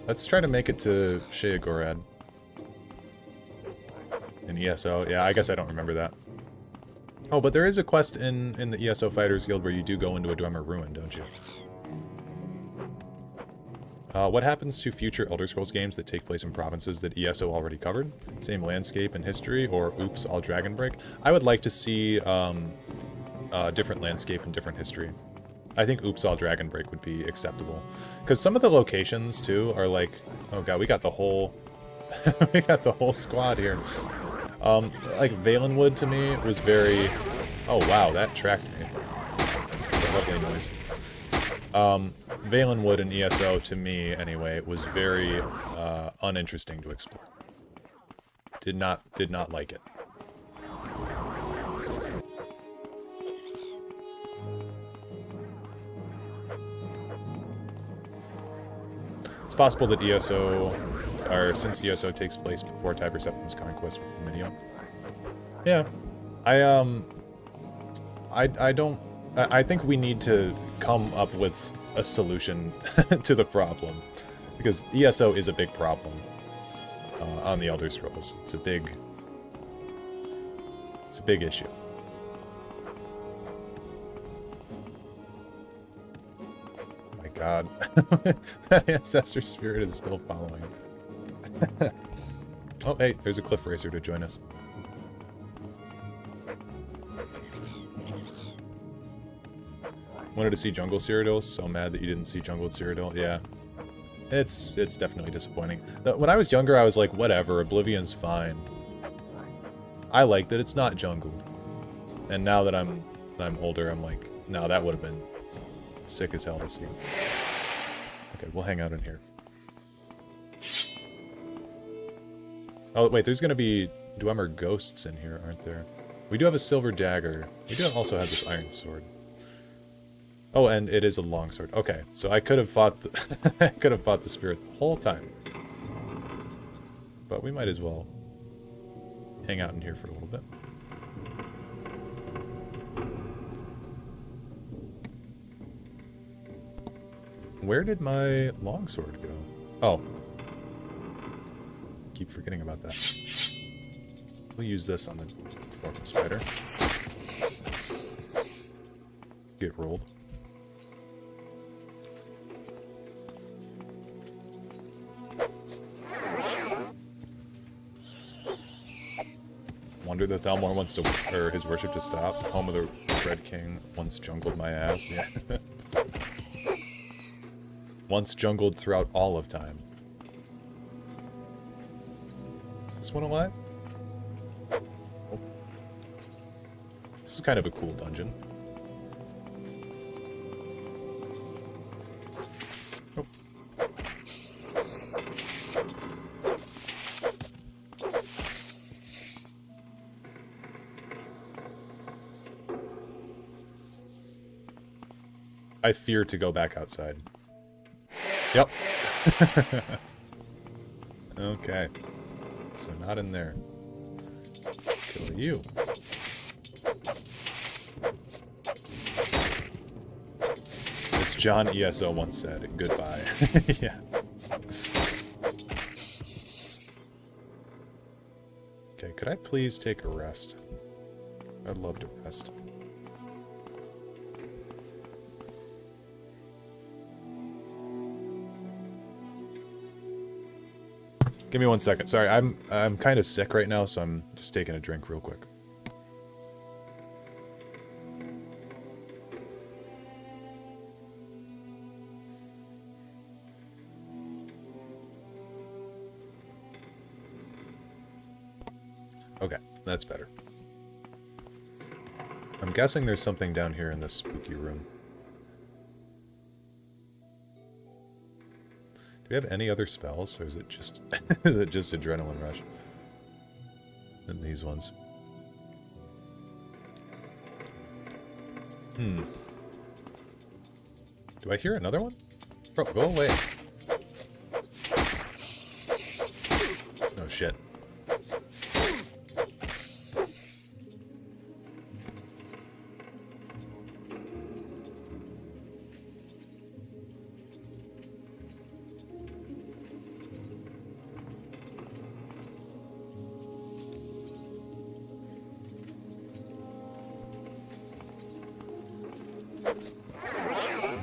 Let's try to make it to Sheogorath. In ESO. Yeah, I guess I don't remember that. Oh, but there is a quest in the ESO Fighters Guild where you do go into a Dwemer Ruin, don't you? What happens to future Elder Scrolls games that take place in provinces that ESO already covered? Same landscape and history, or oops, all Dragon Break? I would like to see different landscape and different history. I think oops, all Dragon Break would be acceptable. Because some of the locations, too, are like... Oh god, we got the whole... we got the whole squad here. Like, Valenwood to me was very... Oh wow, that tracked me. It's a lovely noise. Valenwood and ESO, to me, anyway, was very uninteresting to explore. Did not like it. It's possible that ESO, or since ESO takes place before Tiber Septim's conquest with Numidia. Yeah, I think we need to come up with a solution to the problem, because ESO is a big problem on the Elder Scrolls. It's a big issue. Oh my god, that ancestor spirit is still following. Oh hey, there's a cliff racer to join us. Wanted to see Jungle Cyrodiil. So mad that you didn't see Jungle Cyrodiil. Yeah. It's definitely disappointing. When I was younger, I was like, whatever, Oblivion's fine. I like that it's not jungled. And now that I'm older, I'm like, no, that would have been sick as hell to see. Okay, we'll hang out in here. Oh, wait, there's gonna be Dwemer ghosts in here, aren't there? We do have a silver dagger. We do also have this iron sword. Oh, and it is a longsword. Okay, so I could have fought the I could have fought the spirit the whole time. But we might as well hang out in here for a little bit. Where did my longsword go? Oh. Keep forgetting about that. We'll use this on the dwarven spider. Get rolled. Wonder the Thalmor wants to, or his worship to stop. Home of the Red King once jungled my ass. Yeah. Once jungled throughout all of time. Is this one alive? Oh. This is kind of a cool dungeon. Oh. I fear to go back outside. Yep. Okay. So not in there. Kill you. As John ESO once said, goodbye. Yeah. Okay, could I please take a rest? I'd love to rest. Give me 1 second. Sorry, I'm kind of sick right now, so I'm just taking a drink real quick. Okay, that's better. I'm guessing there's something down here in this spooky room. Do we have any other spells, or is it just is it just Adrenaline Rush? And these ones. Do I hear another one? Bro, go away. Oh shit.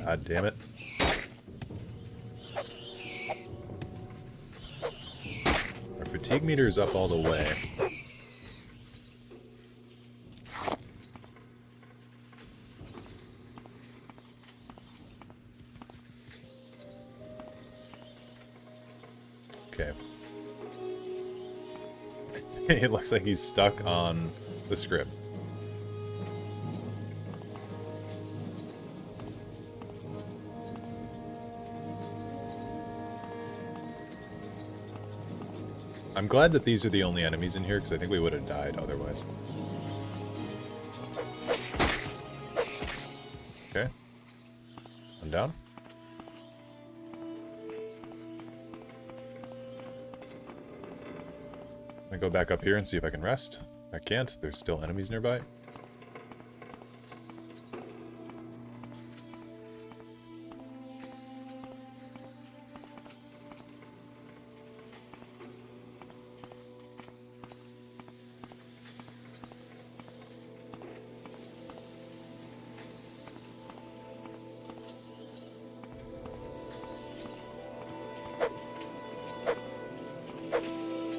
God damn it. speed meter is up all the way. Okay. It looks like he's stuck on the script. I'm glad that these are the only enemies in here, because I think we would have died otherwise. Okay. I'm down. I'm gonna go back up here and see if I can rest. I can't. There's still enemies nearby.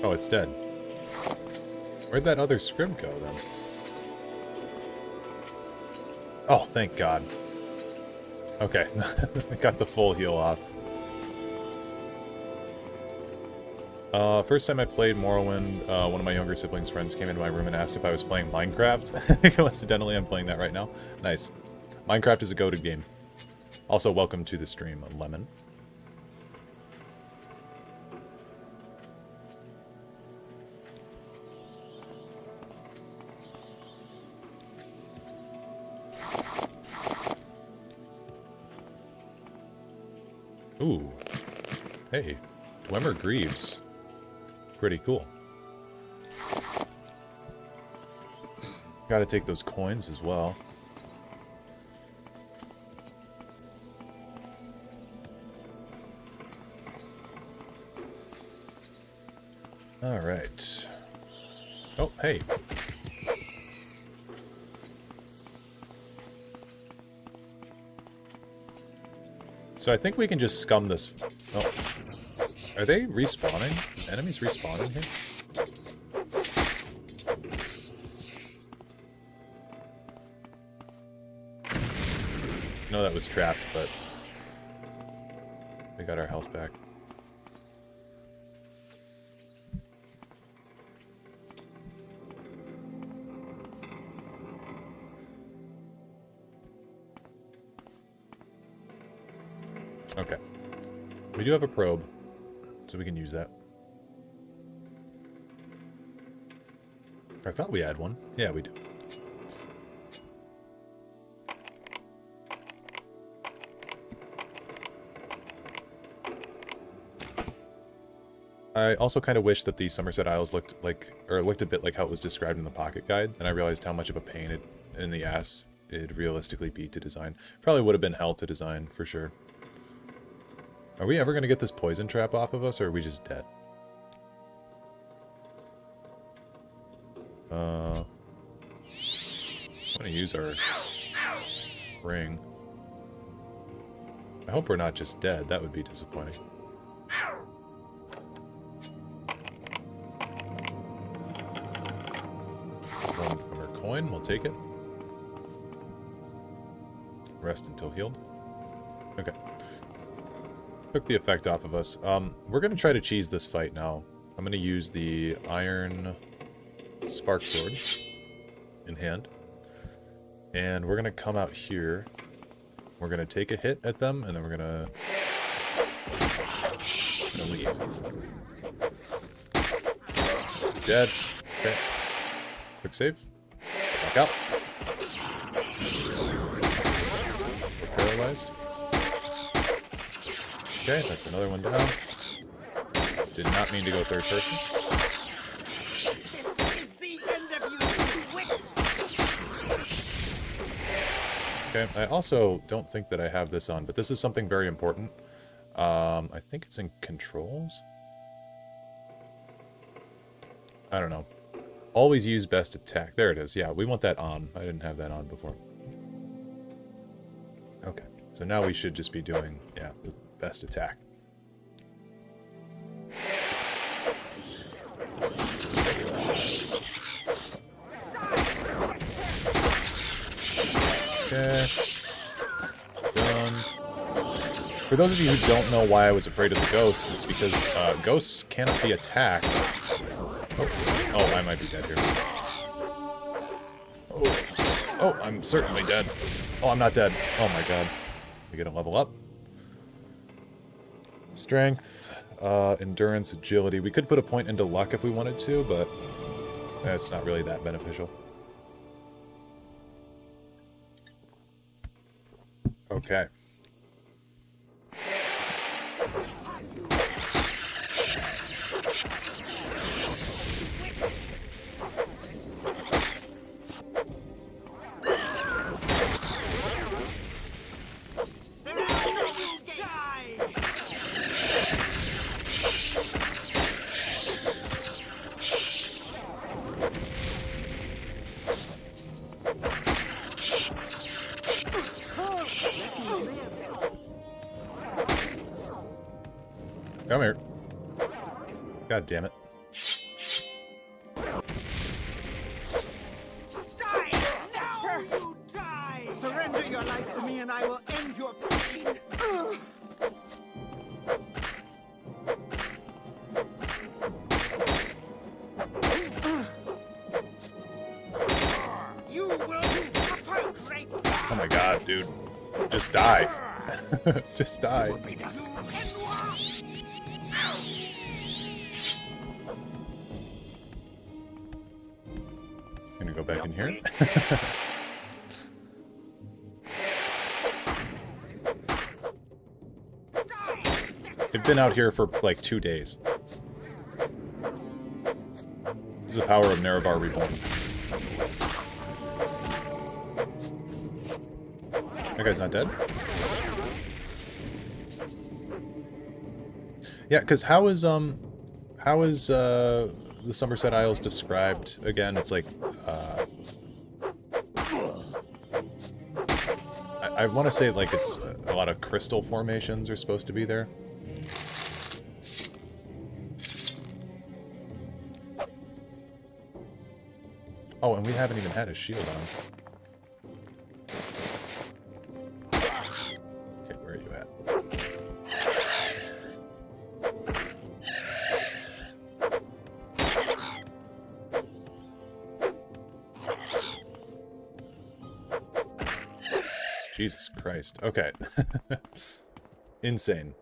Oh, it's dead. Where'd that other scrib go, then? Oh, thank God. Okay, I got the full heal off. First time I played Morrowind, one of my younger siblings' friends came into my room and asked if I was playing Minecraft. Coincidentally, I'm playing that right now. Nice. Minecraft is a goated game. Also, welcome to the stream, Lemon. Ooh. Hey, Dwemer Greaves. Pretty cool. Gotta take those coins as well. Alright. Oh, hey. So I think we can just scum this. Oh. Are they respawning? Enemies respawning here? No, that was trapped, but we got our health back. Okay. We do have a probe, so we can use that. I thought we had one. Yeah, we do. I also kind of wish that the Somerset Isles looked like, or looked a bit like how it was described in the Pocket Guide, and I realized how much of a pain in the ass it'd realistically be to design. Probably would have been hell to design, for sure. Are we ever going to get this poison trap off of us, or are we just dead? I'm going to use our ring. I hope we're not just dead. That would be disappointing. One from our coin. We'll take it. Rest until healed. Okay. Took the effect off of us. We're going to try to cheese this fight now. I'm going to use the iron spark sword in hand. And we're going to come out here. We're going to take a hit at them, and then we're going to leave. Dead. Okay. Quick save. Back out. Paralyzed. Okay, that's another one down. Did not mean to go third person. Okay, I also don't think that I have this on, but this is something very important. I think it's in controls? I don't know. Always use best attack. There it is. Yeah, we want that on. I didn't have that on before. Okay, so now we should just be doing, yeah, the best attack. Okay. Done. For those of you who don't know why I was afraid of the ghost, it's because ghosts cannot be attacked. Oh, I might be dead here. Oh, I'm certainly dead. Oh, I'm not dead. Oh my god. We get a level up. Strength, endurance, agility. We could put a point into luck if we wanted to, but that's not really that beneficial. Okay. Come here. God damn it. Die! Now you die! Surrender your life to me and I will end your pain! You will suffer great. Oh my god, dude. Just die. Just die. Gonna go back in here. They've been out here for like 2 days. This is the power of Nerevar Reborn. That guy's not dead? Yeah, because how is the Somerset Isles described again? It's like I want to say like it's a lot of crystal formations are supposed to be there. Oh, and we haven't even had his shield on. Okay, where are you at? Jesus Christ. Okay. Insane.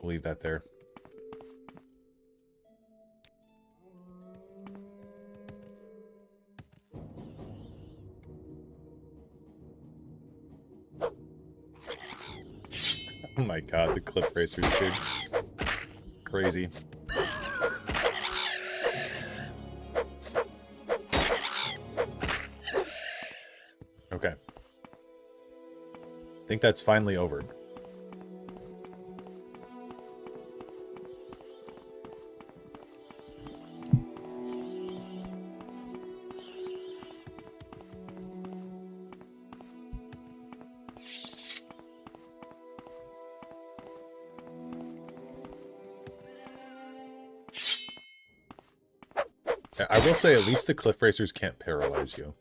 We'll leave that there. Oh my god, the cliff racers, dude. Crazy. Okay. I think that's finally over. I will say, at least the cliff racers can't paralyze you.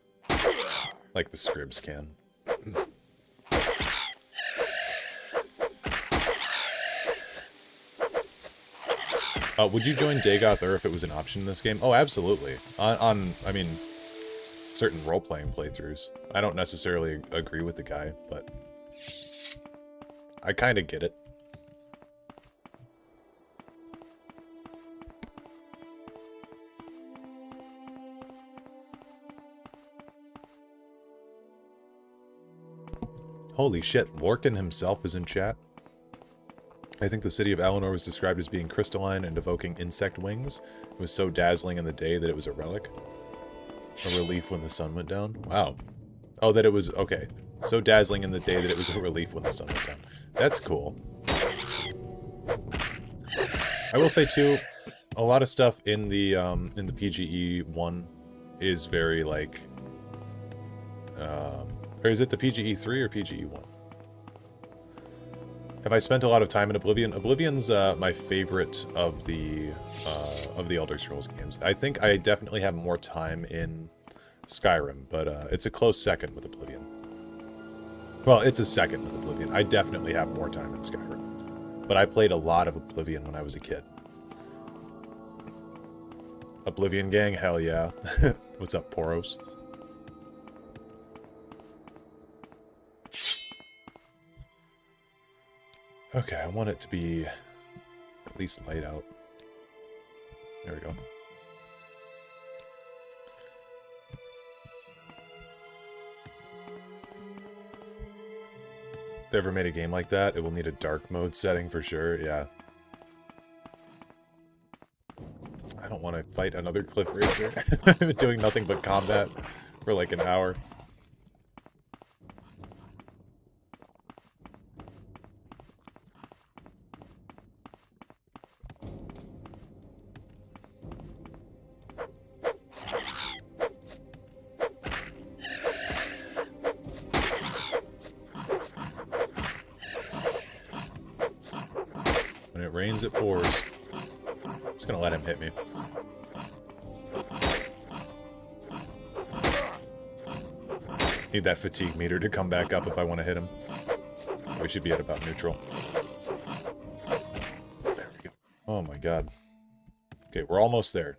Like the scribs can. Would you join Dagoth Ur if it was an option in this game? Oh, absolutely. I mean, certain role-playing playthroughs. I don't necessarily agree with the guy, but I kind of get it. Holy shit, Lorcan himself is in chat. I think the city of Alinor was described as being crystalline and evoking insect wings. It was so dazzling in the day that it was a relic. A relief when the sun went down. Wow. Oh, that it was... okay. So dazzling in the day that it was a relief when the sun went down. That's cool. I will say, too, a lot of stuff in the PGE 1 is very, like... or is it the PGE 3 or PGE 1? Have I spent a lot of time in Oblivion? Oblivion's my favorite of the Elder Scrolls games. I think I definitely have more time in Skyrim, but it's a close second with Oblivion. Well, it's a second with Oblivion. I definitely have more time in Skyrim. But I played a lot of Oblivion when I was a kid. Oblivion gang? Hell yeah. What's up, Poros? Okay, I want it to be at least light out. There we go. If they ever made a game like that, it will need a dark mode setting for sure, yeah. I don't want to fight another cliff racer. I've been doing nothing but combat for like an hour. When it rains, it pours. Just gonna let him hit me. Need that fatigue meter to come back up if I want to hit him. We should be at about neutral. There we go. Oh my god. Okay, we're almost there.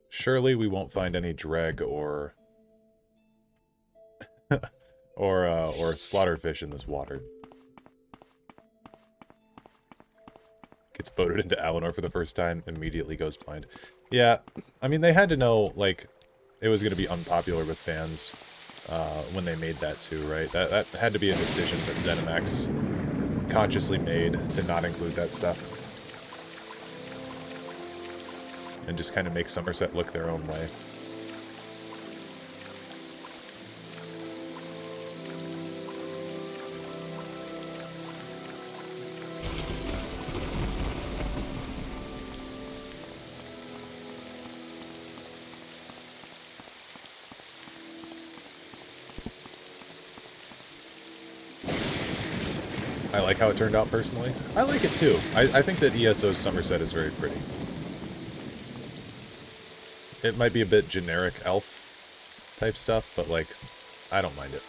Surely we won't find any dreg or or slaughterfish in this water. Gets voted into Alinor for the first time, immediately goes blind. Yeah, I mean, they had to know, like, it was going to be unpopular with fans when they made that too, right? That had to be a decision that ZeniMax consciously made to not include that stuff. And just kind of make Somerset look their own way. I like how it turned out personally. I like it too. I think that ESO's Somerset is very pretty. It might be a bit generic elf type stuff, but like, I don't mind it.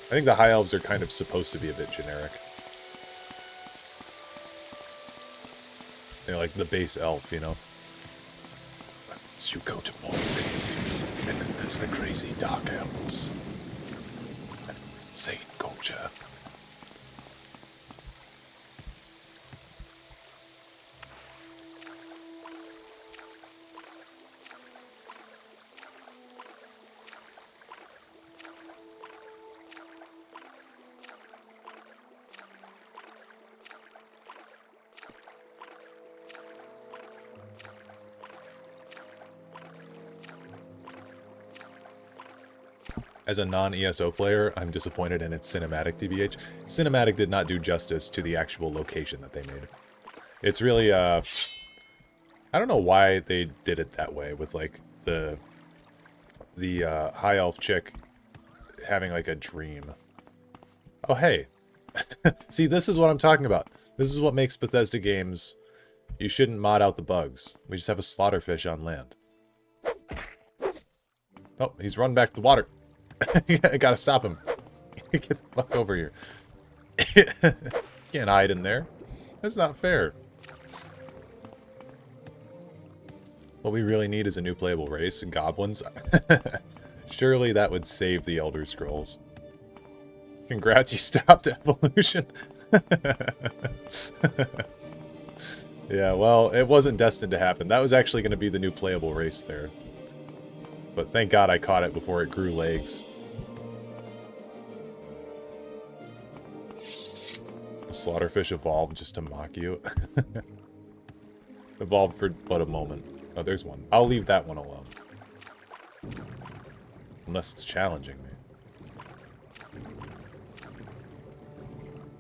I think the high elves are kind of supposed to be a bit generic. They're like the base elf, you know? Once you go to Morrowind, and then there's the crazy dark elves. Insane culture. As a non-ESO player, I'm disappointed in its cinematic, TBH. Cinematic did not do justice to the actual location that they made. It's really, I don't know why they did it that way, with, like, the high elf chick having, like, a dream. Oh, hey. See, this is what I'm talking about. This is what makes Bethesda games... You shouldn't mod out the bugs. We just have a slaughterfish on land. Oh, he's run back to the water. I gotta stop him. Get the fuck over here. Can't hide in there. That's not fair. What we really need is a new playable race, goblins. Surely that would save the Elder Scrolls. Congrats, you stopped evolution. Yeah, well, it wasn't destined to happen. That was actually going to be the new playable race there. But thank God I caught it before it grew legs. The slaughterfish evolved just to mock you. Evolved for but a moment. Oh, there's one. I'll leave that one alone. Unless it's challenging me.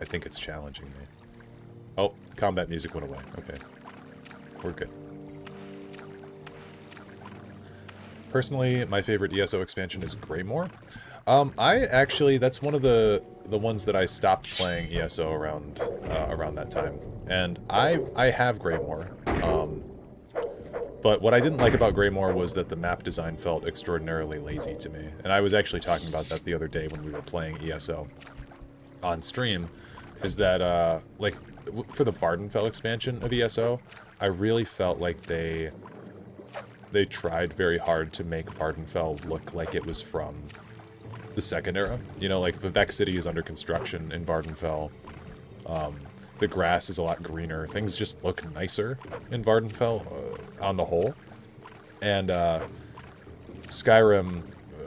I think it's challenging me. Oh, combat music went away. Okay. We're good. Personally, my favorite ESO expansion is Greymoor. I actually, that's one of the ones that I stopped playing ESO around that time. And I have Greymoor. But what I didn't like about Greymoor was that the map design felt extraordinarily lazy to me. And I was actually talking about that the other day when we were playing ESO on stream, is that, like, for the Vardenfell expansion of ESO, I really felt like they tried very hard to make Vardenfell look like it was from the second era. You know, like, Vivec City is under construction in Vardenfell. The grass is a lot greener. Things just look nicer in Vardenfell on the whole. And Skyrim,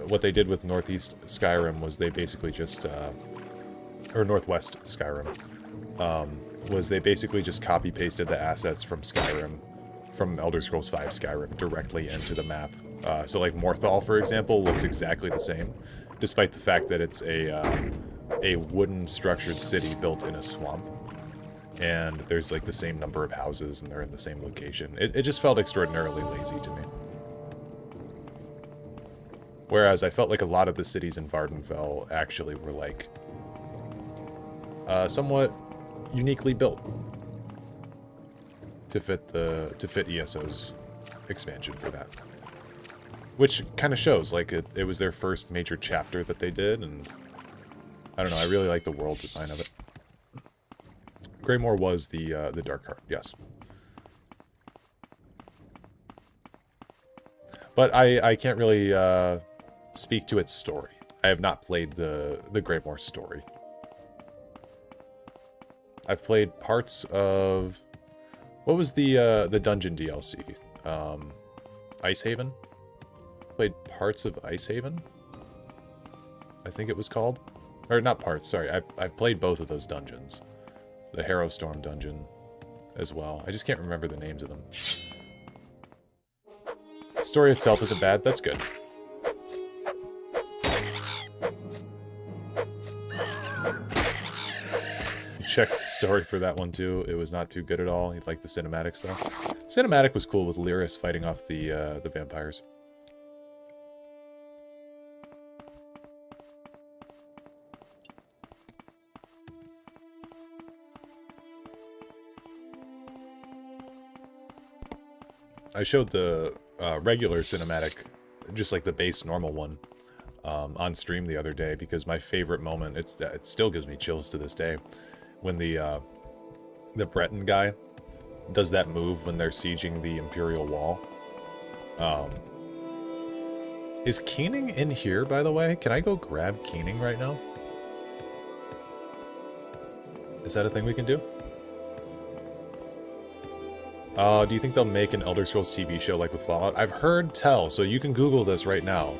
what they did with Northeast Skyrim was they basically just, or Northwest Skyrim, was they basically just copy-pasted the assets from Skyrim, from Elder Scrolls V Skyrim, directly into the map. So like Morthal, for example, looks exactly the same, despite the fact that it's a wooden structured city built in a swamp. And there's like the same number of houses and they're in the same location. It just felt extraordinarily lazy to me. Whereas I felt like a lot of the cities in Vardenfell actually were like somewhat uniquely built to fit ESO's expansion for that. Which kind of shows, like, it was their first major chapter that they did, and I don't know, I really like the world design of it. Greymoor was the Dark Heart, yes. But I can't really speak to its story. I have not played the Greymoor story. I've played parts of... What was the dungeon DLC? Icehaven? Played parts of Icehaven? I think it was called. Or not parts, sorry. I played both of those dungeons. The Harrowstorm dungeon as well. I just can't remember the names of them. The story itself isn't bad. That's good. Checked the story for that one too. It was not too good at all. He liked the cinematic stuff. Cinematic was cool with Lyris fighting off the vampires. I showed the regular cinematic, just like the base normal one, on stream the other day because my favorite moment, it still gives me chills to this day, when the Breton guy does that move when they're sieging the Imperial Wall. Is Keening in here, by the way? Can I go grab Keening right now? Is that a thing we can do? Do you think they'll make an Elder Scrolls TV show like with Fallout? I've heard tell, so you can Google this right now.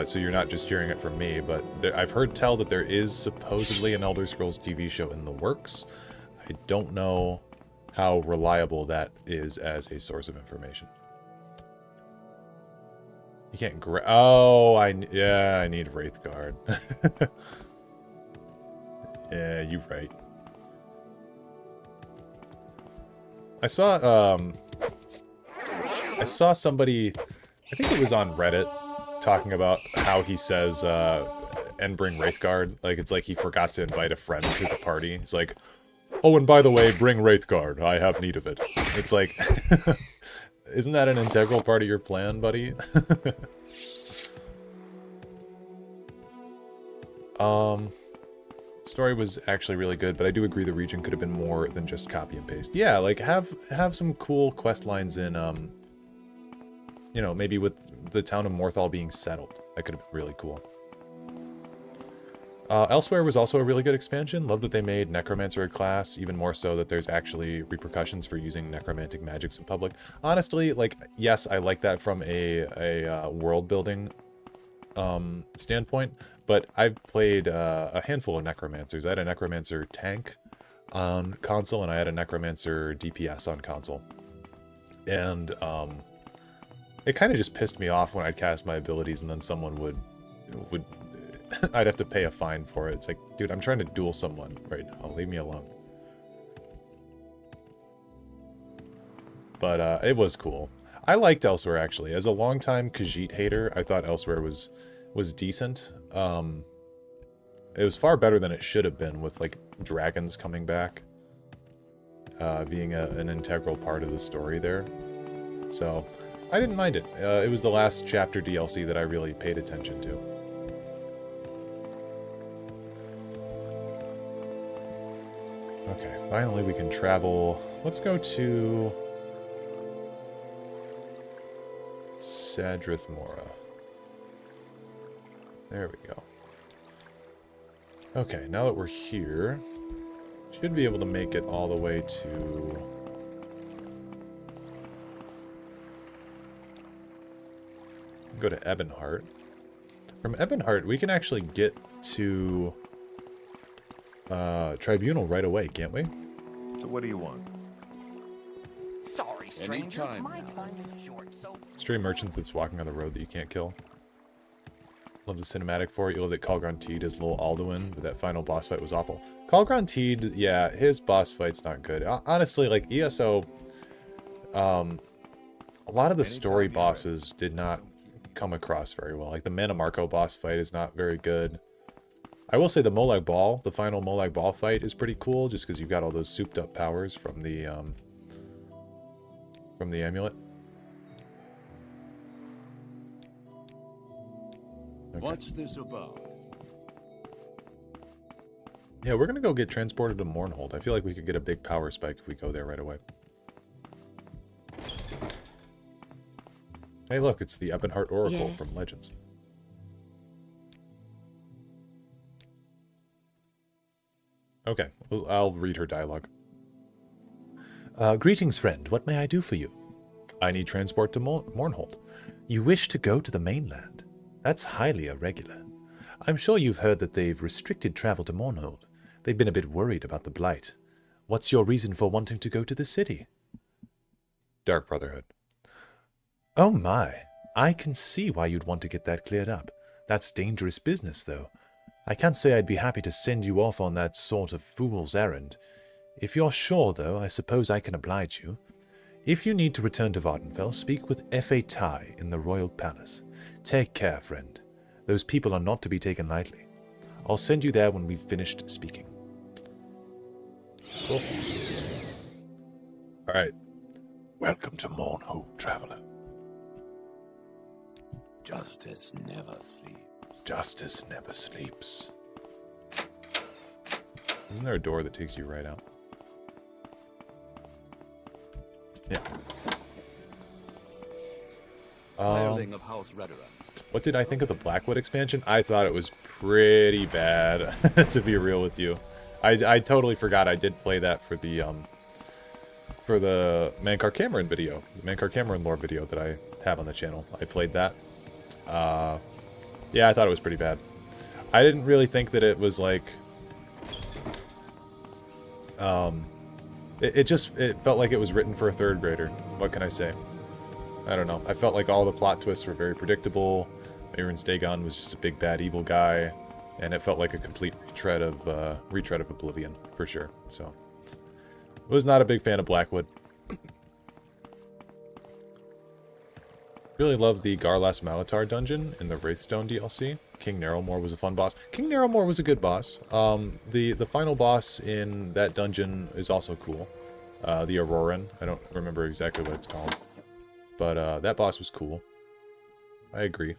So you're not just hearing it from me, but I've heard tell that there is supposedly an Elder Scrolls TV show in the works. I don't know how reliable that is as a source of information. You can't oh, I need Wraithguard. Yeah, you're right. I saw somebody, I think it was on Reddit, talking about how he says, and bring Wraithguard. Like, it's like he forgot to invite a friend to the party. He's like, oh, and by the way, bring Wraithguard. I have need of it. It's like, isn't that an integral part of your plan, buddy? Story was actually really good, but I do agree the region could have been more than just copy and paste. Yeah, like, have some cool quest lines in, you know, maybe with the town of Morthal being settled. That could have been really cool. Elsewhere was also a really good expansion. Love that they made Necromancer a class, even more so that there's actually repercussions for using necromantic magics in public. Honestly, like, yes, I like that from a world-building standpoint, but I've played a handful of Necromancers. I had a Necromancer tank on console, and I had a Necromancer DPS on console. And it kind of just pissed me off when I'd cast my abilities and then someone would I'd have to pay a fine for it. It's like, dude, I'm trying to duel someone right now. Leave me alone. But it was cool. I liked Elsewhere, actually. As a longtime Khajiit hater, I thought Elsewhere was was decent. It was far better than it should have been, with like dragons coming back, being an integral part of the story there. So I didn't mind it. It was the last chapter DLC that I really paid attention to. Okay, finally we can travel. Let's go to Sadrith Mora. There we go. Okay, now that we're here, should be able to make it all the way to... Go to Ebonheart. From Ebonheart, we can actually get to Tribunal right away, can't we? So what do you want? Sorry, stranger. Anytime My now. time is short, so... Stray merchant that's walking on the road that you can't kill. Love the cinematic for it. You love that Kalgron Teed is Lil Alduin, but that final boss fight was awful. Kalgron Teed, yeah, his boss fight's not good. Honestly, like, ESO, a lot of the story bosses did not come across very well. Like, the Manamarco boss fight is not very good. I will say the Molag Bal, the final Molag Bal fight is pretty cool, just because you've got all those souped up powers from the amulet. Okay. What's this about? Yeah, we're gonna go get transported to Mournhold. I feel like we could get a big power spike if we go there right away. Hey, look, it's the Ebonheart Oracle Yes. from Legends. Okay, well, I'll read her dialogue. Greetings, friend. What may I do for you? I need transport to Mournhold. You wish to go to the mainland? That's highly irregular. I'm sure you've heard that they've restricted travel to Mournhold. They've been a bit worried about the Blight. What's your reason for wanting to go to the city? Dark Brotherhood. Oh my, I can see why you'd want to get that cleared up. That's dangerous business, though. I can't say I'd be happy to send you off on that sort of fool's errand. If you're sure, though, I suppose I can oblige you. If you need to return to Vardenfell, speak with F.A. Tai in the Royal Palace. Take care, friend. Those people are not to be taken lightly. I'll send you there when we've finished speaking. Cool. Alright. Welcome to Mournhold, traveler. Justice never sleeps. Justice never sleeps. Isn't there a door that takes you right out? Yeah. Hireling of House Redera. What did I think of the Blackwood expansion? I thought it was pretty bad, to be real with you. I totally forgot I did play that for the Mankar Cameron video, the Mankar Cameron lore video that I have on the channel. I played that. Yeah, I thought it was pretty bad. I didn't really think that it was like... It felt like it was written for a third grader. What can I say? I don't know. I felt like all the plot twists were very predictable. Aaron Stagon was just a big bad evil guy, and it felt like a complete retread of Oblivion for sure. So, was not a big fan of Blackwood. Really loved the Garlas Malatar dungeon in the Wraithstone DLC. King Narrowmore was a fun boss. King Narrowmore was a good boss. The final boss in that dungeon is also cool. The Auroran. I don't remember exactly what it's called. But that boss was cool. I agree.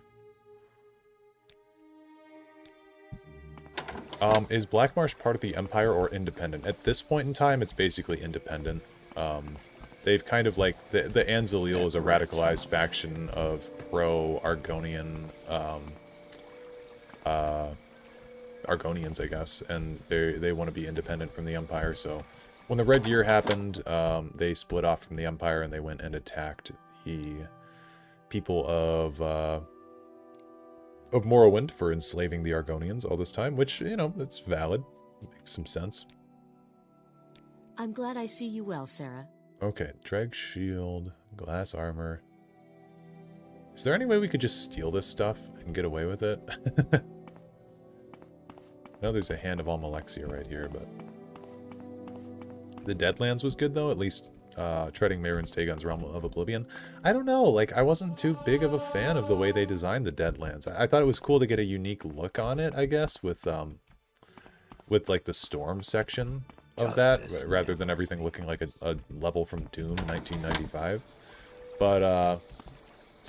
Is Blackmarsh part of the Empire or independent? At this point in time, it's basically independent. They've kind of like... The Anzalil is a radicalized faction of pro-Argonian... Argonians, I guess. And they want to be independent from the Empire, so... When the Red Year happened, they split off from the Empire and they went and attacked the people of Morrowind for enslaving the Argonians all this time, which, you know, it's valid. It makes some sense. I'm glad I see you well, Sarah. Okay, drag shield, glass armor. Is there any way we could just steal this stuff and get away with it? I know there's a Hand of Almalexia right here, but... The Deadlands was good, though. At least treading Mehrunes Dagon's Realm of Oblivion. I don't know, like, I wasn't too big of a fan of the way they designed the Deadlands. I thought it was cool to get a unique look on it, I guess, with like the storm section of that, rather than everything looking like a level from Doom 1995. But,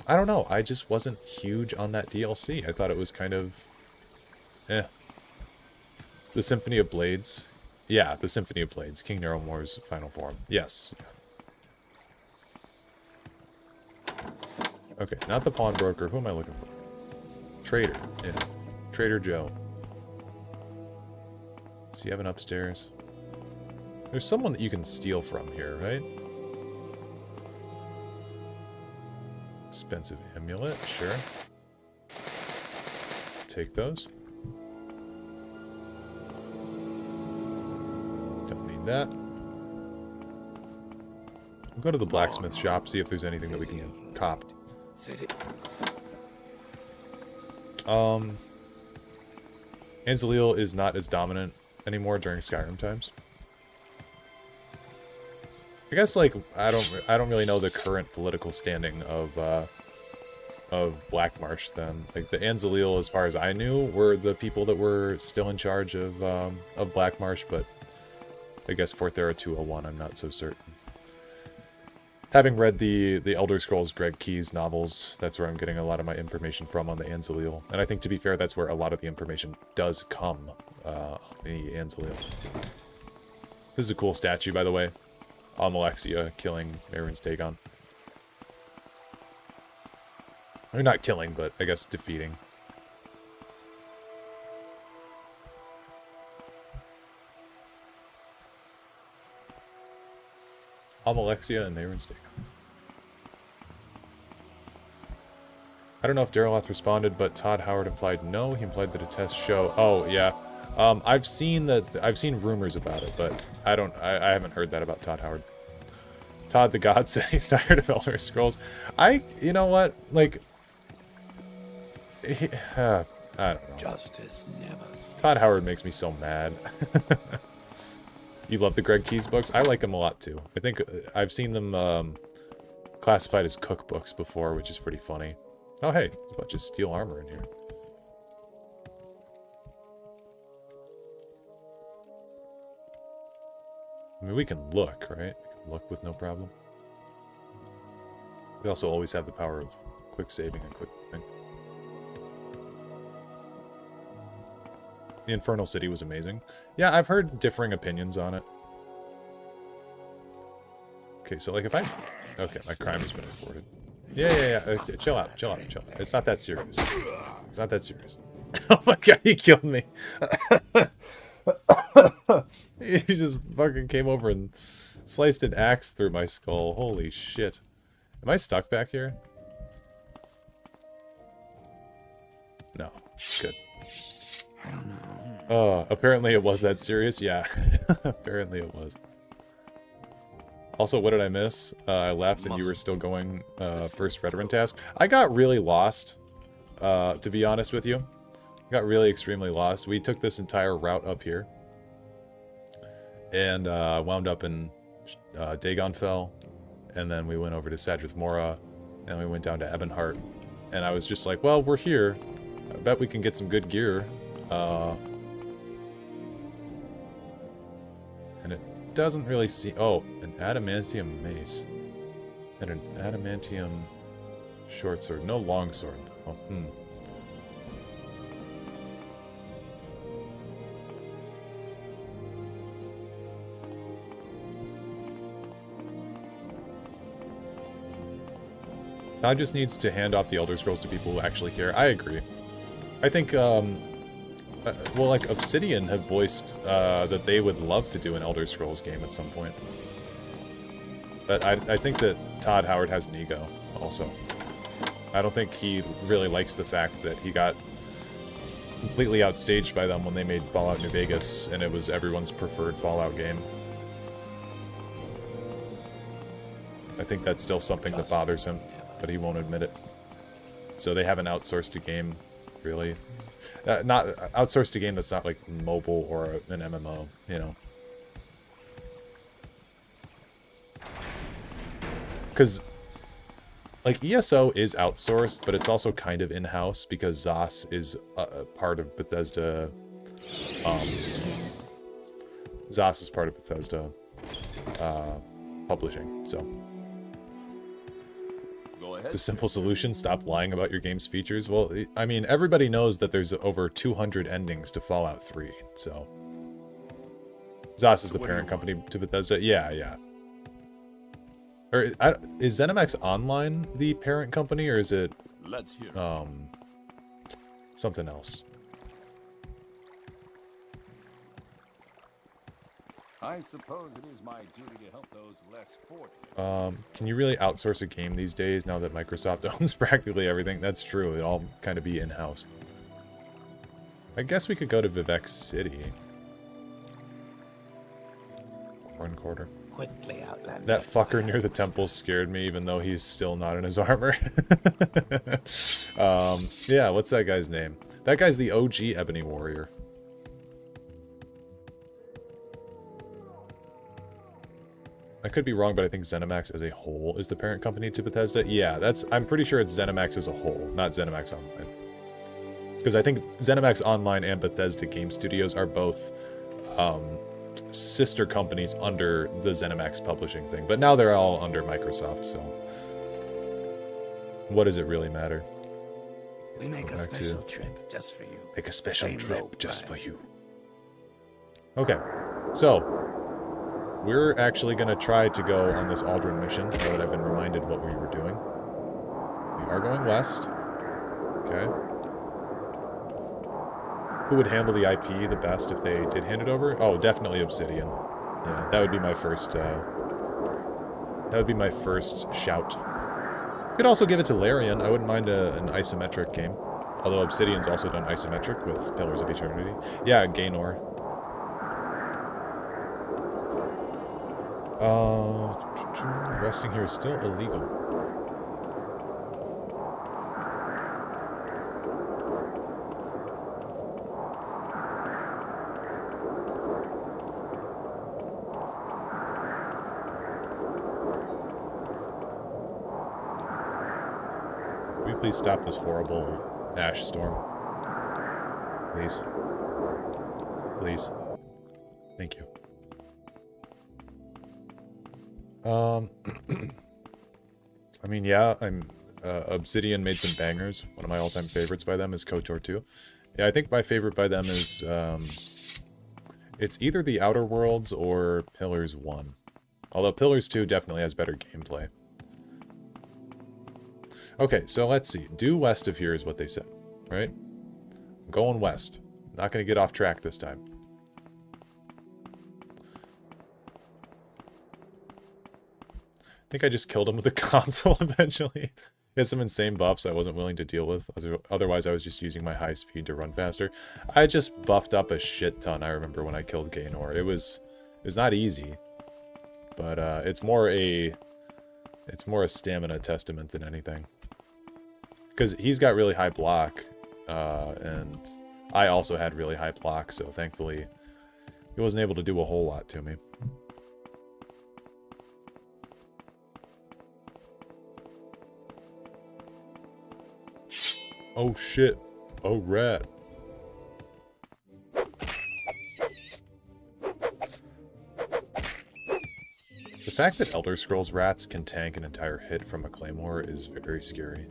I don't know, I just wasn't huge on that DLC. I thought it was kind of, eh. The Symphony of Blades. Yeah, the Symphony of Blades, King Neromore's final form. Yes. Okay, not the pawnbroker. Who am I looking for? Trader. Yeah. Trader Joe. So you have an upstairs. There's someone that you can steal from here, right? Expensive amulet, sure. Take those. Don't need that. We'll go to the blacksmith shop, see if there's anything that we can cop. Anzalil is not as dominant anymore during Skyrim times. I guess, like, I don't really know the current political standing of Black Marsh then. Like, the Anzalil, as far as I knew, were the people that were still in charge of Black Marsh, but I guess Fort Thera 201, I'm not so certain. Having read the Elder Scrolls Greg Keyes novels, that's where I'm getting a lot of my information from on the Anzalil. And I think, to be fair, that's where a lot of the information does come, on the Anzalil. This is a cool statue, by the way. Almalexia killing Mehrunes Dagon. Or not killing, but I guess defeating. Almalexia and Mehrunes Dagon. I don't know if Dareloth responded, but Todd Howard implied no. He implied that a test show. Oh yeah, I've seen rumors about it, but I haven't heard that about Todd Howard. Todd the God said he's tired of Elder Scrolls. You know what? Like, I don't know. Justice never. Todd Howard makes me so mad. You love the Greg Keyes books? I like them a lot too. I think I've seen them classified as cookbooks before, which is pretty funny. Oh hey, there's a bunch of steel armor in here. I mean, we can look, right? We can look with no problem. We also always have the power of quick saving and quick looking. The Infernal City was amazing. Yeah, I've heard differing opinions on it. Okay, so like if I... Okay, my crime has been reported. Yeah. Okay, chill out. It's not that serious. It's not that serious. Oh my god, he killed me. He just fucking came over and sliced an axe through my skull. Holy shit. Am I stuck back here? No. Good. I don't know. Oh, apparently it was that serious? Yeah. Apparently it was. Also, what did I miss? I left and you were still going first veteran task. I got really lost, to be honest with you. I got really extremely lost. We took this entire route up here. And wound up in Dagonfell. And then we went over to Sadrith Mora. And we went down to Ebonheart. And I was just like, well, we're here. I bet we can get some good gear. And it doesn't really seem... Oh, an adamantium mace. And an adamantium short sword. No long sword, though. Todd just needs to hand off the Elder Scrolls to people who actually care. I agree. I think, well, like, Obsidian have voiced that they would love to do an Elder Scrolls game at some point. But I think that Todd Howard has an ego, also. I don't think he really likes the fact that he got completely outstaged by them when they made Fallout New Vegas, and it was everyone's preferred Fallout game. I think that's still something that bothers him, but he won't admit it. So they haven't outsourced a game, really. Not outsourced a game that's not like mobile or an MMO, you know. because like ESO is outsourced, but it's also kind of in-house because ZOS is a part of Bethesda. ZOS is part of Bethesda publishing, so. Go ahead. It's a simple solution, stop lying about your game's features. Well, I mean, everybody knows that there's over 200 endings to Fallout 3, so. ZOS is the parent company to Bethesda. Yeah. Or is ZeniMax Online the parent company, or is it Let's hear. something else? I suppose it is my duty to help those less fortunate. Can you really outsource a game these days now that Microsoft owns practically everything? That's true. It'll all kind of be in-house. I guess we could go to Vivek City. One quarter. Quickly, Outlander. That fucker near the temple scared me, even though he's still not in his armor. Yeah, what's that guy's name? That guy's the OG Ebony Warrior. I could be wrong, but I think ZeniMax as a whole is the parent company to Bethesda. Yeah, I'm pretty sure it's ZeniMax as a whole, not ZeniMax Online. Because I think ZeniMax Online and Bethesda Game Studios are both sister companies under the ZeniMax publishing thing. But now they're all under Microsoft, so what does it really matter? We make a special trip just for you. Make a special Same trip rope just ride. for you. Okay, so we're actually going to try to go on this Aldrin mission, now that I've been reminded what we were doing. We are going west. Okay. Who would handle the IP the best if they did hand it over? Oh, definitely Obsidian. Yeah, that would be my first, shout. You could also give it to Larian. I wouldn't mind an isometric game. Although Obsidian's also done isometric with Pillars of Eternity. Yeah, Gaynor. Resting here is still illegal. Will you please stop this horrible ash storm? Please. Please. Thank you. I mean, yeah, Obsidian made some bangers. One of my all-time favorites by them is KOTOR 2. Yeah, I think my favorite by them is, it's either The Outer Worlds or Pillars 1. Although Pillars 2 definitely has better gameplay. Okay, so let's see. Due west of here is what they said, right? I'm going west. Not going to get off track this time. I think I just killed him with a console eventually. He had some insane buffs I wasn't willing to deal with. Otherwise, I was just using my high speed to run faster. I just buffed up a shit ton, I remember, when I killed Gaynor. It was not easy. But it's more a stamina testament than anything. Because he's got really high block, and I also had really high block, so thankfully he wasn't able to do a whole lot to me. Oh shit. Oh rat. The fact that Elder Scrolls rats can tank an entire hit from a claymore is very scary.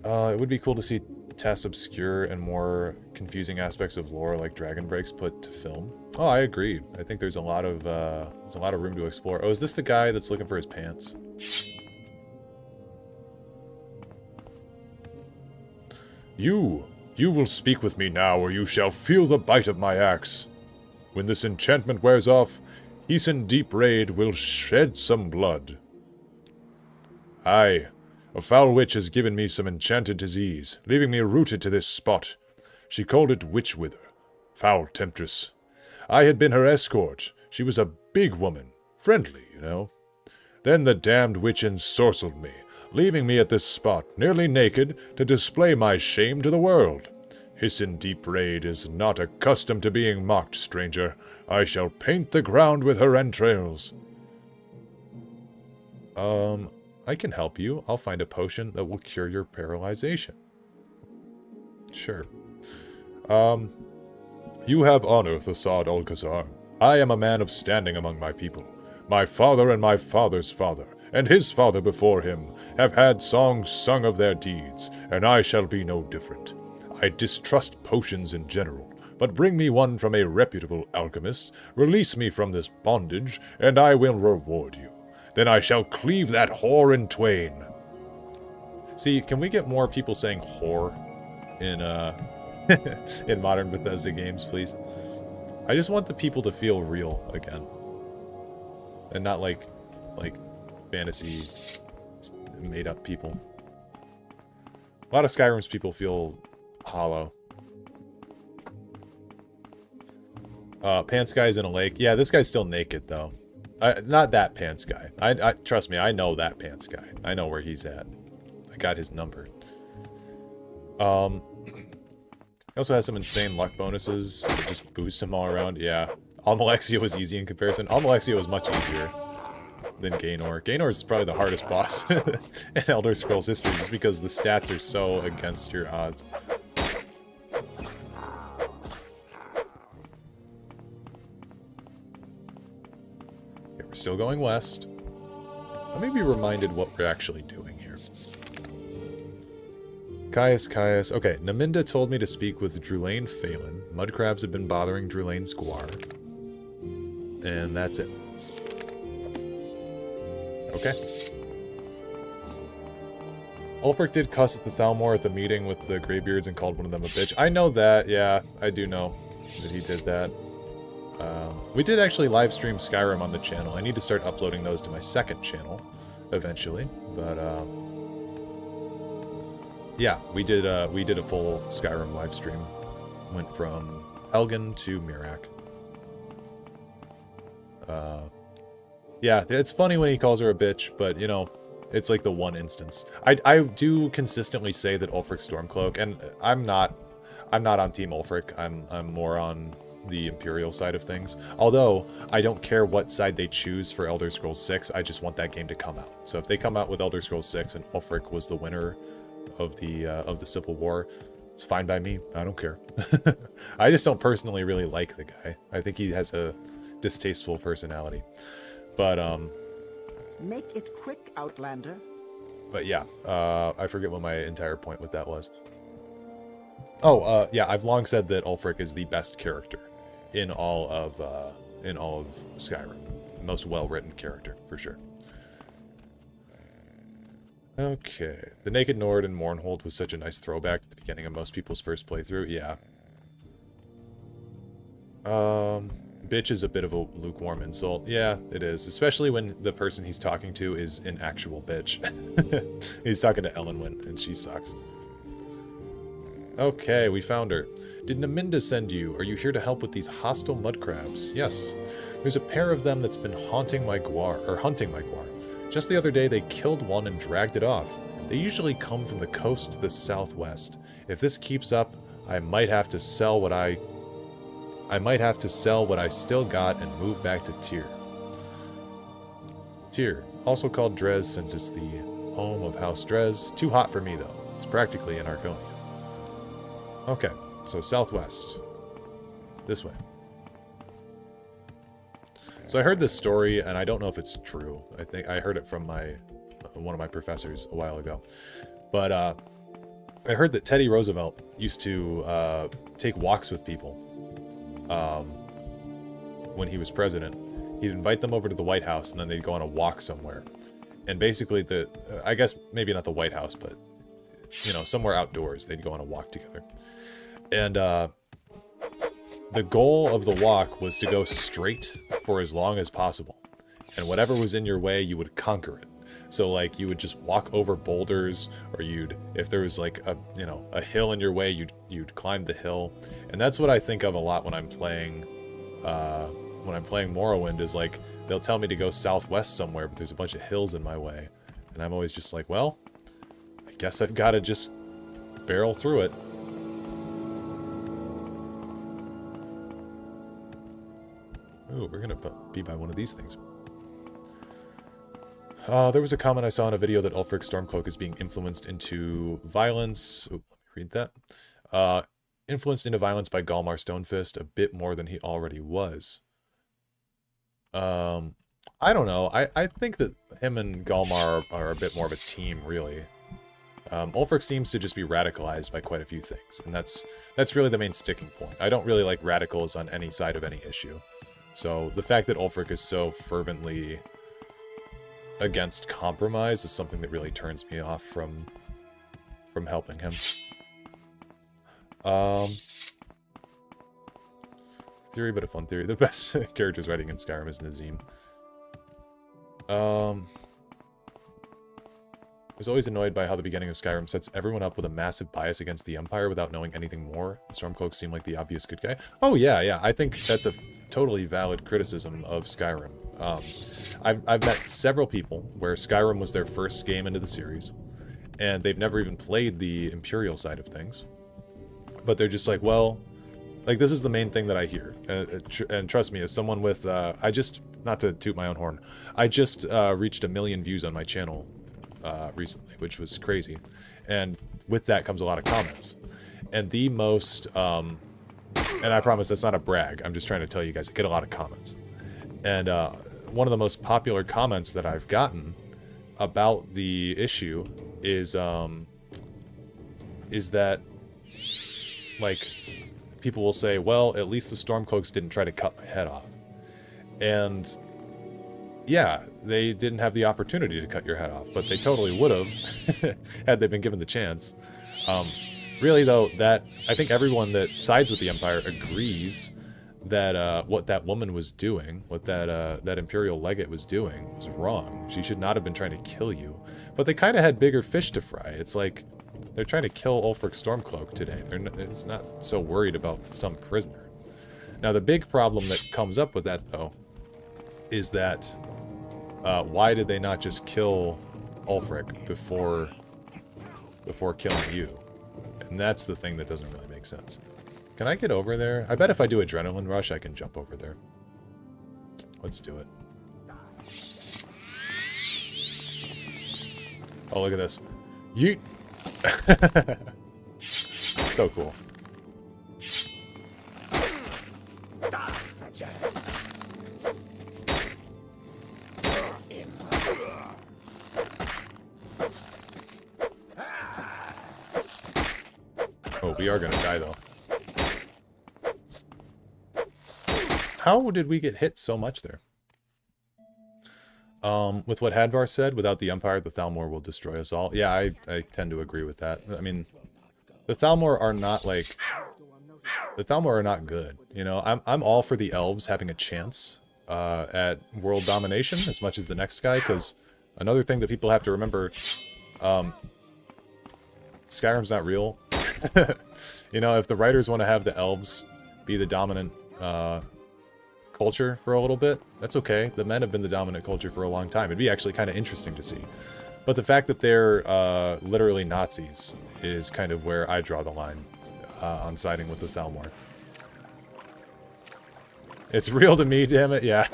It would be cool to see Tess obscure and more confusing aspects of lore like Dragon Breaks put to film. Oh, I agree. I think there's a lot of room to explore. Oh, is this the guy that's looking for his pants? You will speak with me now, or you shall feel the bite of my axe. When this enchantment wears off, Ethan Deep Raid will shed some blood. Aye, a foul witch has given me some enchanted disease, leaving me rooted to this spot. She called it Witch Wither, foul temptress. I had been her escort. She was a big woman, friendly, you know. Then the damned witch ensorcelled me, leaving me at this spot, nearly naked, to display my shame to the world. Hissin Deep Raid is not accustomed to being mocked, stranger. I shall paint the ground with her entrails. I can help you. I'll find a potion that will cure your paralyzation. Sure. You have honor, Thasad Alcazar. I am a man of standing among my people. My father and my father's father, and his father before him, have had songs sung of their deeds, and I shall be no different. I distrust potions in general, but bring me one from a reputable alchemist, release me from this bondage, and I will reward you. Then I shall cleave that whore in twain. See, can we get more people saying whore in, in modern Bethesda games, please? I just want the people to feel real again. And not like fantasy made-up people. A lot of Skyrim's people feel hollow. Pants guy's in a lake. Yeah, this guy's still naked, though. Not that Pants guy. I trust me, I know that Pants guy. I know where he's at. I got his number. He also has some insane luck bonuses that just boost him all around. Yeah. Almalexia was easy in comparison. Almalexia was much easier than Gaynor. Gaynor is probably the hardest boss in Elder Scrolls history just because the stats are so against your odds. Okay, we're still going west. Let me be reminded what we're actually doing here. Caius. Okay, Naminda told me to speak with Drulain Phelan. Mudcrabs have been bothering Drulain's Squar. And that's it. Okay. Ulfric did cuss at the Thalmor at the meeting with the Greybeards and called one of them a bitch. I know that, yeah. I do know that he did that. We did actually live stream Skyrim on the channel. I need to start uploading those to my second channel eventually. But, yeah, we did a full Skyrim live stream. Went from Helgen to Miraak. Yeah, it's funny when he calls her a bitch, but, you know, it's like the one instance. I do consistently say that Ulfric Stormcloak, and I'm not on Team Ulfric. I'm more on the Imperial side of things. Although, I don't care what side they choose for Elder Scrolls 6, I just want that game to come out. So if they come out with Elder Scrolls 6 and Ulfric was the winner of the Civil War, it's fine by me. I don't care. I just don't personally really like the guy. I think he has a distasteful personality. But, Make it quick, Outlander. But yeah, I forget what my entire point with that was. Oh, yeah, I've long said that Ulfric is the best character in all of Skyrim. Most well-written character, for sure. Okay. The Naked Nord in Mournhold was such a nice throwback to the beginning of most people's first playthrough. Yeah. Bitch is a bit of a lukewarm insult. Yeah, it is. Especially when the person he's talking to is an actual bitch. He's talking to Elenwen, and she sucks. Okay, we found her. Did Naminda send you? Are you here to help with these hostile mudcrabs? Yes. There's a pair of them that's been hunting my guar. Just the other day, they killed one and dragged it off. They usually come from the coast to the southwest. If this keeps up, I might have to sell what I still got and move back to Tyr. Tyr, also called Drez since it's the home of House Drez. Too hot for me, though. It's practically in Arconia. Okay, so southwest. This way. So I heard this story, and I don't know if it's true. I think I heard it from one of my professors a while ago. But I heard that Teddy Roosevelt used to take walks with people when he was president. He'd invite them over to the White House, and then they'd go on a walk somewhere. And basically, I guess maybe not the White House, but, you know, somewhere outdoors, they'd go on a walk together. And the goal of the walk was to go straight for as long as possible. And whatever was in your way, you would conquer it. So, like, you would just walk over boulders, or if there was, like, a hill in your way, you'd climb the hill. And that's what I think of a lot when I'm playing Morrowind, is, like, they'll tell me to go southwest somewhere, but there's a bunch of hills in my way. And I'm always just like, well, I guess I've got to just barrel through it. Ooh, we're gonna be by one of these things. There was a comment I saw in a video that Ulfric Stormcloak is being influenced into violence. Ooh, let me read that. Influenced into violence by Galmar Stonefist a bit more than he already was. I don't know. I think that him and Galmar are a bit more of a team, really. Ulfric seems to just be radicalized by quite a few things, and that's really the main sticking point. I don't really like radicals on any side of any issue. So the fact that Ulfric is so fervently against compromise is something that really turns me off from helping him. Theory, but a fun theory. The best characters writing in Skyrim is Nazim. I was always annoyed by how the beginning of Skyrim sets everyone up with a massive bias against the Empire without knowing anything more. Stormcloak seemed like the obvious good guy. Oh yeah. I think that's a totally valid criticism of Skyrim. I've met several people where Skyrim was their first game into the series, and they've never even played the Imperial side of things. But they're just like, well, like, this is the main thing that I hear. And trust me, as someone with, not to toot my own horn, I just reached 1 million views on my channel recently, which was crazy. And with that comes a lot of comments. And the most, and I promise that's not a brag, I'm just trying to tell you guys, I get a lot of comments. And one of the most popular comments that I've gotten about the issue is that, like, people will say, well, at least the Stormcloaks didn't try to cut my head off. And yeah, they didn't have the opportunity to cut your head off, but they totally would have had they been given the chance. Really, though, that I think everyone that sides with the Empire agrees that what that woman was doing, what that Imperial legate was doing, was wrong. She should not have been trying to kill you. But they kind of had bigger fish to fry. It's like they're trying to kill Ulfric Stormcloak today. It's not so worried about some prisoner. Now, the big problem that comes up with that, though, is that why did they not just kill Ulfric before killing you? And that's the thing that doesn't really make sense. Can I get over there? I bet if I do Adrenaline Rush, I can jump over there. Let's do it. Oh, look at this. Yeet! So cool. Oh, we are gonna die, though. How did we get hit so much there? With what Hadvar said, without the Empire, the Thalmor will destroy us all. Yeah, I tend to agree with that. I mean, the Thalmor are not, like... The Thalmor are not good, you know? I'm all for the elves having a chance at world domination as much as the next guy, because another thing that people have to remember, Skyrim's not real. You know, if the writers want to have the elves be the dominant culture for a little bit, that's okay. The men have been the dominant culture for a long time. It'd be actually kind of interesting to see. But the fact that they're literally Nazis is kind of where I draw the line on siding with the Thalmor. It's real to me, damn it, yeah.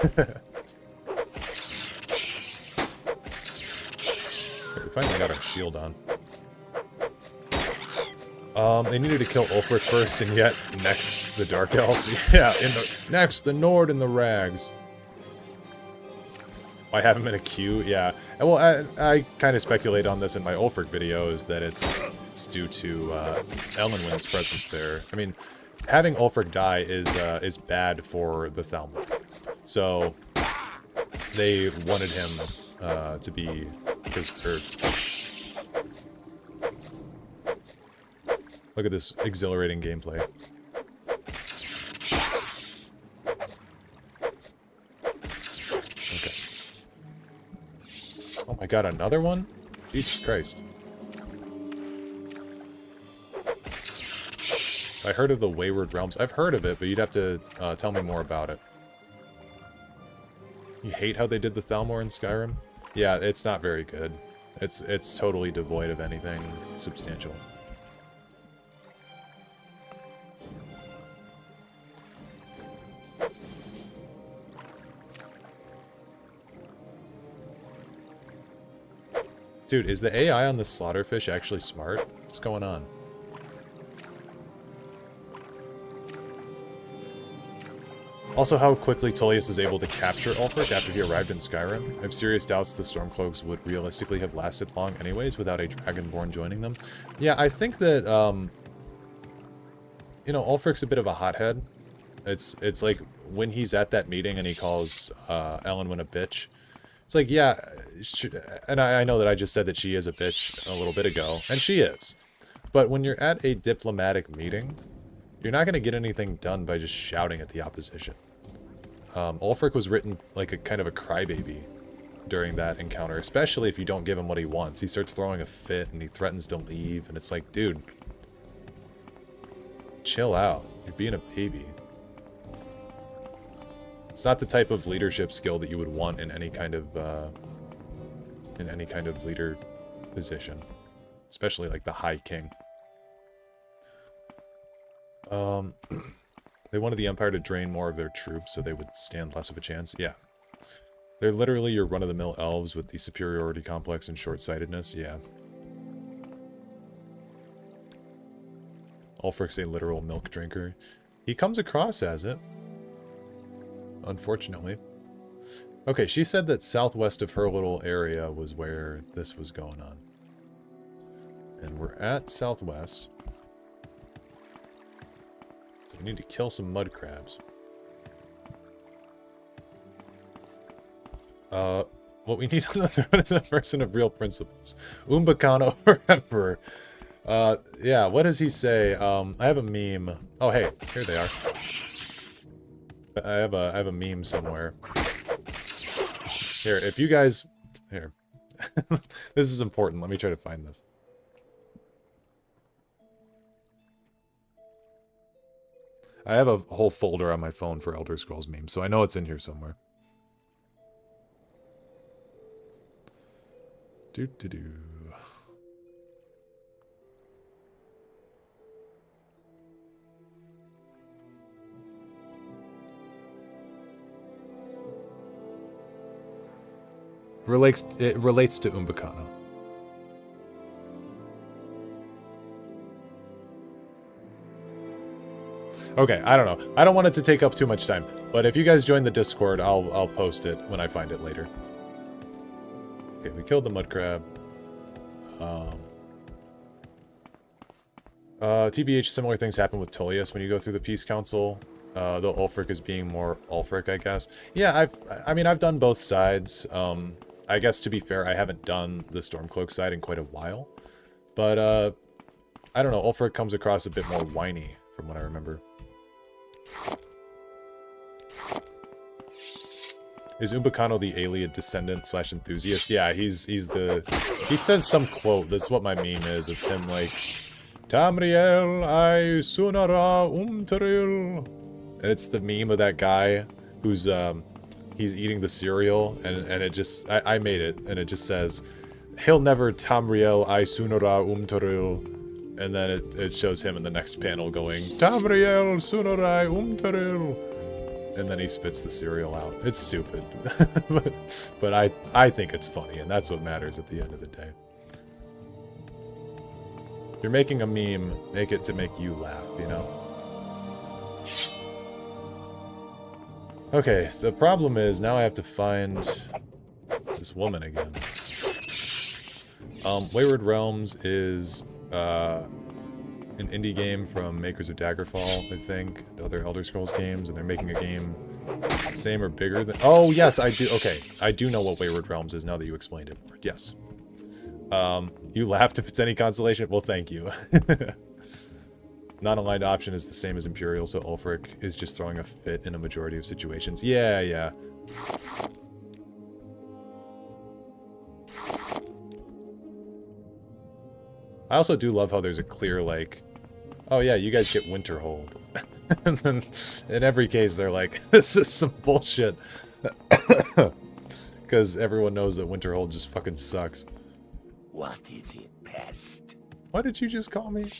We finally got our shield on. They needed to kill Ulfric first, and yet next the Dark Elf. Yeah, next the Nord and the Rags. I have him in a queue, yeah. Well, I kind of speculate on this in my Ulfric videos that it's due to Elenwen's presence there. I mean, having Ulfric die is bad for the Thalmor. So they wanted him to be preserved. Look at this exhilarating gameplay. Okay. Oh my god, another one? Jesus Christ. I heard of the Wayward Realms. I've heard of it, but you'd have to tell me more about it. You hate how they did the Thalmor in Skyrim? Yeah, it's not very good. It's totally devoid of anything substantial. Dude, is the AI on the slaughterfish actually smart? What's going on? Also, how quickly Tullius is able to capture Ulfric after he arrived in Skyrim. I have serious doubts the Stormcloaks would realistically have lasted long anyways without a Dragonborn joining them. Yeah, I think that, you know, Ulfric's a bit of a hothead. It's like when he's at that meeting and he calls Elendwyn a bitch. It's like, yeah, and I know that I just said that she is a bitch a little bit ago, and she is. But when you're at a diplomatic meeting, you're not going to get anything done by just shouting at the opposition. Ulfric was written like a kind of a crybaby during that encounter, especially if you don't give him what he wants. He starts throwing a fit and he threatens to leave, and it's like, dude, chill out. You're being a baby. It's not the type of leadership skill that you would want in any kind of leader position, especially like the High King. They wanted the Empire to drain more of their troops so they would stand less of a chance. Yeah. They're literally your run-of-the-mill elves with the superiority complex and short-sightedness. Yeah. Ulfric's a literal milk drinker. He comes across as it. Unfortunately. Okay, she said that southwest of her little area was where this was going on. And we're at southwest. So we need to kill some mud crabs. What we need on the throne is a person of real principles. Umbacano or Emperor. Yeah, what does he say? I have a meme. Oh, hey, here they are. I have a meme somewhere. Here, if you guys... Here. This is important. Let me try to find this. I have a whole folder on my phone for Elder Scrolls memes, so I know it's in here somewhere. Do-do-do. It relates to Umbacano. Okay, I don't know. I don't want it to take up too much time, but if you guys join the Discord, I'll post it when I find it later. Okay, we killed the mud crab. TBH, similar things happen with Tullius when you go through the Peace Council. Though Ulfric is being more Ulfric, I guess. Yeah, I've done both sides. I guess, to be fair, I haven't done the Stormcloak side in quite a while. But, I don't know, Ulfric comes across a bit more whiny, from what I remember. Is Umbacano the Ayleid descendant / enthusiast? Yeah, he's the... He says some quote, that's what my meme is. It's him like... Tamriel I sunara umtaril. And it's the meme of that guy who's, he's eating the cereal, and it just... I made it, and it just says, he'll never Tamriel I sunara umtaril. And then it shows him in the next panel going, Tamriel sunarai umtaril. And then he spits the cereal out. It's stupid. but I think it's funny, and that's what matters at the end of the day. If you're making a meme, make it to make you laugh, you know? Okay, so the problem is now I have to find this woman again. Wayward Realms is an indie game from makers of Daggerfall, I think, other Elder Scrolls games, and they're making a game same or bigger than... Oh, yes, I do. Okay, I do know what Wayward Realms is now that you explained it. Yes. You laughed if it's any consolation? Well, thank you. Non-aligned option is the same as Imperial, so Ulfric is just throwing a fit in a majority of situations. Yeah, yeah. I also do love how there's a clear, like, oh yeah, you guys get Winterhold. And then in every case they're like, this is some bullshit. Because everyone knows that Winterhold just fucking sucks. What is it, pest? What did you just call me?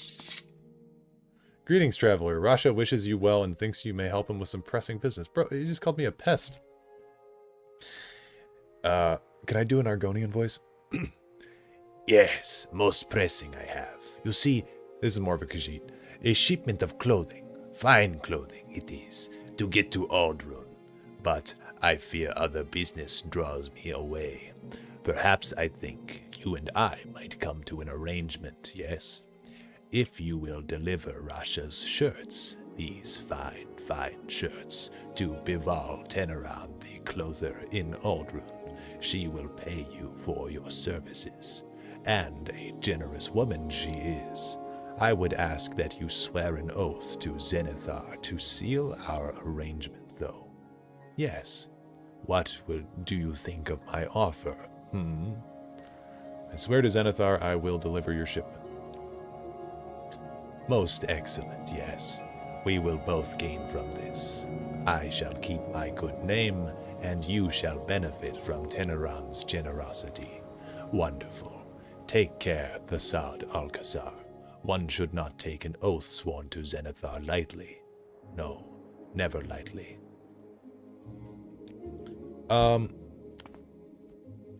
Greetings, traveler. Rasha wishes you well and thinks you may help him with some pressing business. Bro, you just called me a pest. Can I do an Argonian voice? Yes, most pressing I have. You see, This is more of a Khajiit. a shipment of clothing, fine clothing it is, to get to Aldrun. But I fear other business draws me away. Perhaps I think you and I might come to an arrangement, yes? If you will deliver Rasha's shirts, these fine, fine shirts, to Bival Teneran, the clother in Aldrun, she will pay you for your services. And a generous woman she is. I would ask that you swear an oath to Zenithar to seal our arrangement, though. Yes. What do you think of my offer, I swear to Zenithar I will deliver your shipment. Most excellent, yes. We will both gain from this. I shall keep my good name, and you shall benefit from Teneran's generosity. Wonderful. Take care, Thasad Alcazar. One should not take an oath sworn to Zenithar lightly. No, never lightly.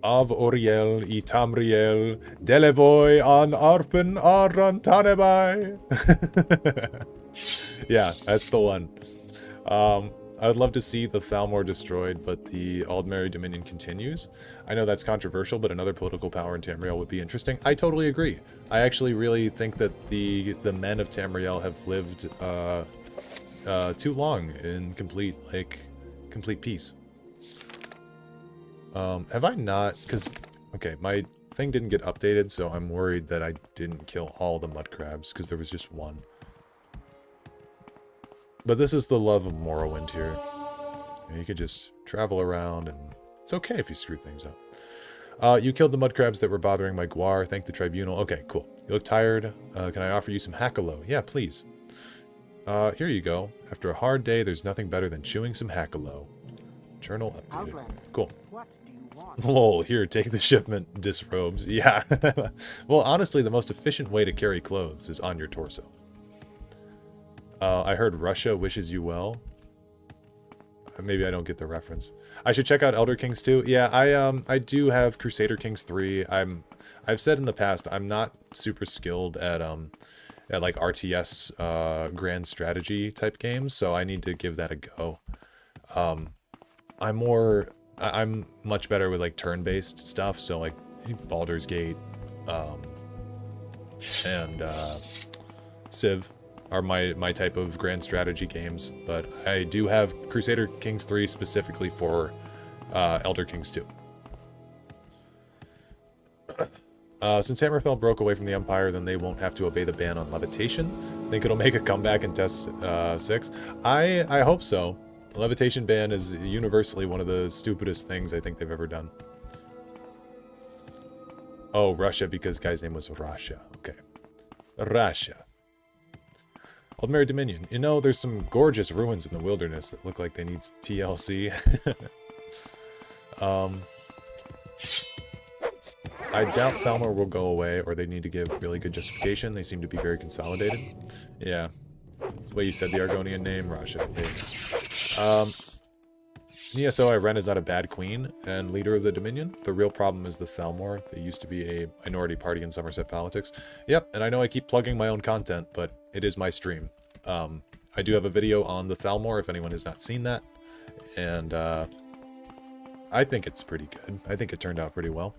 Av Oriel, Itamriel, Delevoy an Arpen Arantanebai. Yeah, that's the one. I would love to see the Thalmor destroyed, but the Aldmeri Dominion continues. I know that's controversial, but another political power in Tamriel would be interesting. I totally agree. I actually really think that the men of Tamriel have lived too long in complete peace. Have I not? Because, okay, my thing didn't get updated, so I'm worried that I didn't kill all the mud crabs, because there was just one. But this is the love of Morrowind here. You could just travel around, and it's okay if you screw things up. You killed the mud crabs that were bothering my guar. Thank the tribunal. Okay, cool. You look tired. Can I offer you some hackalo? Yeah, please. Here you go. After a hard day, there's nothing better than chewing some hackalo. Journal updated. Outlander, Cool. what do you want? Lol, here, take the shipment, disrobes. Yeah. Well, honestly, the most efficient way to carry clothes is on your torso. I heard Russia wishes you well. Maybe I don't get the reference. I should check out Elder Kings 2. Yeah, I do have Crusader Kings 3. I've said in the past I'm not super skilled at like RTS grand strategy type games, so I need to give that a go. I'm much better with like turn-based stuff, so like Baldur's Gate and Civ are my type of grand strategy games, but I do have Crusader Kings 3 specifically for Elder Kings 2. Since Hammerfell broke away from the Empire, then they won't have to obey the ban on levitation. Think it'll make a comeback in Test 6? I hope so. The levitation ban is universally one of the stupidest things I think they've ever done. Oh, Russia, because guy's name was Russia. Okay. Russia. Aldmeri Dominion. You know, there's some gorgeous ruins in the wilderness that look like they need TLC. I doubt Thalmor will go away, or they need to give really good justification. They seem to be very consolidated. Yeah. The way you said the Argonian name, Russia. Yeah. ESO Iren is not a bad queen and leader of the Dominion. The real problem is the Thalmor. They used to be a minority party in Somerset politics. Yep, and I know I keep plugging my own content, but it is my stream. I do have a video on the Thalmor if anyone has not seen that. And I think it's pretty good. I think it turned out pretty well.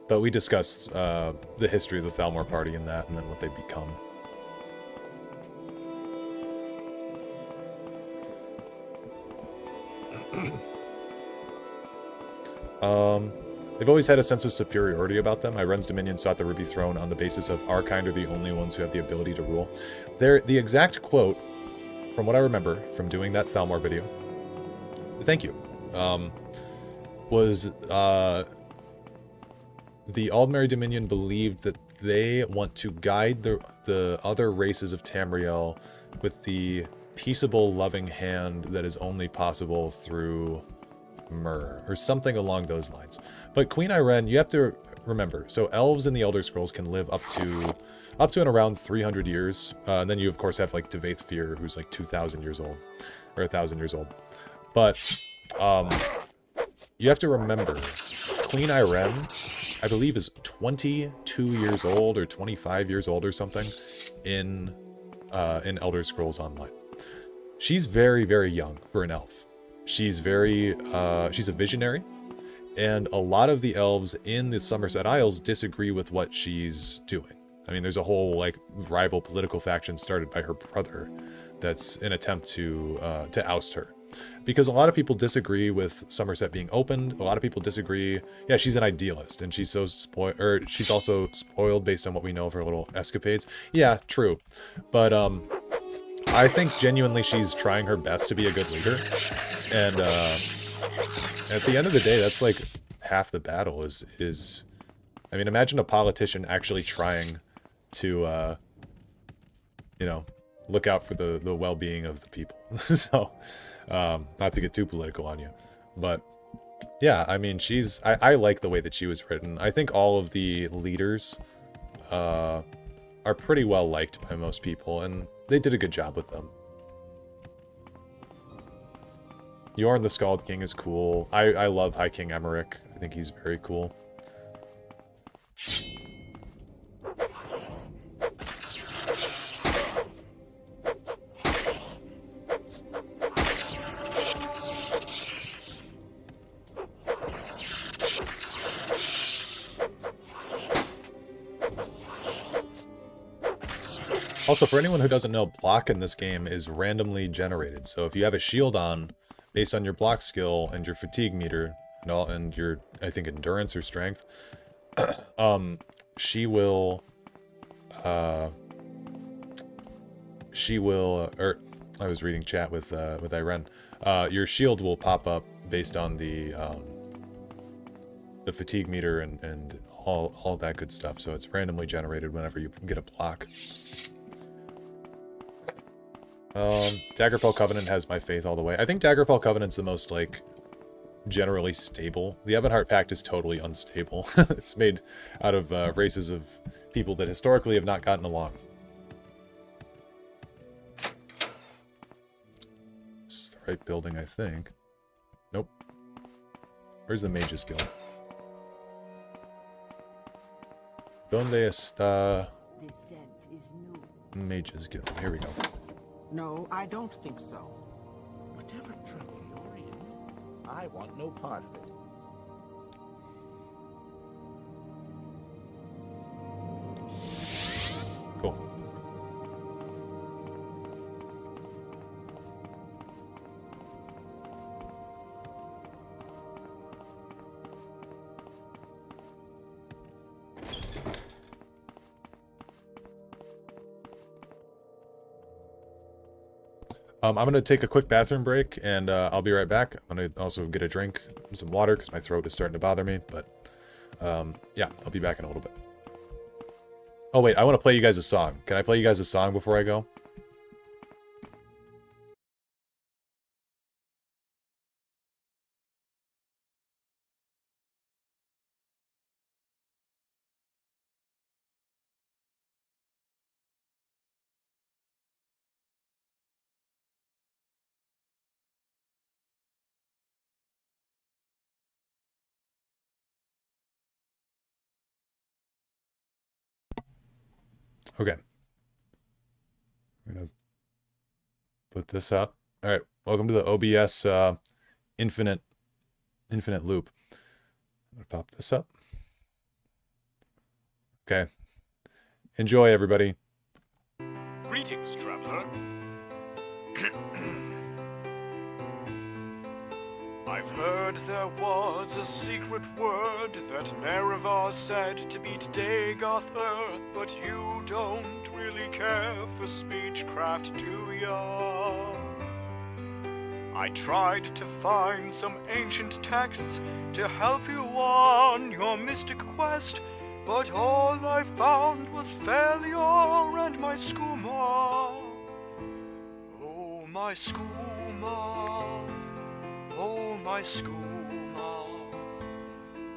But we discussed the history of the Thalmor party in that, and then what they become. They've always had a sense of superiority about them. Iren's Dominion sought the Ruby Throne on the basis of our kind are the only ones who have the ability to rule. The exact quote, from what I remember from doing that Thalmor video, thank you, was the Aldmeri Dominion believed that they want to guide the other races of Tamriel with the peaceable, loving hand that is only possible through Myrrh, or something along those lines. But Queen Iren, you have to remember, so elves in the Elder Scrolls can live up to and around 300 years. And then you, of course, have, like, Devaith Fear, who's, like, 2,000 years old. Or 1,000 years old. But, you have to remember, Queen Irene, I believe, is 22 years old or 25 years old or something in Elder Scrolls Online. She's very, very young for an elf. She's she's a visionary, and a lot of the elves in the Somerset Isles disagree with what she's doing. I mean, there's a whole, like, rival political faction started by her brother that's an attempt to oust her. Because a lot of people disagree with Somerset being opened. A lot of people disagree. Yeah, she's an idealist, and she's so she's also spoiled based on what we know of her little escapades. Yeah, true. But I think genuinely she's trying her best to be a good leader. And at the end of the day, that's like half the battle is I mean, imagine a politician actually trying to you know, look out for the well-being of the people. So not to get too political on you, but yeah, I mean, I like the way that she was written. I think all of the leaders are pretty well liked by most people, and they did a good job with them. Yorn the Scald King is cool. I love High King Emmerich. I think he's very cool. Also, for anyone who doesn't know, block in this game is randomly generated. So if you have a shield on, based on your block skill and your fatigue meter, and your, I think, endurance or strength, she will, or I was reading chat with Irene, your shield will pop up based on the fatigue meter and all that good stuff. So it's randomly generated whenever you get a block. Daggerfell Covenant has my faith all the way. I think Daggerfell Covenant's the most, like, generally stable. The Ebonheart Pact is totally unstable. It's made out of races of people that historically have not gotten along. This is the right building, I think. Nope. Where's the Mage's Guild? ¿Dónde está Mage's Guild? Here we go. No, I don't think so. Whatever trouble you're in, I want no part of it. Cool. I'm going to take a quick bathroom break, and I'll be right back. I'm going to also get a drink, some water, because my throat is starting to bother me, but yeah, I'll be back in a little bit. Oh wait, I want to play you guys a song. Can I play you guys a song before I go? Okay. I'm gonna put this up. All right, welcome to the OBS infinite loop. I'm gonna pop this up. Okay. Enjoy, everybody. Greetings, traveler. I've heard there was a secret word that Nerevar said to beat Dagoth, but you don't really care for speechcraft, do ya? I tried to find some ancient texts to help you on your mystic quest, but all I found was failure and my skooma. Oh, my skooma. Oh, my skooma.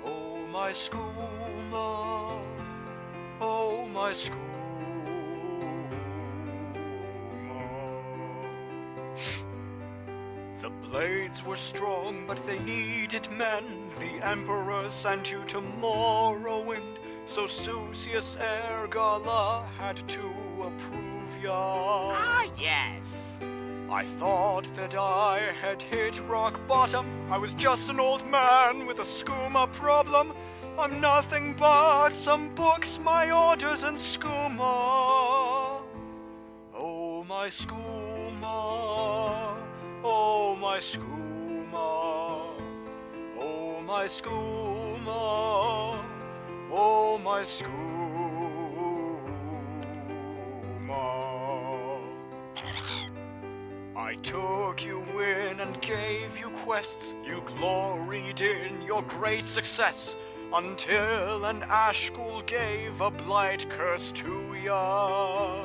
Oh, my skooma. Oh, my skooma. The blades were strong, but they needed men. The Emperor sent you to Morrowind, so Susius Ergala had to approve ya. Ah, yes. I thought that I had hit rock bottom. I was just an old man with a skooma problem. I'm nothing but some books, my orders, and skooma. Oh, my skooma. Oh, my skooma. Oh, my skooma. Oh, my skooma. I took you in and gave you quests. You gloried in your great success, until an Ashkul gave a blight curse to ya.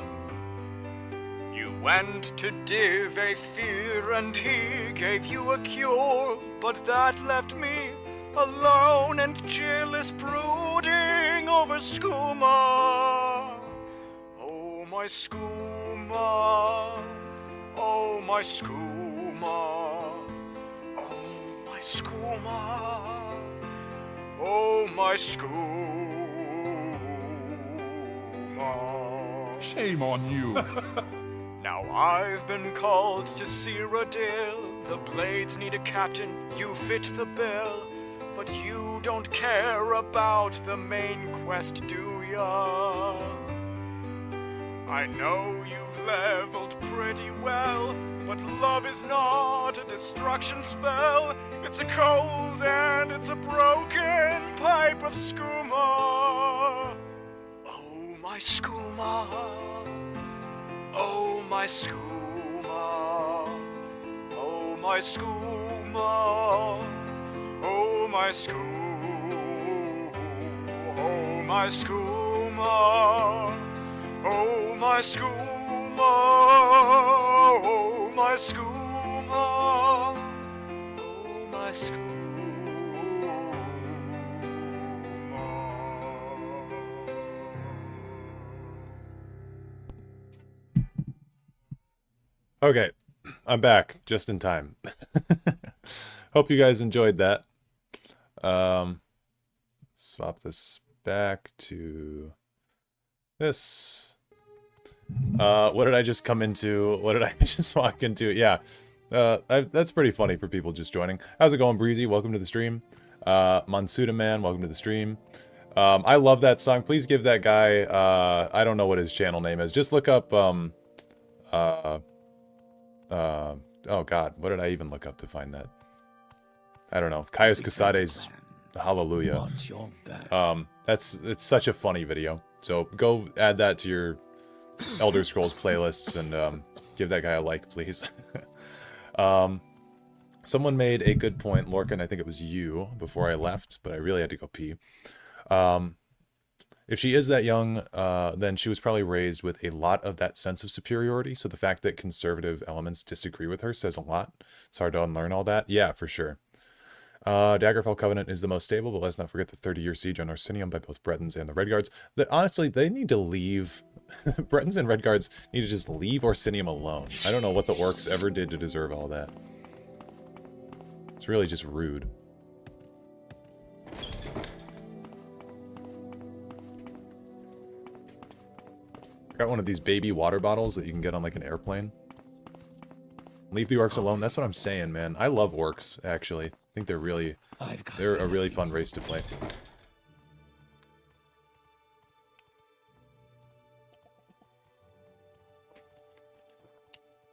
You went to Div Aethyr and he gave you a cure, but that left me alone and Chillis brooding over skooma. Oh, my skooma. Oh, my skooma. Oh, my skooma. Oh, my skooma. Shame on you. Now I've been called to Cyrodiil. The blades need a captain, you fit the bill. But you don't care about the main quest, do ya? I know you've leveled pretty well, but love is not a destruction spell. It's a cold and it's a broken pipe of skooma. Oh, my skooma. Oh, my skooma. Oh, my skooma. Oh, my skooma. Oh, my skooma. Oh, my skooma. Oh, my skooma. Oh, my skooma. Okay, I'm back just in time. Hope you guys enjoyed that. Swap this back to this. What did I just come into? What did I just walk into? Yeah, that's pretty funny for people just joining. How's it going, Breezy? Welcome to the stream. Monsuda Man, welcome to the stream. I love that song. Please give that guy, I don't know what his channel name is. Just look up, oh god, what did I even look up to find that? I don't know. Kaios Kasade's Hallelujah. It's such a funny video. So go add that to your Elder Scrolls playlists and give that guy a like, please. Someone made a good point, Lorcan, I think it was you, before I left, but I really had to go pee. If she is that young, then she was probably raised with a lot of that sense of superiority, so the fact that conservative elements disagree with her says a lot. It's hard to unlearn all that. Yeah, for sure. Daggerfell Covenant is the most stable, but let's not forget the 30-year siege on Orsinium by both Bretons and the Redguards. Honestly, they need to leave. Bretons and Redguards need to just leave Orsinium alone. I don't know what the orcs ever did to deserve all that. It's really just rude. Got one of these baby water bottles that you can get on like an airplane. Leave the orcs alone. That's what I'm saying, man. I love orcs, actually. I think they're a really fun race to play.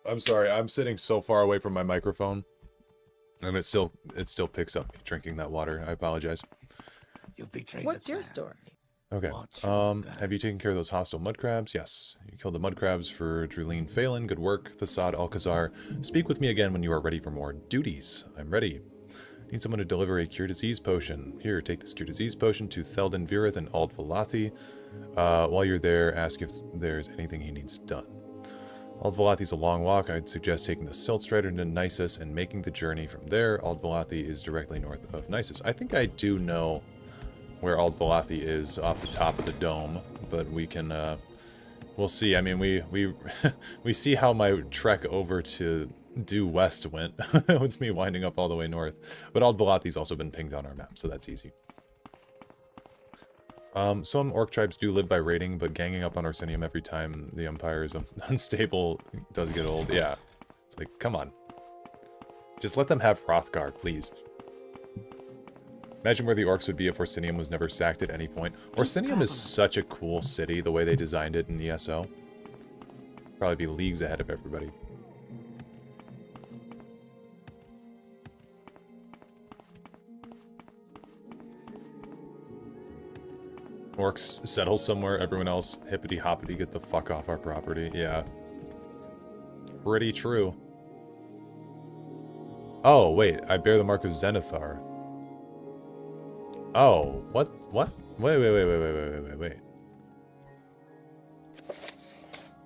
I'm sorry, I'm sitting so far away from my microphone, and it still picks up me drinking that water. I apologize. You've betrayed What's your story? Okay. Have you taken care of those hostile mud crabs? Yes. You killed the mud crabs for Drulene Phelan. Good work, Thasad Alcazar. Speak with me again when you are ready for more duties. I'm ready. Need someone to deliver a cure disease potion. Here, take this cure disease potion to Thelden Virith and Ald Valathi. While you're there, ask if there's anything he needs done. Ald Valathi's a long walk. I'd suggest taking the Silt Strider to Nisus and making the journey from there. Ald Valathi is directly north of Nisus. I think I do know where Ald-Valathi is off the top of the dome, but we can, we'll see. I mean, we we see how my trek over to due west went, with me winding up all the way north. But Ald-Valathi's also been pinged on our map, so that's easy. Some orc tribes do live by raiding, but ganging up on Orsinium every time the Empire is unstable does get old. Yeah. It's like, come on. Just let them have Hrothgar, please. Imagine where the orcs would be if Orsinium was never sacked at any point. Orsinium is such a cool city, the way they designed it in ESO. Probably be leagues ahead of everybody. Orcs settle somewhere, everyone else hippity-hoppity get the fuck off our property. Yeah. Pretty true. Oh, wait, I bear the mark of Zenithar. Oh, what? What? Wait.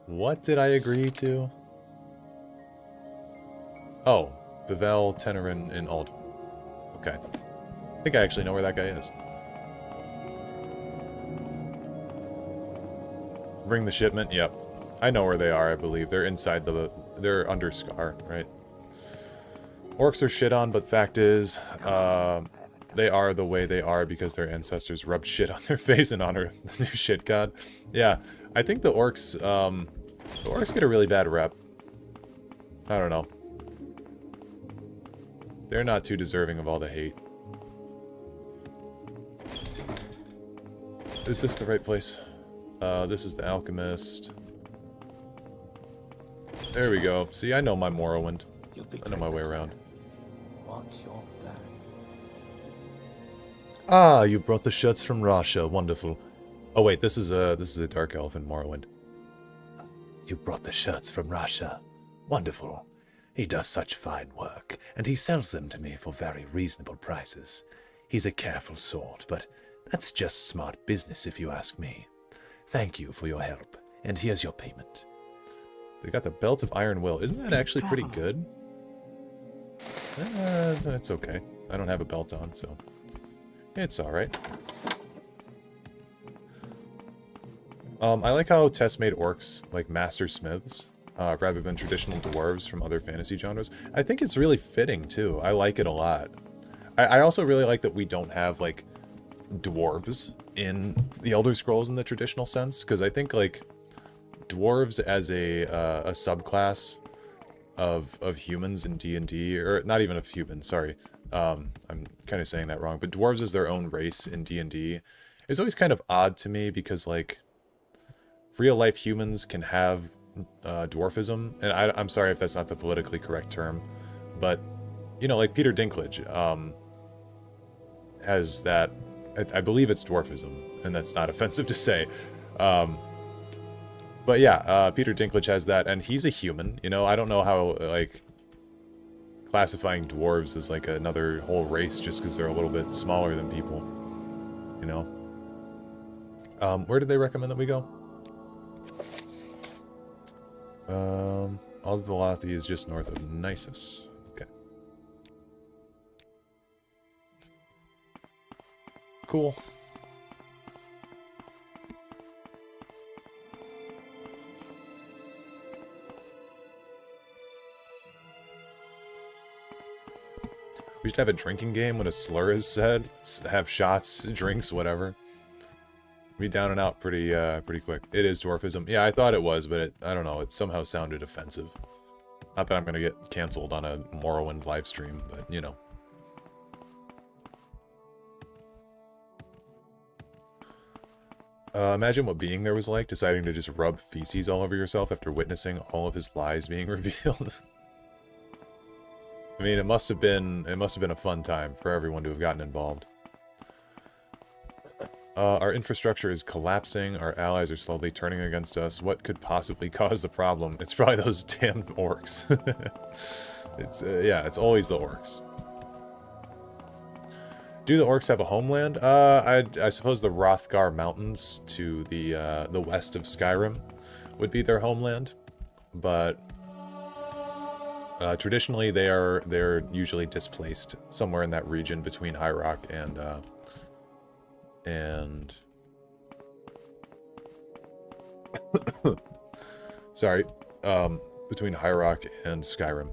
What did I agree to? Oh, Bevel, Tenerin, and Aldwin. Okay. I think I actually know where that guy is. Bring the shipment? Yep. I know where they are, I believe. They're inside the... They're under Scar, right? Orcs are shit on, but fact is, they are the way they are because their ancestors rubbed shit on their face in honor of the new shit god. Yeah, I think the orcs get a really bad rep. I don't know. They're not too deserving of all the hate. Is this the right place? This is the Alchemist. There we go. See, I know my Morrowind. I know my way around. What's your plan? Ah, you brought the shirts from Russia. Wonderful. Oh wait, this is a dark elf in Morrowind. You brought the shirts from Russia. Wonderful. He does such fine work, and he sells them to me for very reasonable prices. He's a careful sort, but that's just smart business if you ask me. Thank you for your help, and here's your payment. They got the Belt of Iron Will. Isn't that actually pretty good? It's okay. I don't have a belt on, so it's alright. I like how Tess made orcs like master smiths, rather than traditional dwarves from other fantasy genres. I think it's really fitting, too. I like it a lot. I also really like that we don't have, like, dwarves in the Elder Scrolls in the traditional sense, because I think, like, dwarves as a subclass of humans in D&D, or not even of humans, sorry. I'm kind of saying that wrong, but dwarves as their own race in D&D is always kind of odd to me, because, like, real-life humans can have dwarfism, and I'm sorry if that's not the politically correct term, but, you know, like Peter Dinklage has that, I believe it's dwarfism, and that's not offensive to say. But yeah, Peter Dinklage has that, and he's a human, you know. I don't know how, like, classifying dwarves as, like, another whole race just because they're a little bit smaller than people, you know. Where did they recommend that we go? Ald-Valathi is just north of Nisus. Okay. Cool. We should have a drinking game when a slur is said. Let's have shots, drinks, whatever. Be down and out pretty quick. It is dwarfism. Yeah, I thought it was, but I don't know. It somehow sounded offensive. Not that I'm gonna get canceled on a Morrowind livestream, but you know. Imagine what being there was like, deciding to just rub feces all over yourself after witnessing all of his lies being revealed. I mean, it must have been a fun time for everyone to have gotten involved. Our infrastructure is collapsing. Our allies are slowly turning against us. What could possibly cause the problem? It's probably those damn orcs. Yeah, it's always the orcs. Do the orcs have a homeland? I suppose the Hrothgar Mountains to the west of Skyrim would be their homeland, but traditionally they're usually displaced somewhere in that region between High Rock and and sorry, between High Rock and Skyrim.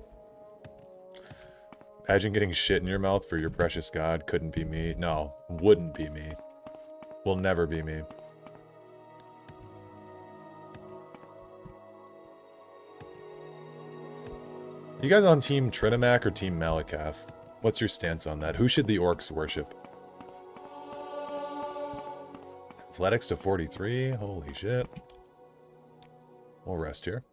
Imagine getting shit in your mouth for your precious god. Couldn't be me. No, wouldn't be me. Will never be me. You guys on Team Trinimac or Team Malakath? What's your stance on that? Who should the orcs worship? Athletics to 43? Holy shit. We'll rest here.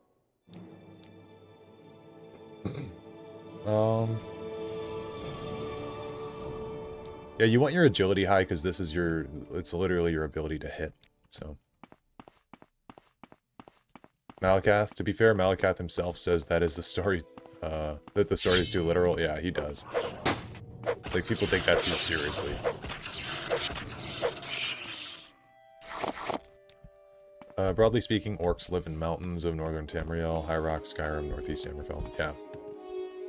Yeah, you want your agility high because this is your... It's literally your ability to hit, so... Malakath, to be fair, Malakath himself says that is the story... that the story is too literal. Yeah, he does. Like, people take that too seriously. Broadly speaking, orcs live in mountains of northern Tamriel, High Rock, Skyrim, northeast Hammerfell. Yeah.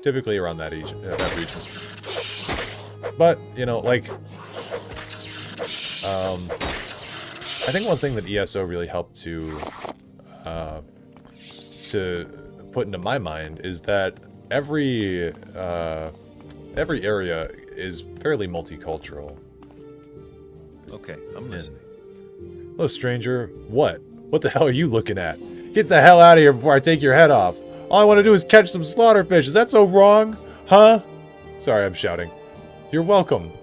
Typically around that region. But, you know, like... I think one thing that ESO really helped to put into my mind is that every area is fairly multicultural. Okay, I'm listening. Hello, stranger. What? What the hell are you looking at? Get the hell out of here before I take your head off. All I want to do is catch some slaughterfish. Is that so wrong? Huh? Sorry, I'm shouting. You're welcome.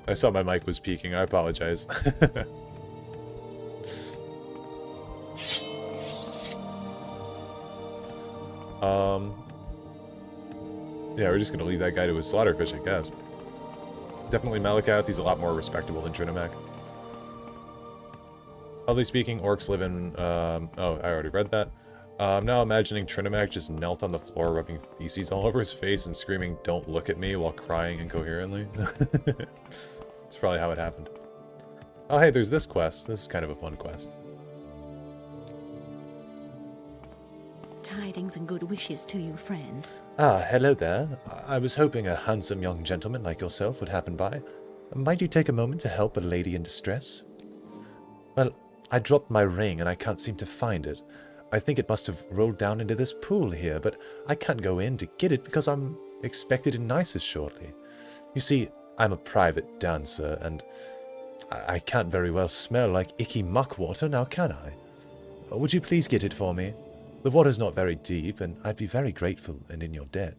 I saw my mic was peaking. I apologize. Yeah, we're just gonna leave that guy to his slaughterfish, I guess. Definitely Malakath, he's a lot more respectable than Trinimac. Oddly speaking, orcs live in, oh, I already read that. I'm now imagining Trinimac just knelt on the floor rubbing feces all over his face and screaming, "Don't look at me," while crying incoherently. That's probably how it happened. Oh, hey, there's this quest. This is kind of a fun quest. Tidings and good wishes to you, friend. Ah, hello there. I was hoping a handsome young gentleman like yourself would happen by. Might you take a moment to help a lady in distress? Well, I dropped my ring and I can't seem to find it. I think it must have rolled down into this pool here, but I can't go in to get it because I'm expected in Nisus shortly. You see, I'm a private dancer, and I can't very well smell like icky muck water now, can I? Would you please get it for me? The water's not very deep, and I'd be very grateful and in your debt.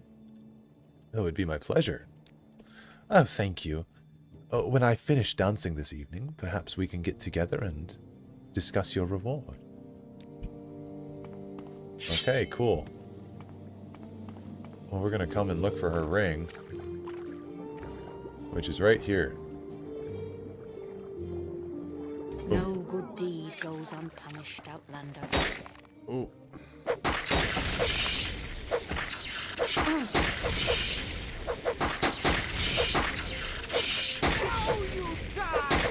Oh, it'd be my pleasure. Oh, thank you. When I finish dancing this evening, perhaps we can get together and discuss your reward. Okay, cool. Well, we're gonna come and look for her ring, which is right here. No good deed goes unpunished, Outlander. Ooh. Now you die!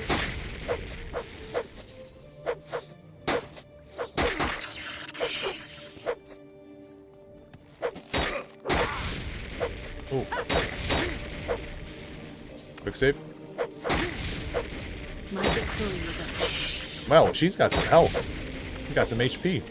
Ooh. Quick save. Well, she's got some health. You got some HP.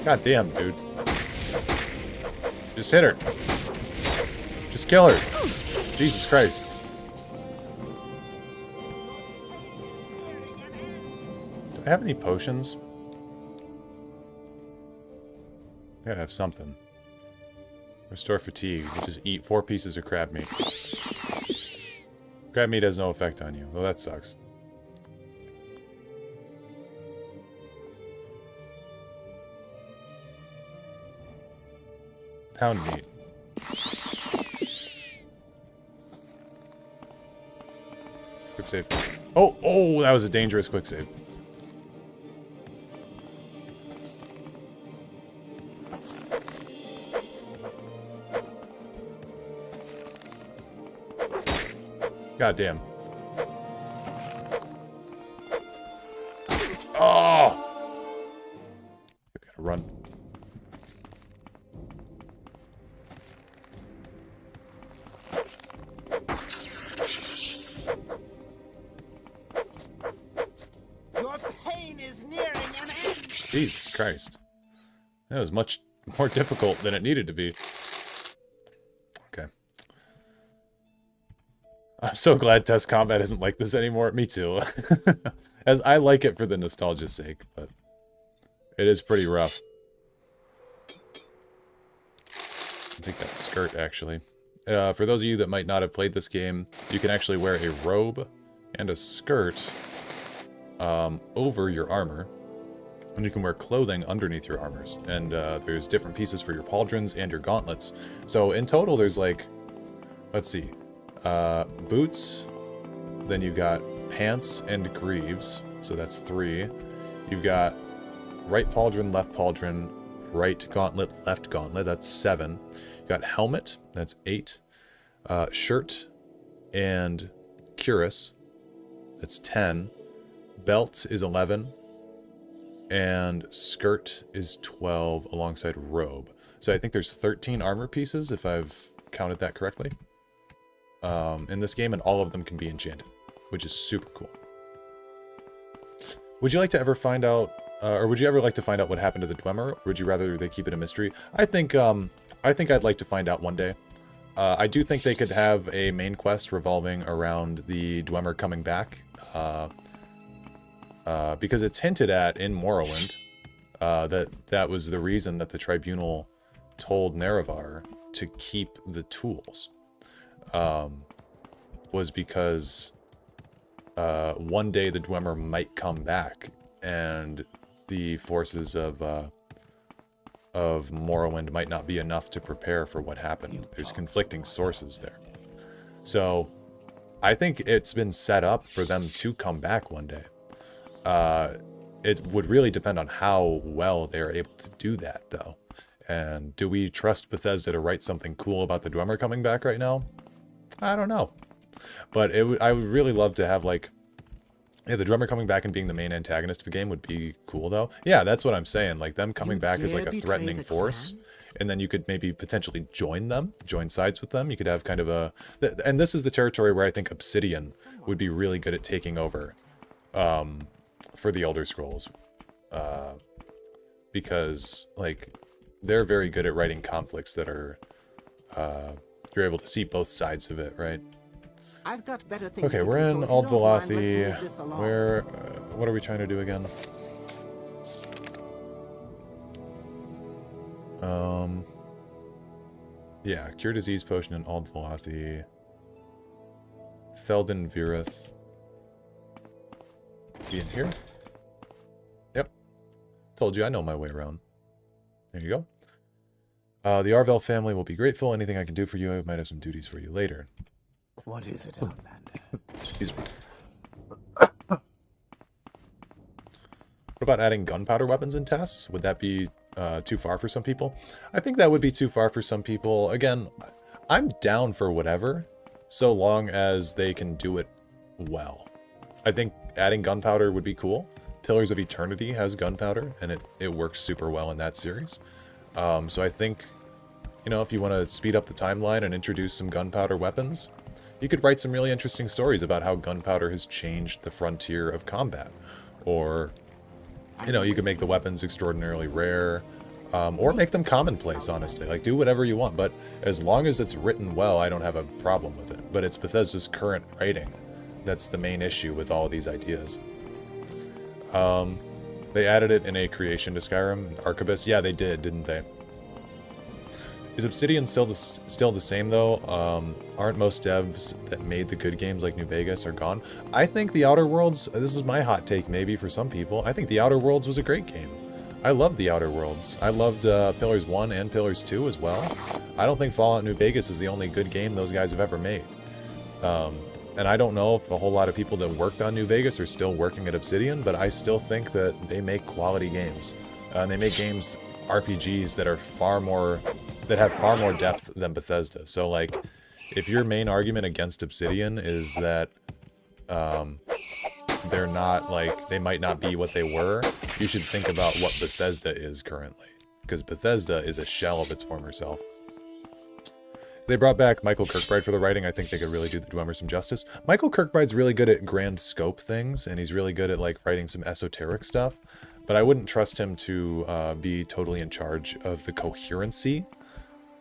God damn, dude. Just hit her. Just kill her. Jesus Christ. Do I have any potions? I gotta have something. Restore fatigue. We'll just eat 4 pieces of crab meat. Crab meat has no effect on you. Well, that sucks. Pound meat. Quick save. Oh, oh, that was a dangerous quick save. God damn. Oh! We gotta run. Your pain is nearing an end. Jesus Christ. That was much more difficult than it needed to be. Okay. I'm so glad test combat isn't like this anymore. Me too. As I like it for the nostalgia's sake, but it is pretty rough. I'll take that skirt, actually. For those of you that might not have played this game, you can actually wear a robe and a skirt over your armor. And you can wear clothing underneath your armors. And there's different pieces for your pauldrons and your gauntlets. So in total, there's like, let's see, boots. Then you've got pants and greaves. So that's 3. You've got right pauldron, left pauldron, right gauntlet, left gauntlet. That's 7. You've got helmet. That's 8. Shirt and cuirass. That's 10. Belt is 11. And skirt is 12 alongside robe. So I think there's 13 armor pieces, if I've counted that correctly, in this game, and all of them can be enchanted, which is super cool. Would you like to ever find out, or would you ever like to find out what happened to the Dwemer? Or would you rather they keep it a mystery? I think I'd like to find out one day. I do think they could have a main quest revolving around the Dwemer coming back. Because it's hinted at in Morrowind that was the reason that the Tribunal told Nerevar to keep the tools. Was because one day the Dwemer might come back, and the forces of Morrowind might not be enough to prepare for what happened. There's conflicting sources there. So I think it's been set up for them to come back one day. It would really depend on how well they're able to do that, though. And do we trust Bethesda to write something cool about the Dwemer coming back right now? I don't know. But I would really love to have, like... Yeah, the Dwemer coming back and being the main antagonist of the game would be cool, though. Yeah, that's what I'm saying. Like, them coming back as, like, a threatening force. And then you could maybe potentially join sides with them. You could have kind of a... And this is the territory where I think Obsidian would be really good at taking over. For the Elder Scrolls, because like they're very good at writing conflicts that are you're able to see both sides of it, right? I've got better things. Okay, we're in Aldvalathi. Where what are we trying to do again? Yeah, cure disease potion in Aldvalathi. Felden Virith. Be in here? Yep. Told you I know my way around. There you go. The Arvel family will be grateful. Anything I can do for you, I might have some duties for you later. What is it, Outlander? Excuse me. What about adding gunpowder weapons in tests? Would that be too far for some people? I think that would be too far for some people. Again, I'm down for whatever, so long as they can do it well. I think adding gunpowder would be cool. Pillars of Eternity has gunpowder, and it works super well in that series. So I think, you know, if you want to speed up the timeline and introduce some gunpowder weapons, you could write some really interesting stories about how gunpowder has changed the frontier of combat. Or, you know, you could make the weapons extraordinarily rare, or make them commonplace, honestly. Like, do whatever you want, but as long as it's written well, I don't have a problem with it. But it's Bethesda's current writing that's the main issue with all of these ideas. They added it in a creation to Skyrim, Arquebus. Yeah, they did, didn't they? Is Obsidian still the same, though? Aren't most devs that made the good games like New Vegas are gone? I think The Outer Worlds, this is my hot take maybe for some people, I think The Outer Worlds was a great game. I loved The Outer Worlds. I loved Pillars 1 and Pillars 2 as well. I don't think Fallout New Vegas is the only good game those guys have ever made. And I don't know if a whole lot of people that worked on New Vegas are still working at Obsidian, but I still think that they make quality games. And they make games, RPGs, that are that have far more depth than Bethesda. So, like, if your main argument against Obsidian is that they're not, like, they might not be what they were, you should think about what Bethesda is currently. Because Bethesda is a shell of its former self. If they brought back Michael Kirkbride for the writing, I think they could really do the Dwemer some justice. Michael Kirkbride's really good at grand scope things, and he's really good at, like, writing some esoteric stuff. But I wouldn't trust him to be totally in charge of the coherency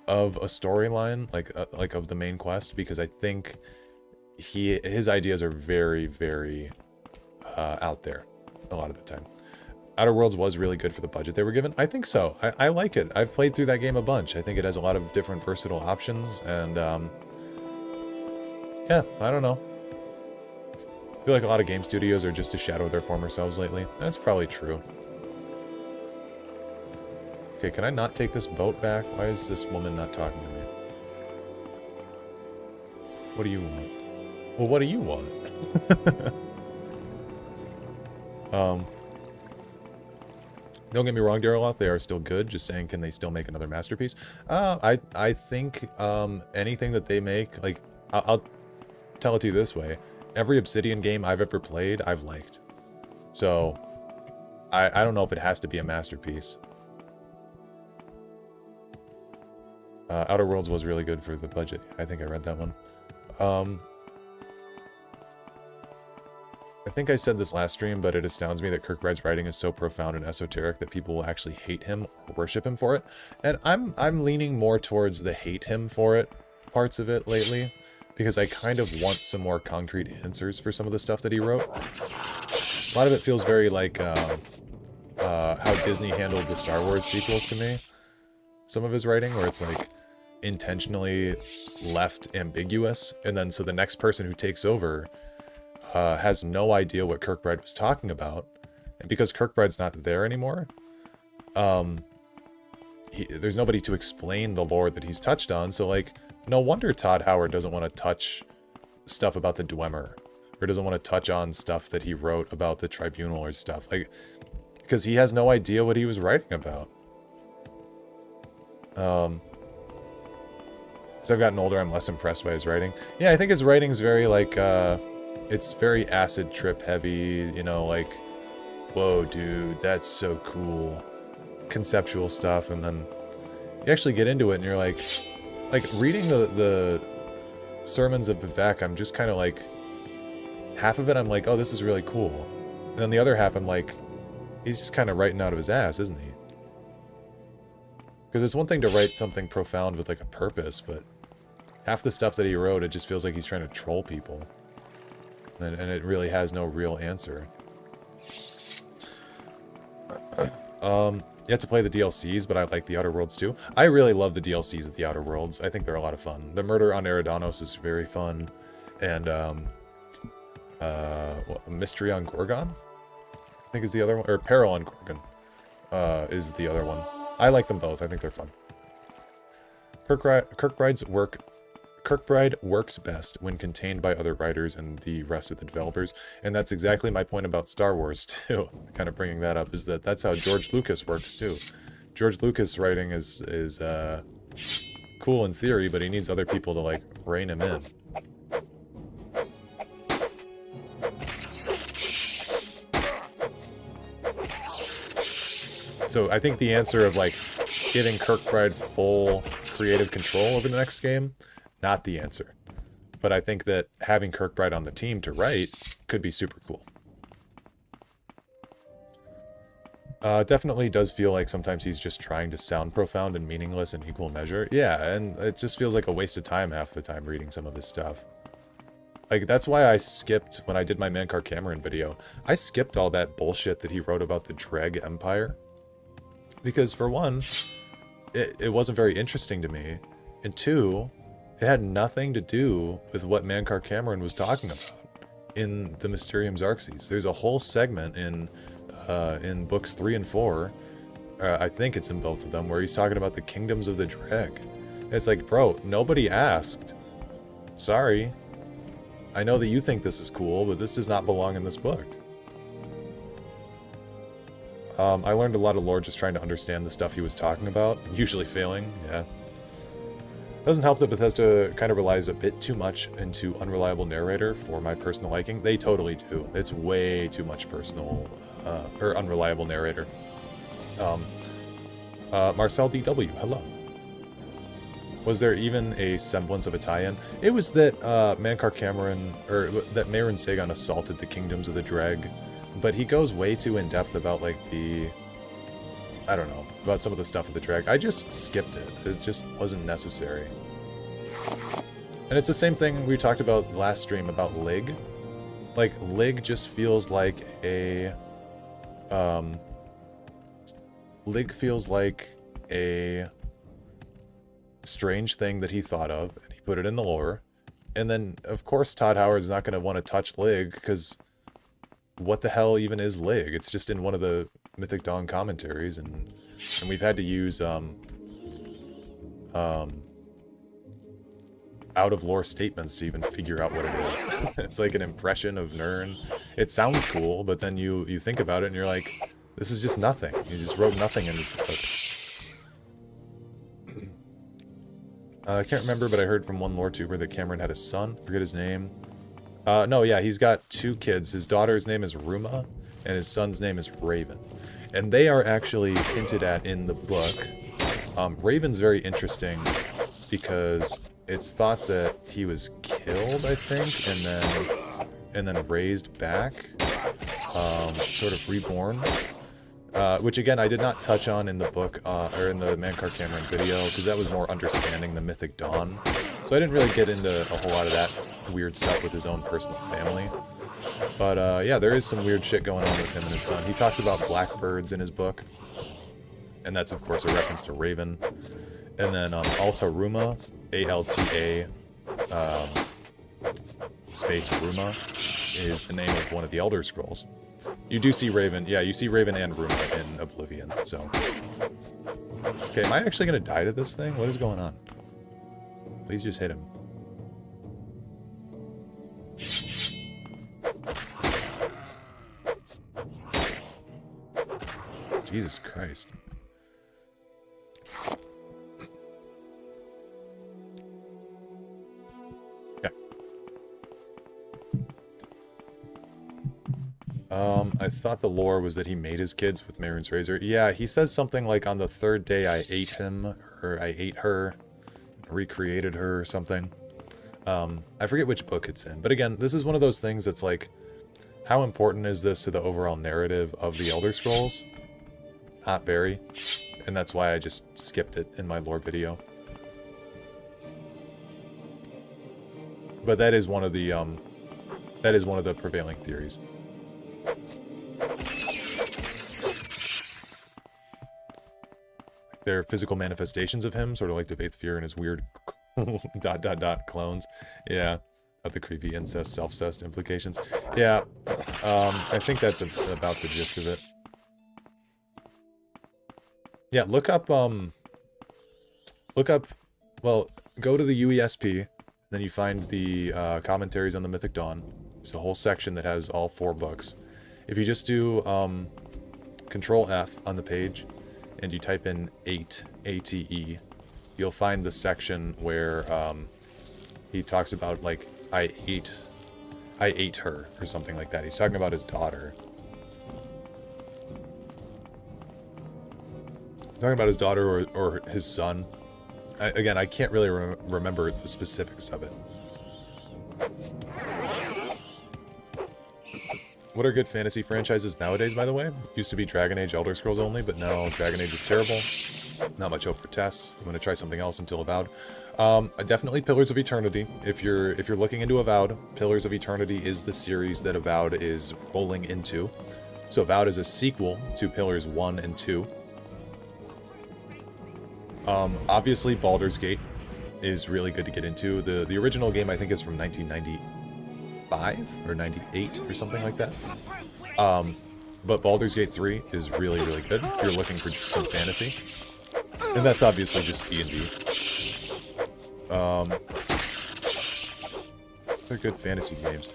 of a storyline, like of the main quest, because I think his ideas are very, very out there a lot of the time. Outer Worlds was really good for the budget they were given. I think so. I like it. I've played through that game a bunch. I think it has a lot of different versatile options, and yeah, I don't know. I feel like a lot of game studios are just a shadow of their former selves lately. That's probably true. Okay, can I not take this boat back? Why is this woman not talking to me? What do you want? Well, what do you want? Don't get me wrong, Dareloth, they are still good. Just saying, can they still make another masterpiece? I think anything that they make, like, I'll tell it to you this way. Every Obsidian game I've ever played, I've liked. So, I don't know if it has to be a masterpiece. Outer Worlds was really good for the budget. I think I read that one. I think I said this last stream, but it astounds me that Kirkbride's writing is so profound and esoteric that people will actually hate him or worship him for it. And I'm leaning more towards the hate him for it parts of it lately, because I kind of want some more concrete answers for some of the stuff that he wrote. A lot of it feels very like how Disney handled the Star Wars sequels to me. Some of his writing, where it's like intentionally left ambiguous, and then so the next person who takes over has no idea what Kirkbride was talking about, and because Kirkbride's not there anymore, there's nobody to explain the lore that he's touched on. So, like, no wonder Todd Howard doesn't want to touch stuff about the Dwemer, or doesn't want to touch on stuff that he wrote about the Tribunal or stuff, like, because he has no idea what he was writing about. As I've gotten older, I'm less impressed by his writing. Yeah, I think his writing's very, like, it's very acid trip heavy, you know, like, whoa, dude, that's so cool. Conceptual stuff, and then you actually get into it, and you're like reading the sermons of Vivek, I'm just kind of like, half of it I'm like, oh, this is really cool. And then the other half I'm like, he's just kind of writing out of his ass, isn't he? Because it's one thing to write something profound with, like, a purpose, but half the stuff that he wrote, it just feels like he's trying to troll people. And it really has no real answer. You have to play the DLCs, but I like the Outer Worlds too. I really love the DLCs of the Outer Worlds. I think they're a lot of fun. The Murder on Eridanos is very fun. And, Mystery on Gorgon? I think is the other one. Or Peril on Gorgon is the other one. I like them both. I think they're fun. Kirkbride works best when contained by other writers and the rest of the developers, and that's exactly my point about Star Wars too. Kind of bringing that up is that's how George Lucas works too. George Lucas writing is cool in theory, but he needs other people to, like, rein him in. So I think the answer of, like, giving Kirkbride full creative control over the next game, not the answer. But I think that having Kirkbride on the team to write could be super cool. Definitely does feel like sometimes he's just trying to sound profound and meaningless in equal measure. Yeah, and it just feels like a waste of time half the time reading some of his stuff. Like, that's why I skipped, when I did my Mankar Cameron video, I skipped all that bullshit that he wrote about the Dreg Empire. Because, for one, it wasn't very interesting to me. And two, it had nothing to do with what Mankar Cameron was talking about in the Mysterium Xarxes. There's a whole segment in books 3 and 4, I think it's in both of them, where he's talking about the kingdoms of the Dreg. It's like, bro, nobody asked. Sorry. I know that you think this is cool, but this does not belong in this book. I learned a lot of lore just trying to understand the stuff he was talking about, usually failing, yeah. Doesn't help that Bethesda kind of relies a bit too much into unreliable narrator for my personal liking. They totally do. It's way too much personal, or unreliable narrator. Marcel DW, hello. Was there even a semblance of a tie-in? It was that Mankar Cameron, or that Mehran Sagan assaulted the kingdoms of the Dreg, but he goes way too in-depth about, like, I don't know, about some of the stuff with the Dreg. I just skipped it. It just wasn't necessary. And it's the same thing we talked about last stream about Lig. Like, Lig just feels like a... Lig feels like a strange thing that he thought of, and he put it in the lore. And then, of course, Todd Howard's not going to want to touch Lig, because what the hell even is Lig? It's just in one of the Mythic Dawn commentaries, and we've had to use out-of-lore statements to even figure out what it is. It's like an impression of Nirn. It sounds cool, but then you think about it and you're like, this is just nothing. You just wrote nothing in this book. I can't remember, but I heard from one lore tuber that Cameron had a son. Forget his name. No, yeah, he's got 2 kids. His daughter's name is Ruma, and his son's name is Raven. And they are actually hinted at in the book. Raven's very interesting because it's thought that he was killed, I think, and then raised back, sort of reborn. Which again, I did not touch on in the book, or in the Mankar Cameron video, because that was more understanding the Mythic Dawn. So I didn't really get into a whole lot of that weird stuff with his own personal family. But yeah, there is some weird shit going on with him and his son. He talks about blackbirds in his book, and that's of course a reference to Raven. And then Alta Ruma, A-L-T-A, space Ruma, is the name of one of the Elder Scrolls. You do see Raven, yeah, you see Raven and Ruma in Oblivion, so. Okay, am I actually gonna die to this thing? What is going on? Please just hit him. Jesus Christ. Yeah. I thought the lore was that he made his kids with Mehran's razor. Yeah, he says something like, on the 3rd day I ate him, or I ate her, recreated her or something. I forget which book it's in. But again, this is one of those things that's like, how important is this to the overall narrative of the Elder Scrolls? Not very. And that's why I just skipped it in my lore video. But that is one of the, prevailing theories. They're physical manifestations of him, sort of like the Vaithfir and his weird ... clones. Yeah, of the creepy incest, self-cest implications. Yeah, I think that's about the gist of it. Yeah, look up, well, go to the UESP, then you find the commentaries on the Mythic Dawn. It's a whole section that has all 4 books. If you just do Control F on the page, and you type in 8, A-T-E, you'll find the section where he talks about, like, I ate her, or something like that. He's talking about his daughter. Talking about his daughter or his son. Again, I can't really remember the specifics of it. What are good fantasy franchises nowadays, by the way? Used to be Dragon Age, Elder Scrolls only, but now Dragon Age is terrible. Not much hope for Tess. I'm going to try something else until Avowed. Definitely Pillars of Eternity. If you're looking into Avowed, Pillars of Eternity is the series that Avowed is rolling into. So Avowed is a sequel to Pillars 1 and 2. Obviously, Baldur's Gate is really good to get into. The original game, I think, is from 1995 or 98 or something like that. But Baldur's Gate 3 is really, really good if you're looking for just some fantasy. And that's obviously just D&D. They're good fantasy games.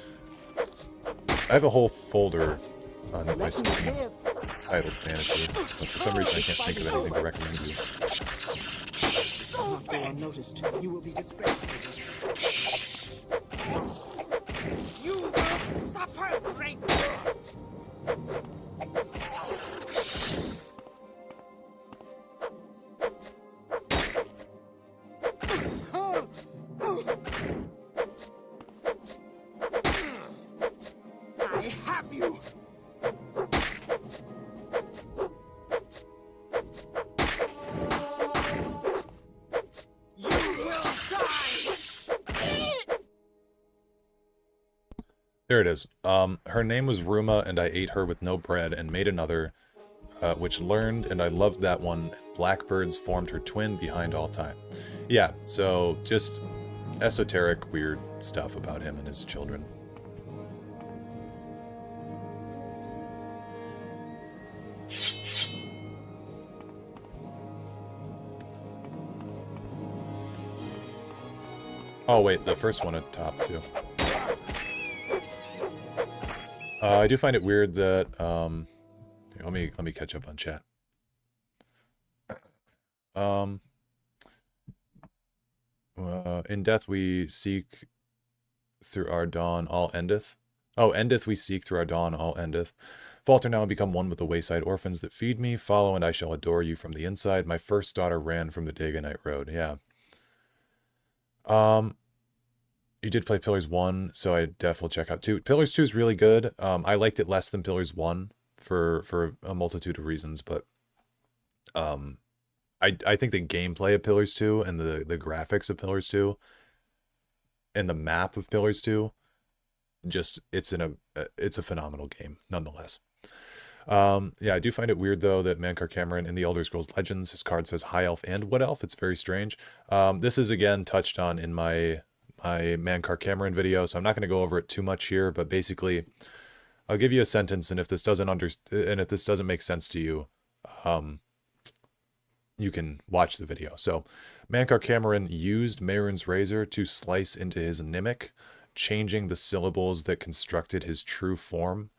I have a whole folder on my Steam titled Fantasy, but for some reason I can't think of anything to recommend you. go unnoticed. You will be disgraced. You will suffer greatly. I have you. You will die. There it is. Her name was Ruma, and I ate her with no bread and made another, which learned, and I loved that one. Blackbirds formed her twin behind all time. Yeah, so just esoteric, weird stuff about him and his children. Oh wait, the first one at top too. I do find it weird that here, let me catch up on chat. In death we seek through our dawn, all endeth. Oh, endeth we seek through our dawn, all endeth. Falter now and become one with the wayside orphans that feed me. Follow and I shall adore you from the inside. My first daughter ran from the Dagonite Road. Yeah. You did play Pillars 1, so I definitely will check out 2. Pillars 2 is really good. I liked it less than Pillars 1 for a multitude of reasons, but I think the gameplay of Pillars 2 and the graphics of Pillars 2 and the map of Pillars 2, just it's a phenomenal game nonetheless. Yeah, I do find it weird though that Mankar Cameron in the Elder Scrolls Legends, his card says High Elf and Wood Elf. It's very strange. This is again touched on in my Mankar Cameron video, so I'm not going to go over it too much here, but basically I'll give you a sentence, and if this doesn't make sense to you, you can watch the video. So Mankar Cameron used Mehrunes Razor to slice into his Nimic, changing the syllables that constructed his true form,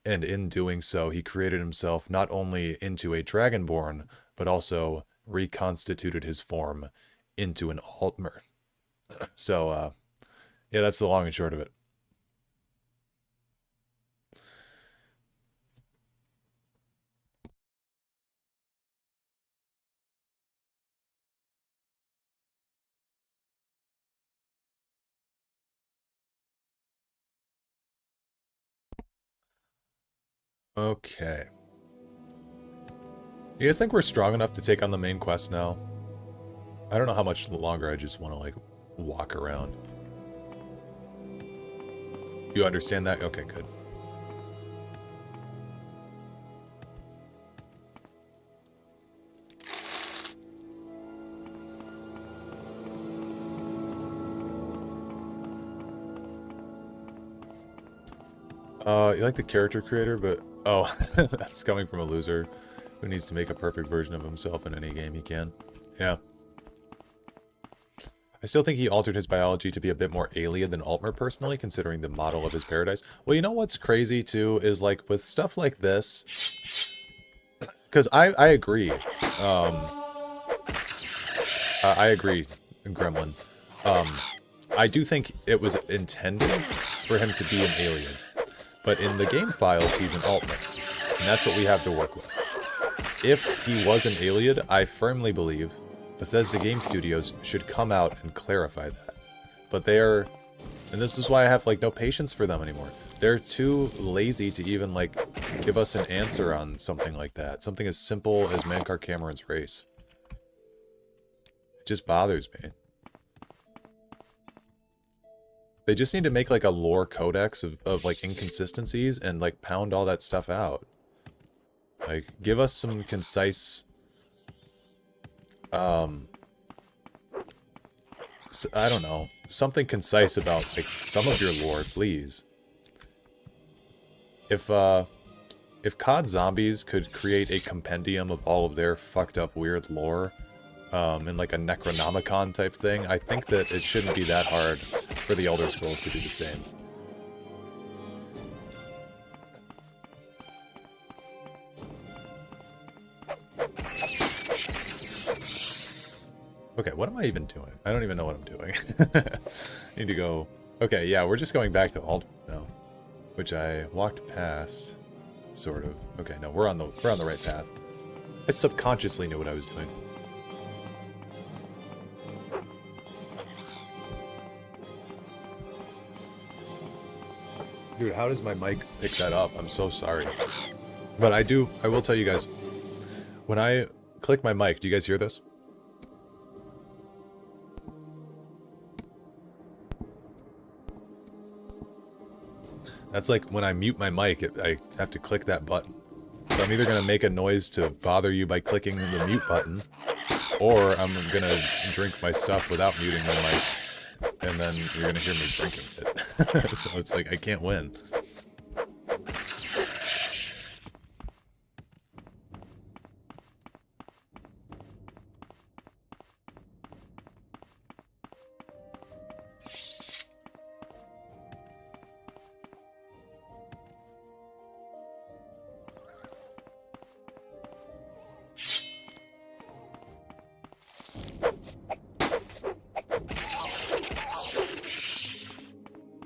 and in doing so he created himself not only into a Dragonborn, but also reconstituted his form into an Altmer. So, yeah, that's the long and short of it. Okay. You guys think we're strong enough to take on the main quest now? I don't know how much longer I just want to, like, walk around. You understand that? Okay, good. You like the character creator, but... Oh, that's coming from a loser who needs to make a perfect version of himself in any game he can. Yeah. I still think he altered his biology to be a bit more alien than Altmer, personally, considering the model of his paradise. Well, you know what's crazy, too, is, like, with stuff like this... Because I agree. I agree, Gremlin. I do think it was intended for him to be an alien. But in the game files, he's an Altmer. And that's what we have to work with. If he was an alien, I firmly believe Bethesda Game Studios should come out and clarify that. But they're... And this is why I have, like, no patience for them anymore. They're too lazy to even, like, give us an answer on something like that. Something as simple as Mankar Cameron's race. It just bothers me. They just need to make, like, a lore codex of like, inconsistencies and, like, pound all that stuff out. Like, give us some concise... I don't know. Something concise about, like, some of your lore, please. If COD Zombies could create a compendium of all of their fucked up weird lore, in like a Necronomicon type thing, I think that it shouldn't be that hard for the Elder Scrolls to do the same. Okay, what am I even doing? I don't even know what I'm doing. Need to go... Okay, yeah, we're just going back to Alderaan now. Which I walked past, sort of. Okay, no, we're on the right path. I subconsciously knew what I was doing. Dude, how does my mic pick that up? I'm so sorry. But I will tell you guys, when I click my mic, do you guys hear this? That's like when I mute my mic, I have to click that button. So I'm either going to make a noise to bother you by clicking the mute button, or I'm going to drink my stuff without muting my mic, and then you're going to hear me drinking it. So it's like, I can't win.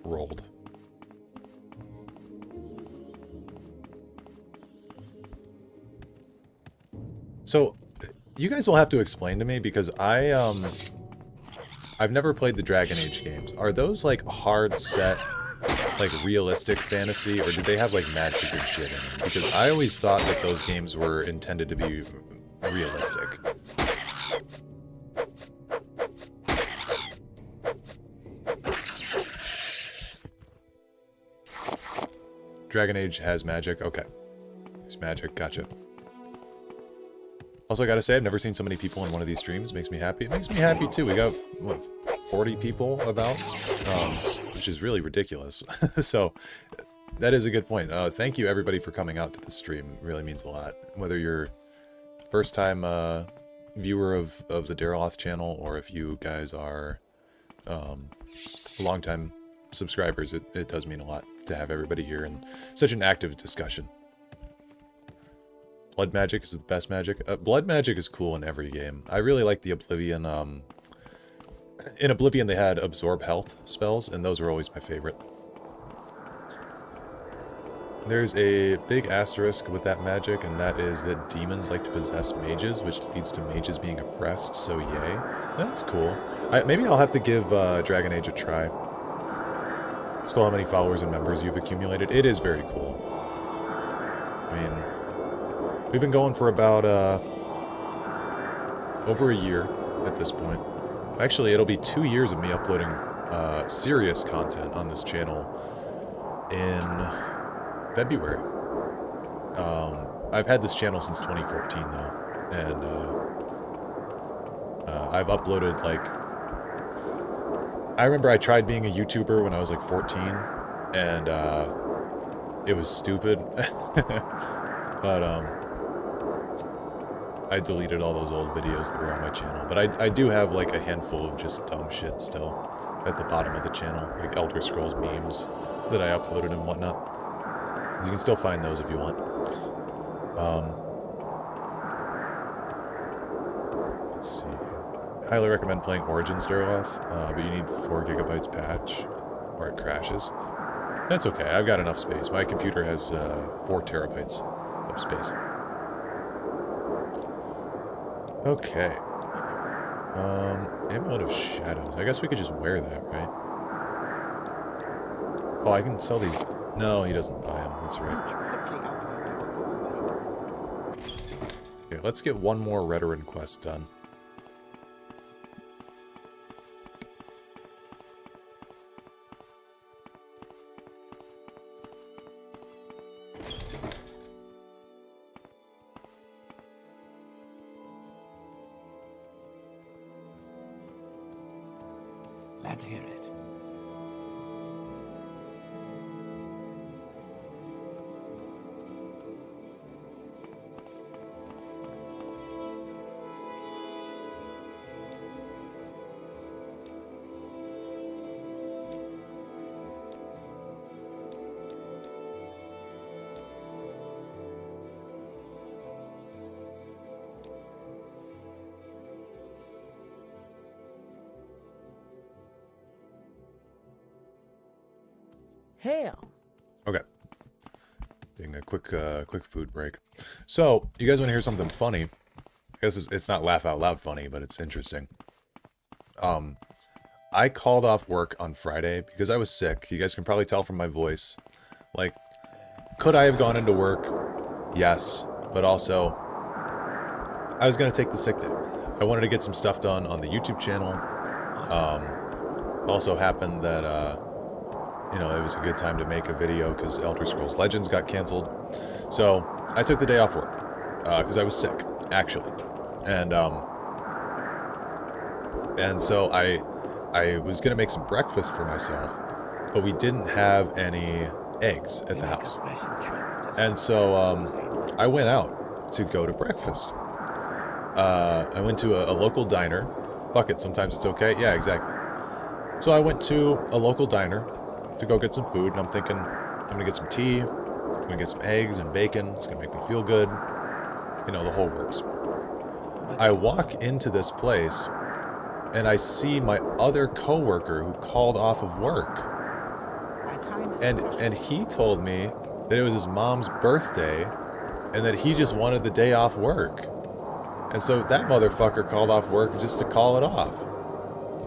Rolled. So, you guys will have to explain to me, because I've never played the Dragon Age games. Are those like hard set, like realistic fantasy, or do they have like magic and shit in them? Because I always thought that those games were intended to be realistic. Dragon Age has magic. Okay. There's magic. Gotcha. Also, I gotta say, I've never seen so many people in one of these streams. Makes me happy. It makes me happy, too. We got, what, 40 people about? Which is really ridiculous. So, that is a good point. Thank you, everybody, for coming out to the stream. It really means a lot. Whether you're first-time viewer of the Dareloth channel, or if you guys are long-time subscribers, it does mean a lot to have everybody here and such an active discussion. Blood magic is the best magic. Blood magic is cool in every game. I really like the Oblivion. In Oblivion they had absorb health spells, and those were always my favorite. There's a big asterisk with that magic, and that is that demons like to possess mages, which leads to mages being oppressed, so yay. That's cool. Maybe I'll have to give Dragon Age a try. It's cool how many followers and members you've accumulated. It is very cool. I mean, we've been going for about over a year at this point. Actually, it'll be 2 years of me uploading serious content on this channel in February. I've had this channel since 2014 though, and I've uploaded like... I remember I tried being a YouTuber when I was like 14, and it was stupid. But I deleted all those old videos that were on my channel. But I do have like a handful of just dumb shit still at the bottom of the channel, like Elder Scrolls memes that I uploaded and whatnot. You can still find those if you want. Let's see. Highly recommend playing Origins Dareloth, but you need 4 gigabytes patch, or it crashes. That's okay, I've got enough space. My computer has 4 terabytes of space. Okay. Amulet of Shadows. I guess we could just wear that, right? Oh, I can sell these. No, he doesn't buy them. That's right. Okay, let's get one more Redoran quest done. Let's hear it. Hell. Okay. Doing a quick food break. So, you guys want to hear something funny? I guess it's not laugh out loud funny, but it's interesting. I called off work on Friday because I was sick. You guys can probably tell from my voice. Like, could I have gone into work? Yes. But also, I was going to take the sick day. I wanted to get some stuff done on the YouTube channel. Also happened that, you know, it was a good time to make a video because Elder Scrolls Legends got canceled. So, I took the day off work because I was sick, actually. And so I was going to make some breakfast for myself, but we didn't have any eggs at the house. And so I went out to go to breakfast. I went to a local diner. Fuck it, sometimes it's okay. Yeah, exactly. So I went to a local diner to go get some food, and I'm thinking, I'm going to get some tea, I'm going to get some eggs and bacon, it's going to make me feel good. You know, the whole works. I walk into this place, and I see my other coworker who called off of work. And he told me that it was his mom's birthday and that he just wanted the day off work. And so that motherfucker called off work just to call it off.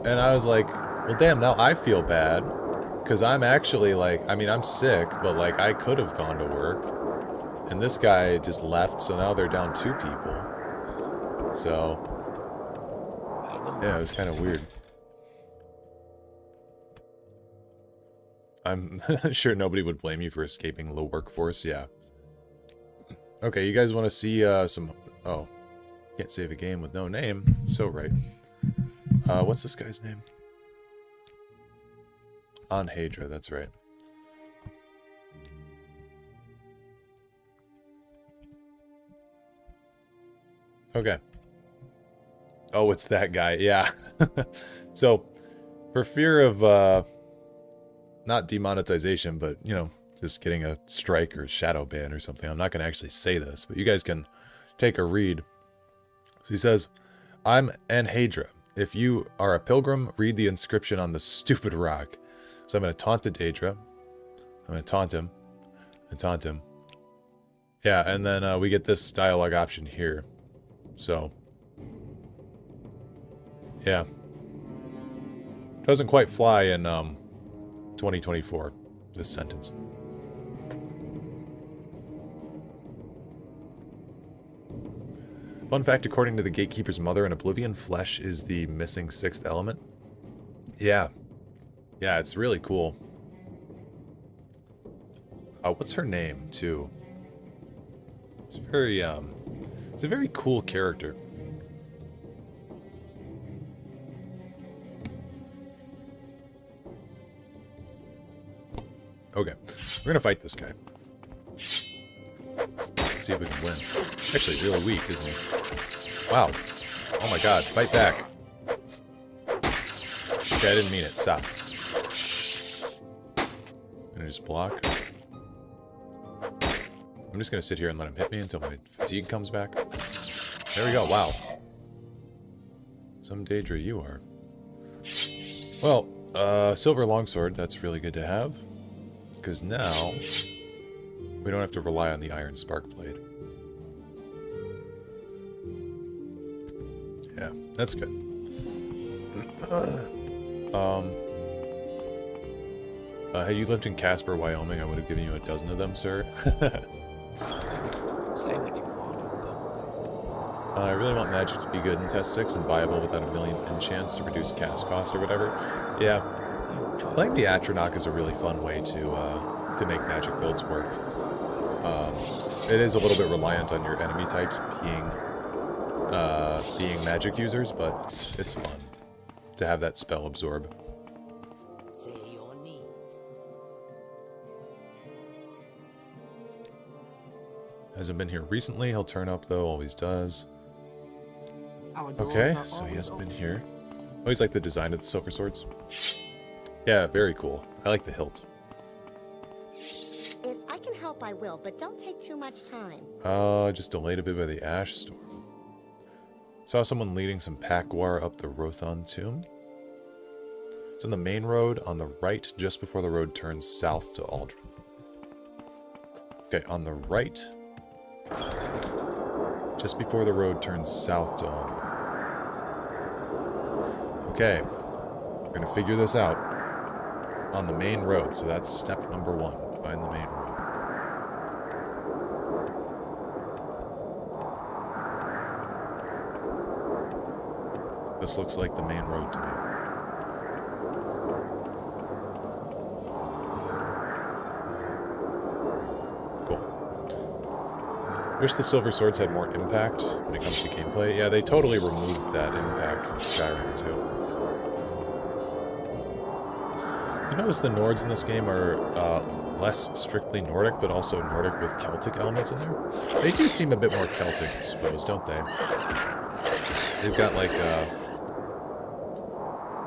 And I was like, well, damn, now I feel bad. Because I'm actually like, I mean, I'm sick, but like I could have gone to work. And this guy just left, so now they're down 2 people. So, yeah, it was kind of weird. I'm sure nobody would blame you for escaping the workforce, yeah. Okay, you guys want to see some... Oh, can't save a game with no name. So right. What's this guy's name? Anhedra, that's right. Okay. Oh, it's that guy, yeah. So, for fear of, not demonetization, but, you know, just getting a strike or shadow ban or something, I'm not going to actually say this, but you guys can take a read. So he says, I'm Anhedra. If you are a pilgrim, read the inscription on the stupid rock. So I'm going to taunt the Daedra. I'm going to taunt him. And taunt him. Yeah, and then we get this dialogue option here. So, yeah. Doesn't quite fly in 2024, this sentence. Fun fact, according to the Gatekeeper's mother in Oblivion, flesh is the missing 6th element. Yeah. Yeah, it's really cool. What's her name, too? It's a very cool character. Okay, we're gonna fight this guy. See if we can win. Actually, really weak, isn't he? Wow. Oh my god, fight back. Okay, I didn't mean it. Stop. I'm gonna just block. I'm just gonna sit here and let him hit me until my fatigue comes back. There we go, wow. Some Daedra you are. Well, silver longsword, that's really good to have. Because now, we don't have to rely on the iron spark blade. Yeah, that's good. Had you lived in Casper, Wyoming, I would have given you a dozen of them, sir. Say what you want. I really want magic to be good in Test 6 and viable without a million enchants to reduce cast cost or whatever. Yeah. I think the Atronach is a really fun way to make magic builds work. It is a little bit reliant on your enemy types being magic users, but it's fun to have that spell absorb. Say your needs. Hasn't been here recently. He'll turn up though, always does. Okay, so he hasn't been here. Oh, he's like the design of the silver swords. Yeah, very cool. I like the hilt. If I can help, I will, but don't take too much time. Just delayed a bit by the ash storm. Saw someone leading some Pakwar up the Rothon tomb. It's on the main road on the right, just before the road turns south to Aldrin. Okay, on the right, just before the road turns south to Aldrin. Okay, we're gonna figure this out on the main road, so that's step number 1. Find the main road. This looks like the main road to me. Wish the Silver Swords had more impact when it comes to gameplay. Yeah, they totally removed that impact from Skyrim, too. You notice the Nords in this game are less strictly Nordic, but also Nordic with Celtic elements in there? They do seem a bit more Celtic, I suppose, don't they? They've got, like,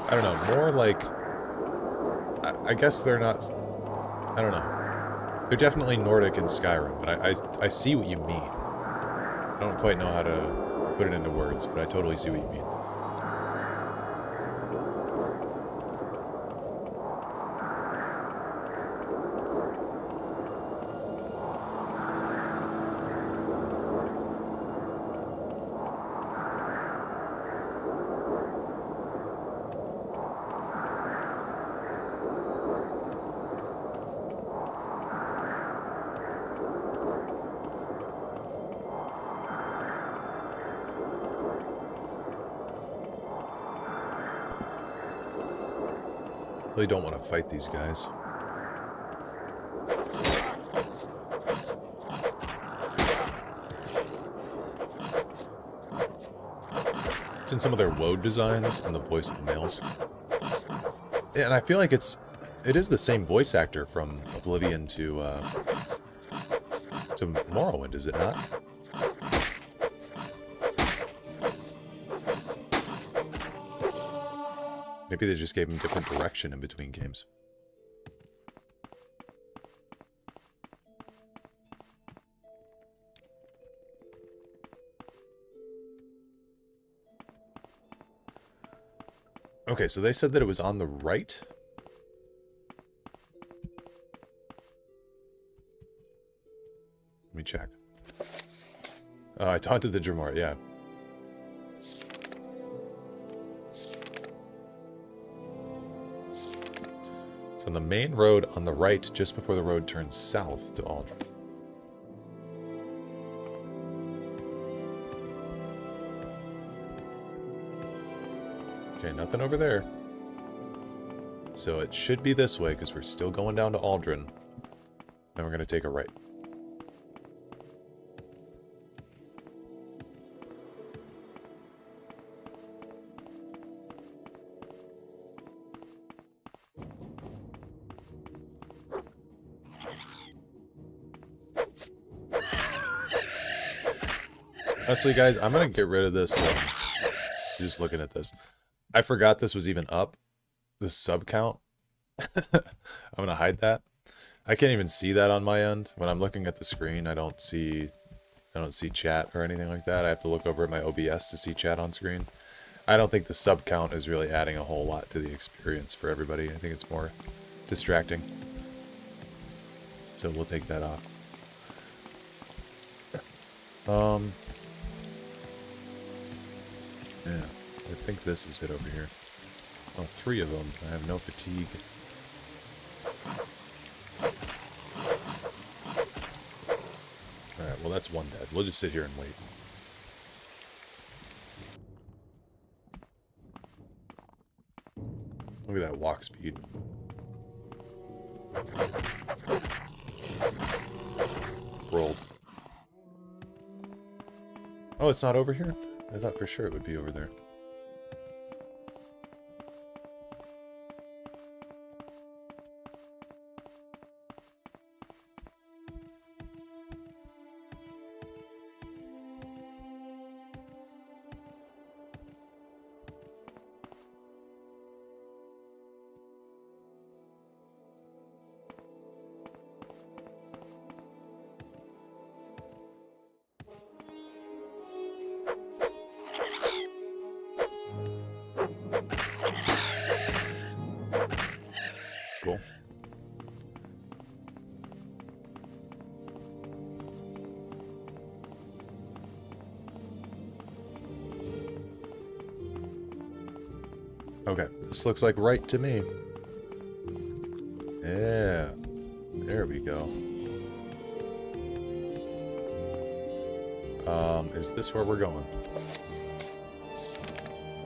I don't know, more like... I guess they're not... I don't know. They're definitely Nordic in Skyrim, but I see what you mean. I don't quite know how to put it into words, but I totally see what you mean. Really don't want to fight these guys. It's in some of their woad designs and the voice of the males. Yeah, and I feel like it is the same voice actor from Oblivion to Morrowind, is it not? Maybe they just gave him different direction in between games. Okay, so they said that it was on the right. Let me check. I taunted the Dremar, yeah. On the main road on the right, just before the road turns south to Aldrin. Okay, nothing over there. So it should be this way, because we're still going down to Aldrin. Then we're going to take a right. Honestly, guys, I'm going to get rid of this. Just looking at this. I forgot this was even up. This sub count. I'm going to hide that. I can't even see that on my end. When I'm looking at the screen, I don't see chat or anything like that. I have to look over at my OBS to see chat on screen. I don't think the sub count is really adding a whole lot to the experience for everybody. I think it's more distracting. So we'll take that off. Yeah, I think this is it over here. Oh, 3 of them. I have no fatigue. Alright, well that's one dead. We'll just sit here and wait. Look at that walk speed. Rolled. Oh, it's not over here? I thought for sure it would be over there. Okay, this looks like right to me. Yeah, there we go. Is this where we're going?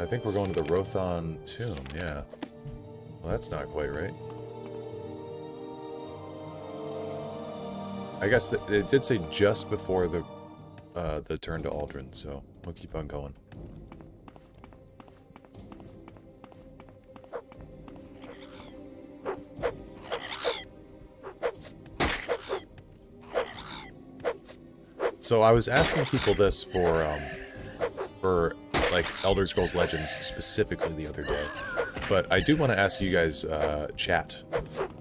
I think we're going to the Rothon tomb, yeah. Well, that's not quite right. I guess it did say just before the turn to Aldrin, so we'll keep on going. So I was asking people this for like Elder Scrolls Legends specifically the other day, but I do want to ask you guys, chat,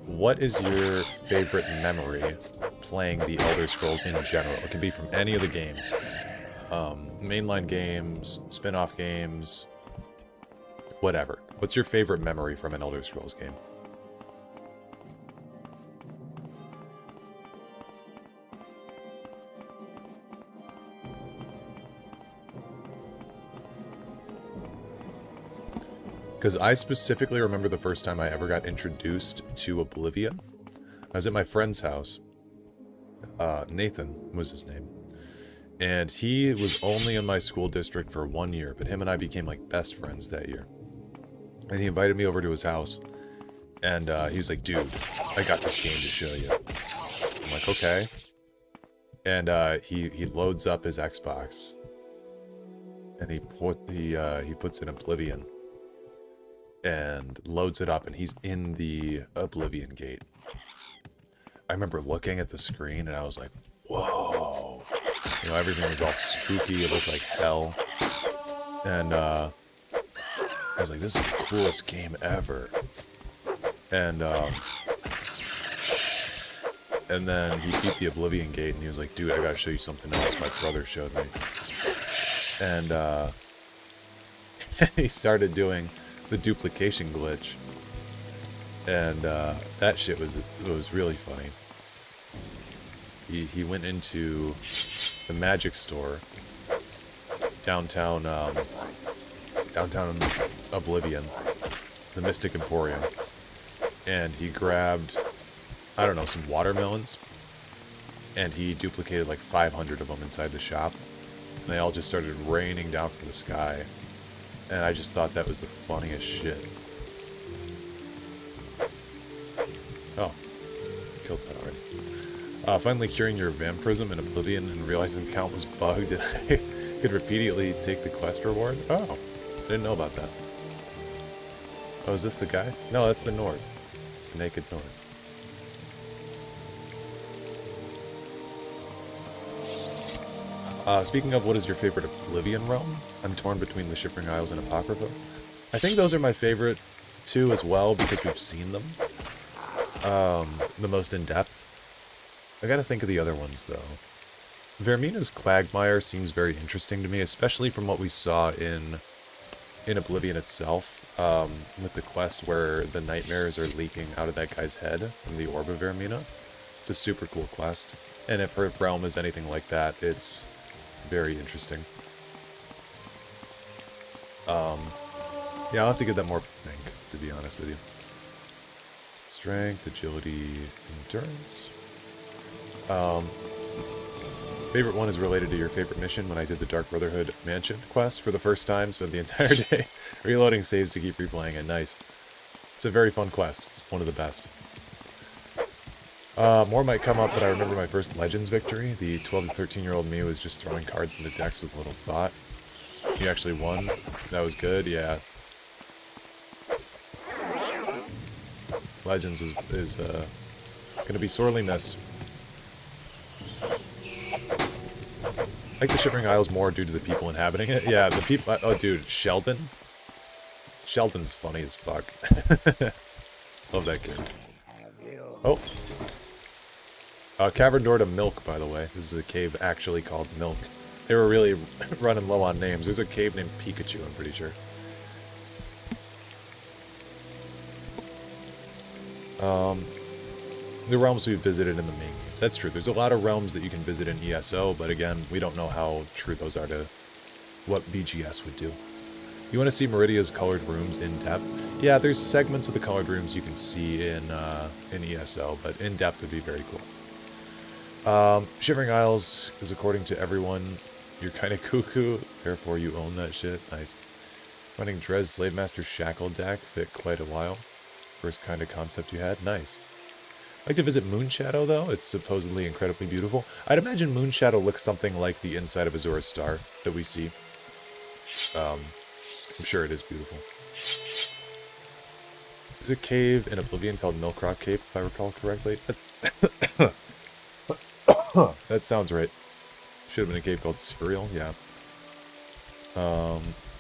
what is your favorite memory playing the Elder Scrolls in general? It can be from any of the games, mainline games, spin-off games, whatever. What's your favorite memory from an Elder Scrolls game? Because I specifically remember the first time I ever got introduced to Oblivion. I was at my friend's house. Nathan was his name. And he was only in my school district for 1 year, but him and I became like best friends that year. And he invited me over to his house. And he was like, dude, I got this game to show you. I'm like, okay. And he loads up his Xbox. And he puts in Oblivion. And loads it up, and he's in the Oblivion Gate. I remember looking at the screen, and I was like, whoa. You know, everything was all spooky, it looked like hell. And, I was like, this is the coolest game ever. And then he beat the Oblivion Gate, and he was like, dude, I gotta show you something else my brother showed me. And, he started doing the duplication glitch, and that shit was really funny. He went into the magic store downtown Oblivion, the Mystic Emporium, and he grabbed, I don't know, some watermelons, and he duplicated like 500 of them inside the shop, and they all just started raining down from the sky. And I just thought that was the funniest shit. Oh, killed that already. Finally curing your vampirism in Oblivion and realizing the count was bugged and I could repeatedly take the quest reward. Oh, I didn't know about that. Oh, is this the guy? No, that's the Nord. It's the naked Nord. Speaking of, what is your favorite Oblivion realm? I'm torn between the Shivering Isles and Apocrypha. I think those are my favorite two as well because we've seen them the most in depth. I gotta think of the other ones though. Vermina's Quagmire seems very interesting to me, especially from what we saw in Oblivion itself, with the quest where the nightmares are leaking out of that guy's head from the Orb of Vermina. It's a super cool quest, and if her realm is anything like that, it's very interesting. Yeah, I'll have to give that more of a think, to be honest with you. Strength, agility, endurance. Favorite one is related to your favorite mission. When I did the Dark Brotherhood Mansion quest for the first time, spent the entire day reloading saves to keep replaying it. Nice. It's a very fun quest. It's one of the best. More might come up, but I remember my first Legends victory. The 12 to 13-year-old me was just throwing cards into decks with little thought. You actually won. That was good, yeah. Legends is gonna be sorely missed. I like the Shivering Isles more due to the people inhabiting it. Yeah, the people... Oh, dude, Sheldon? Sheldon's funny as fuck. Love that kid. Oh. Cavern door to Milk, by the way. This is a cave actually called Milk. They were really running low on names. There's a cave named Pikachu, I'm pretty sure. The realms we visited in the main games. That's true. There's a lot of realms that you can visit in ESO, but again, we don't know how true those are to what BGS would do. You want to see Meridia's colored rooms in depth? Yeah, there's segments of the colored rooms you can see in ESO, but in depth would be very cool. Shivering Isles is, according to everyone, you're kind of cuckoo, therefore you own that shit. Nice. Finding Drez Slave Master Shackle deck fit quite a while. First kind of concept you had. Nice. I'd like to visit Moonshadow, though. It's supposedly incredibly beautiful. I'd imagine Moonshadow looks something like the inside of Azura's Star that we see. I'm sure it is beautiful. There's a cave in Oblivion called Milk Rock Cave, if I recall correctly. That sounds right. Should have been a cave called Cereal, yeah.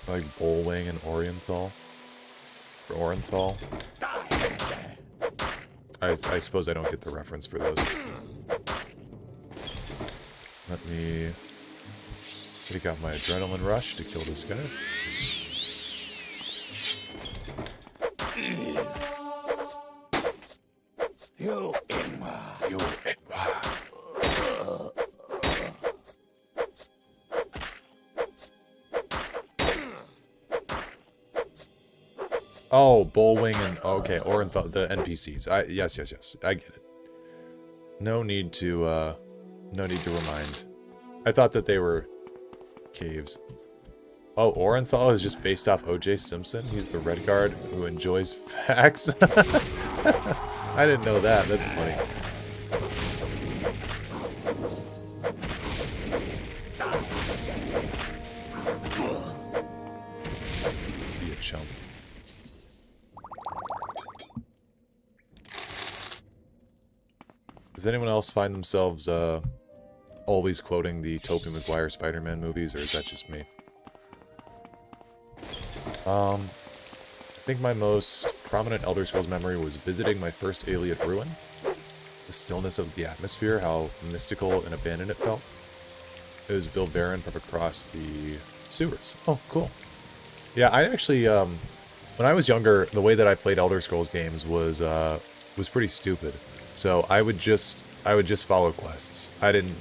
Like Bullwing and Orienthal. Or Orenthal. I suppose I don't get the reference for those. Let me take out my adrenaline rush to kill this guy. You Oh, Bullwing and okay, Orenthal, the NPCs. Yes, I get it. No need to remind. I thought that they were caves. Oh, Orenthal is just based off O.J. Simpson. He's the red guard who enjoys facts. I didn't know that. That's funny. See a chump. Does anyone else find themselves always quoting the Tobey Maguire Spider-Man movies, or is that just me? I think my most prominent Elder Scrolls memory was visiting my first Ayleid ruin. The stillness of the atmosphere, how mystical and abandoned it felt. It was Vilverin from across the sewers. Oh, cool. Yeah, I actually, when I was younger, the way that I played Elder Scrolls games was pretty stupid. So I would just follow quests. I didn't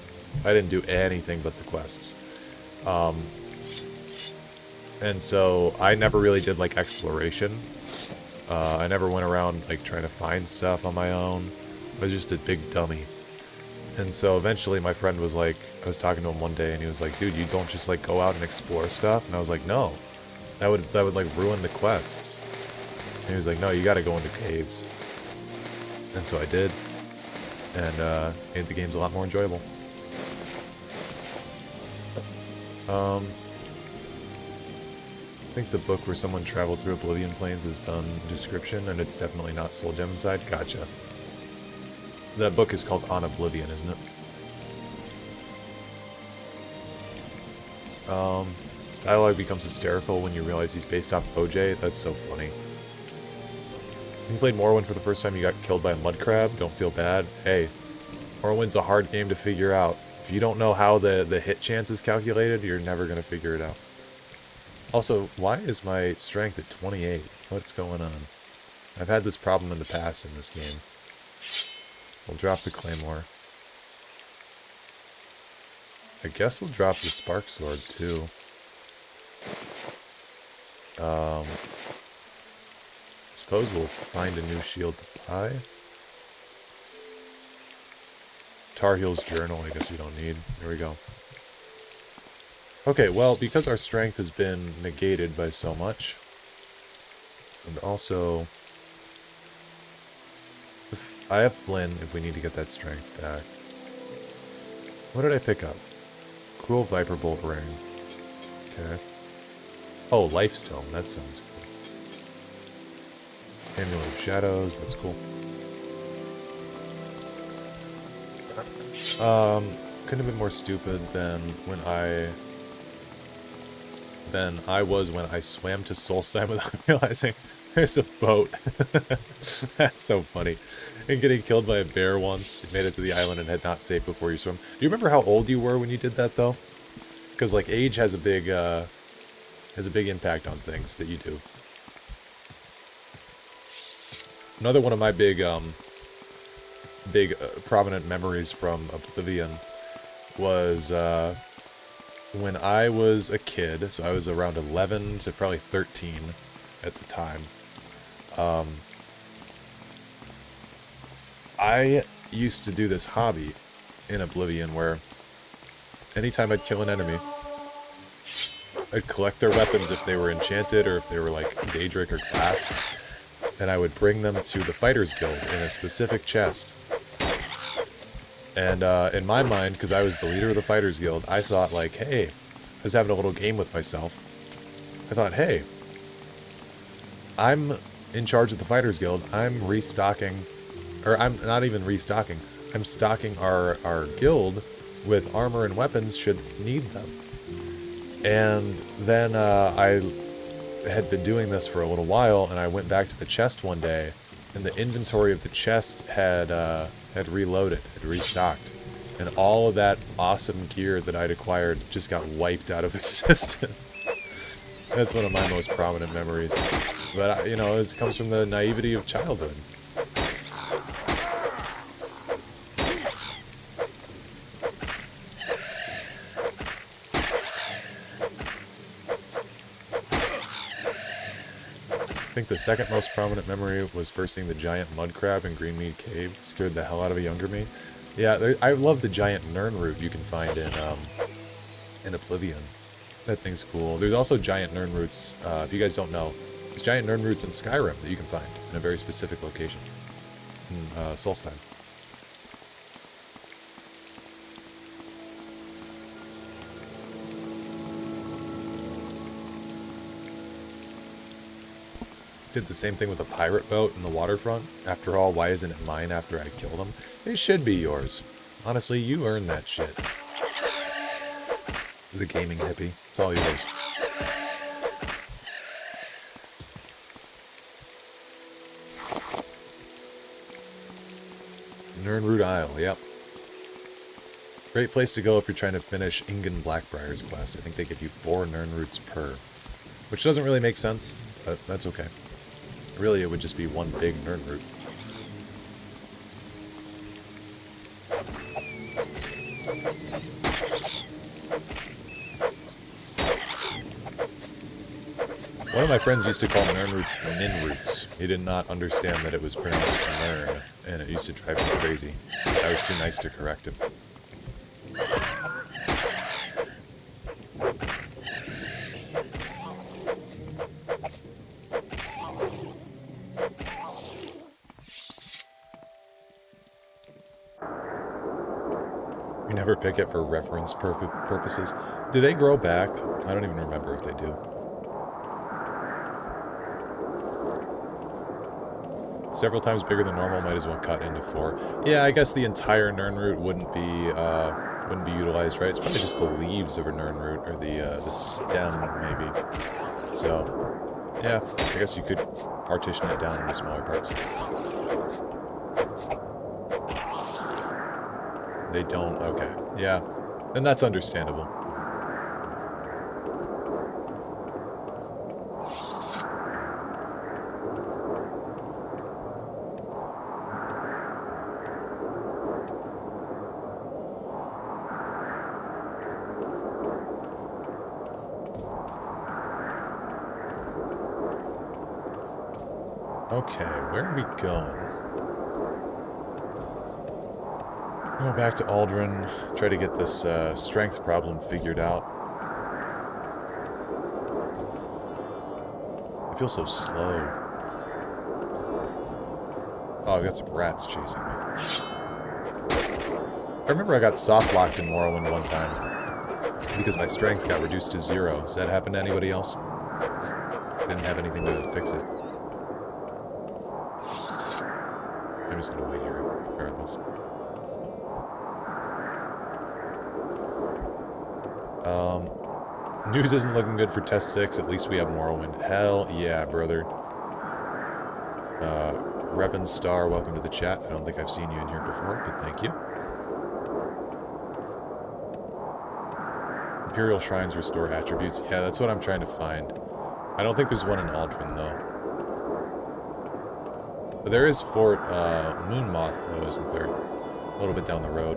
do anything but the quests. And so I never really did like exploration. I never went around like trying to find stuff on my own. I was just a big dummy. And so eventually my friend was like, I was talking to him one day and he was like, dude, you don't just like go out and explore stuff? And I was like, no. That would like ruin the quests. And he was like, no, you gotta go into caves. And so I did. And made the games a lot more enjoyable. I think the book where someone traveled through Oblivion Plains is done description, and it's definitely not Soul Gem inside. Gotcha. That book is called On Oblivion, isn't it? His dialogue becomes hysterical when you realize he's based off OJ. That's so funny. When you played Morrowind for the first time, you got killed by a mud crab. Don't feel bad. Hey, Morrowind's a hard game to figure out. If you don't know how the hit chance is calculated, you're never going to figure it out. Also, why is my strength at 28? What's going on? I've had this problem in the past in this game. We'll drop the Claymore. I guess we'll drop the Spark Sword, too. Suppose we'll find a new shield to buy. Tar Heel's Journal, I guess we don't need. Here we go. Okay, well, because our strength has been negated by so much, and also, if I have Flynn if we need to get that strength back. What did I pick up? Cruel Viper Bolt Ring. Okay. Oh, Lifestone, that sounds cool. Amulet of Shadows, that's cool. Couldn't have been more stupid than when I was when I swam to Solstheim without realizing there's a boat. That's so funny. And getting killed by a bear once. You made it to the island and had not saved before you swim. Do you remember how old you were when you did that, though? Because, like, age has a big impact on things that you do. Another one of my big prominent memories from Oblivion was when I was a kid, so I was around 11 to probably 13 at the time, I used to do this hobby in Oblivion where anytime I'd kill an enemy, I'd collect their weapons if they were enchanted or if they were like Daedric or glass, and I would bring them to the Fighters Guild in a specific chest. And in my mind, because I was the leader of the Fighters Guild, I thought like, hey, I was having a little game with myself. I thought, hey, I'm in charge of the Fighters Guild. I'm restocking, or I'm not even restocking. I'm stocking our guild with armor and weapons should they need them. And then I had been doing this for a little while, and I went back to the chest one day, and the inventory of the chest had reloaded, had restocked, and all of that awesome gear that I'd acquired just got wiped out of existence. That's one of my most prominent memories. But, you know, it comes from the naivety of childhood. I think the second most prominent memory was first seeing the giant mud crab in Greenmead Cave. Scared the hell out of a younger me. Yeah, I love the giant Nirnroot you can find in Oblivion. That thing's cool. There's also giant Nirnroots, if you guys don't know, there's giant Nirnroots in Skyrim that you can find in a very specific location in Solstheim. Did the same thing with a pirate boat in the waterfront. After all, why isn't it mine after I kill them? It should be yours. Honestly, you earned that shit. The gaming hippie. It's all yours. Nirnroot Isle, yep. Great place to go if you're trying to finish Ingen Blackbriar's quest. I think they give you 4 Nirnroots per. Which doesn't really make sense, but that's okay. Really, it would just be one big Nirnroot. One of my friends used to call Nirnroots Ninroots. He did not understand that it was pronounced Nirn, and it used to drive me crazy, because I was too nice to correct him. You never pick it for reference purposes. Do they grow back? I don't even remember if they do. Several times bigger than normal, might as well cut into 4. Yeah, I guess the entire Nirnroot wouldn't be utilized, right? It's probably just the leaves of a Nirnroot, or the stem, maybe. So, yeah, I guess you could partition it down into smaller parts. They don't? Okay. Yeah. Then that's understandable. Okay, where are we going? Go back to Aldrin, try to get this strength problem figured out. I feel so slow. Oh, I've got some rats chasing me. I remember I got soft-locked in Morrowind one time because my strength got reduced to 0. Does that happen to anybody else? I didn't have anything to fix it. I'm just gonna wait here, regardless. News isn't looking good for Test 6, at least we have Morrowind. Hell yeah, brother. Revan Star, welcome to the chat. I don't think I've seen you in here before, but thank you. Imperial Shrines restore attributes. Yeah, that's what I'm trying to find. I don't think there's one in Aldrin, though. But there is Fort Moonmoth, though, isn't there? A little bit down the road.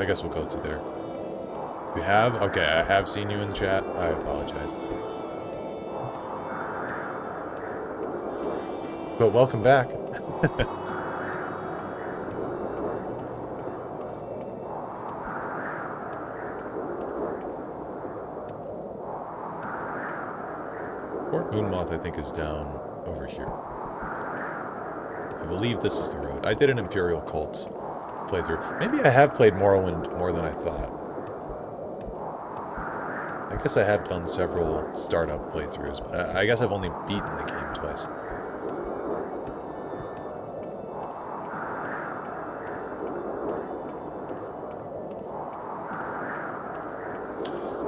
I guess we'll go to there. We have? Okay, I have seen you in the chat. I apologize. But welcome back. Fort Moonmoth, I think, is down over here. I believe this is the road. I did an Imperial Cult playthrough. Maybe I have played Morrowind more than I thought. I guess I have done several startup playthroughs, but I guess I've only beaten the game twice.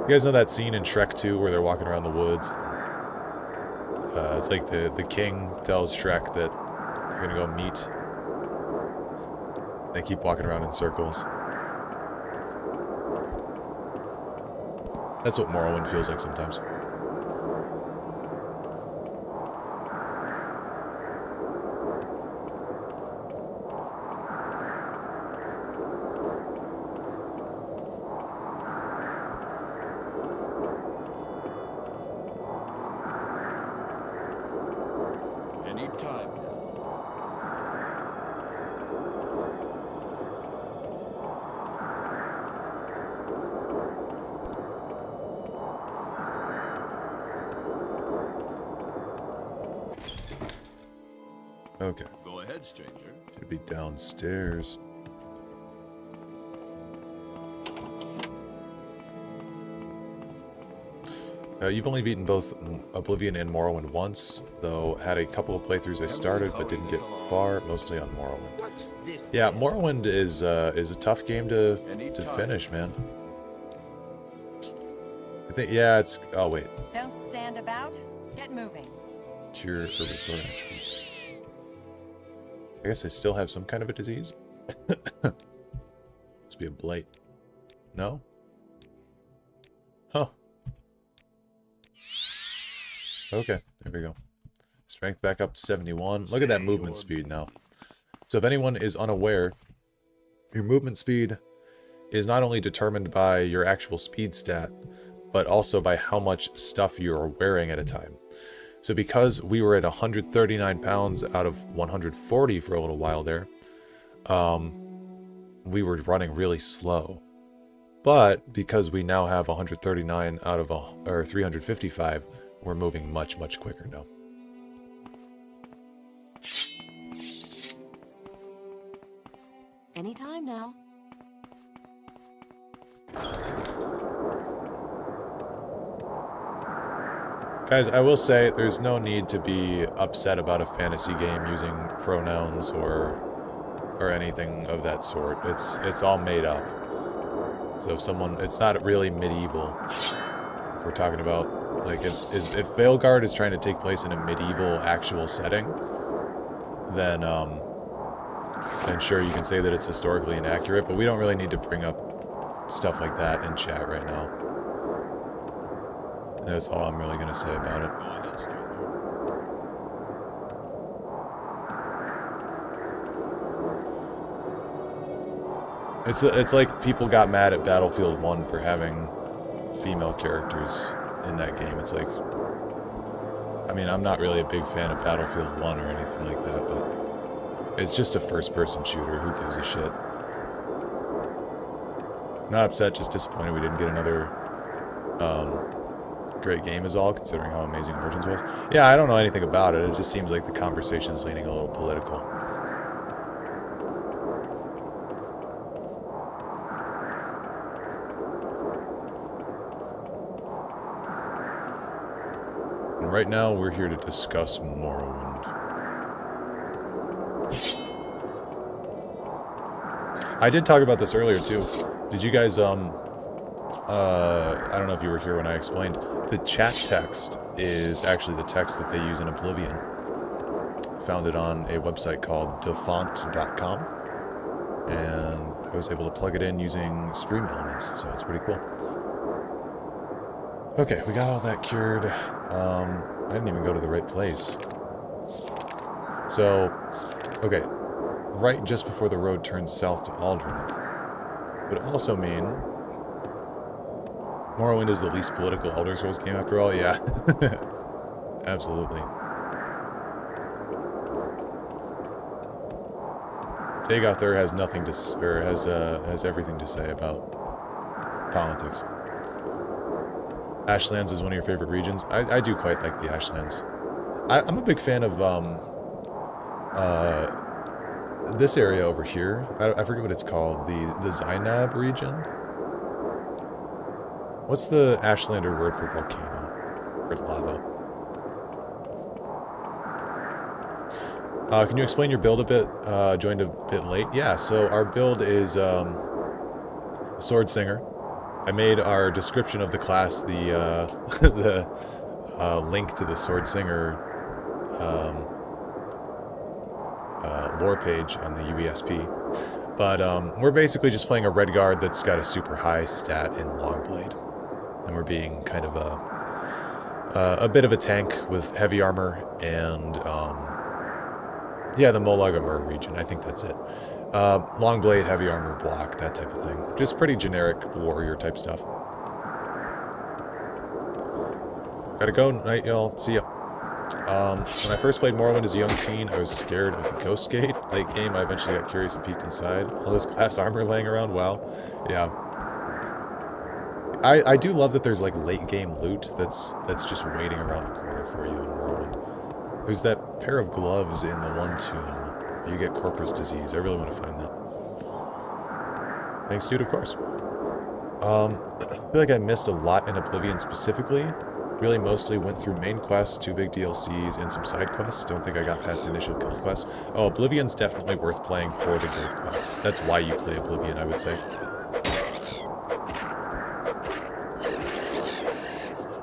You guys know that scene in Shrek 2 where they're walking around the woods? It's like the king tells Shrek that they're gonna go meet. They keep walking around in circles. That's what Morrowind feels like sometimes. Any time now. Okay. Go ahead, stranger. Should be downstairs. You've only beaten both Oblivion and Morrowind once, though had a couple of playthroughs I started but didn't get far, mostly on Morrowind. Yeah, Morrowind is a tough game to finish, man. I think, yeah, it's... Oh, wait. Don't stand about. Get moving. Cure or restore attributes. I guess I still have some kind of a disease. Must be a blight. No? Huh. Okay, there we go. Strength back up to 71. Look at that movement speed now. So if anyone is unaware, your movement speed is not only determined by your actual speed stat, but also by how much stuff you're wearing at a time. So because we were at 139 pounds out of 140 for a little while there, we were running really slow. But because we now have 139 out of or 355, we're moving much, much quicker now. Anytime now. Guys, I will say there's no need to be upset about a fantasy game using pronouns or anything of that sort. It's all made up. So if someone, it's not really medieval. If we're talking about, like, if Veilguard is trying to take place in a medieval actual setting, then sure, you can say that it's historically inaccurate, but we don't really need to bring up stuff like that in chat right now. That's all I'm really going to say about it. It's like people got mad at Battlefield 1 for having female characters in that game. It's like, I mean, I'm not really a big fan of Battlefield 1 or anything like that, but it's just a first-person shooter. Who gives a shit? Not upset, just disappointed we didn't get another great game is all, considering how amazing Origins was. Yeah, I don't know anything about it. It just seems like the conversation's leaning a little political. And right now, we're here to discuss Morrowind. I did talk about this earlier, too. Did you guys, I don't know if you were here when I explained. The chat text is actually the text that they use in Oblivion. I found it on a website called defont.com. And I was able to plug it in using Stream Elements, so it's pretty cool. Okay, we got all that cured. I didn't even go to the right place. So, okay. Right just before the road turns south to Aldrin, would also mean Morrowind is the least political Elder Scrolls game after all. Yeah, absolutely. Dagoth Ur has nothing to, or has everything to say about politics. Ashlands is one of your favorite regions. I do quite like the Ashlands. I'm a big fan of this area over here. I forget what it's called. The Zainab region. What's the Ashlander word for volcano or lava? Can you explain your build a bit? Joined a bit late. Yeah. So our build is a sword singer. I made our description of the class the the link to the sword singer lore page on the UESP. But we're basically just playing a red guard that's got a super high stat in Longblade. And we're being kind of a bit of a tank with heavy armor and yeah, the Molag Amur region. I think that's it. Longblade, heavy armor, block, that type of thing. Just pretty generic warrior type stuff. Gotta go. Night, y'all. See ya. When I first played Morrowind as a young teen, I was scared of the Ghost Gate. Late game, I eventually got curious and peeked inside. All this glass armor laying around, wow. Yeah. I do love that there's like late game loot that's just waiting around the corner for you in Morrowind. There's that pair of gloves in the one tomb. You get corpus disease. I really want to find that. Thanks, dude, of course. I feel like I missed a lot in Oblivion specifically. Really mostly went through main quests, 2 big DLCs, and some side quests. Don't think I got past initial guild quest. Oh, Oblivion's definitely worth playing for the guild quests. That's why you play Oblivion, I would say.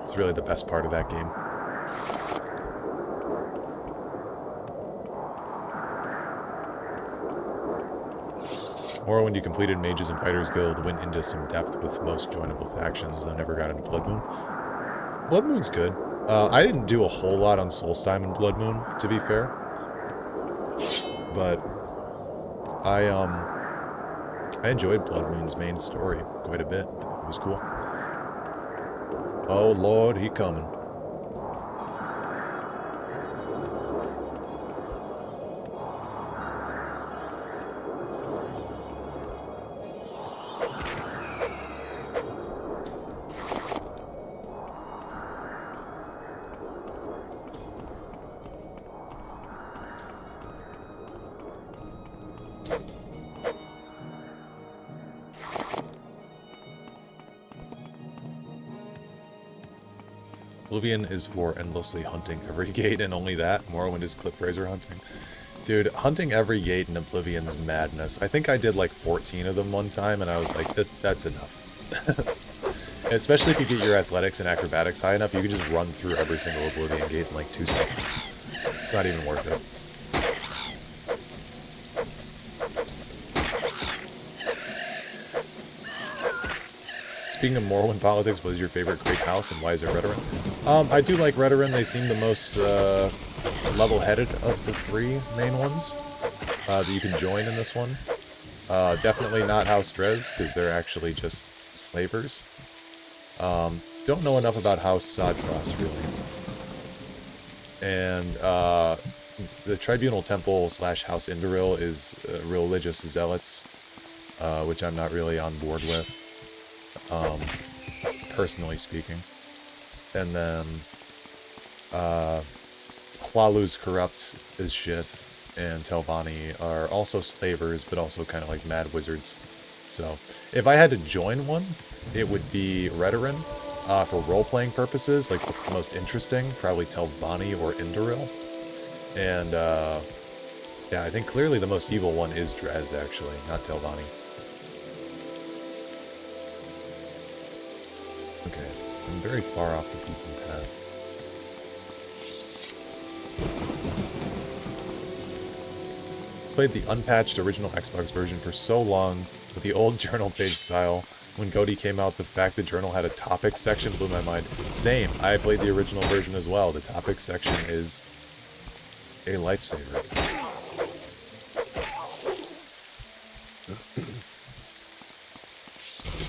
It's really the best part of that game. Morrowind, you completed Mages and Fighters Guild, went into some depth with most joinable factions, though never got into Blood Moon. Blood Moon's good. I didn't do a whole lot on Solstheim and Blood Moon, to be fair. But I enjoyed Blood Moon's main story quite a bit. It was cool. Oh Lord, he coming. Oblivion is for endlessly hunting every gate, and only that. Morrowind is clip razor hunting. Dude, hunting every gate in Oblivion's madness. I think I did like 14 of them one time, and I was like, that's enough. Especially if you get your athletics and acrobatics high enough, you can just run through every single Oblivion gate in like 2 seconds. It's not even worth it. Speaking of Morrowind politics, what is your favorite great house and why is it Redoran? I do like Redoran. They seem the most level-headed of the 3 main ones that you can join in this one. Definitely not House Drez, because they're actually just slavers. Don't know enough about House Sadras, really. And the Tribunal Temple / House Indoril is religious zealots, which I'm not really on board with. Personally speaking. And then Hlalu's corrupt as shit, and Telvanni are also slavers, but also kind of like mad wizards. So, if I had to join one, it would be Redoran. For role-playing purposes, like what's the most interesting? Probably Telvanni or Indoril. And, yeah, I think clearly the most evil one is Drez, actually, not Telvanni. Okay, I'm very far off the beaten path. Played the unpatched original Xbox version for so long with the old journal page style. When Goaty came out, the fact the journal had a topics section blew my mind. Same, I played the original version as well. The topics section is a lifesaver.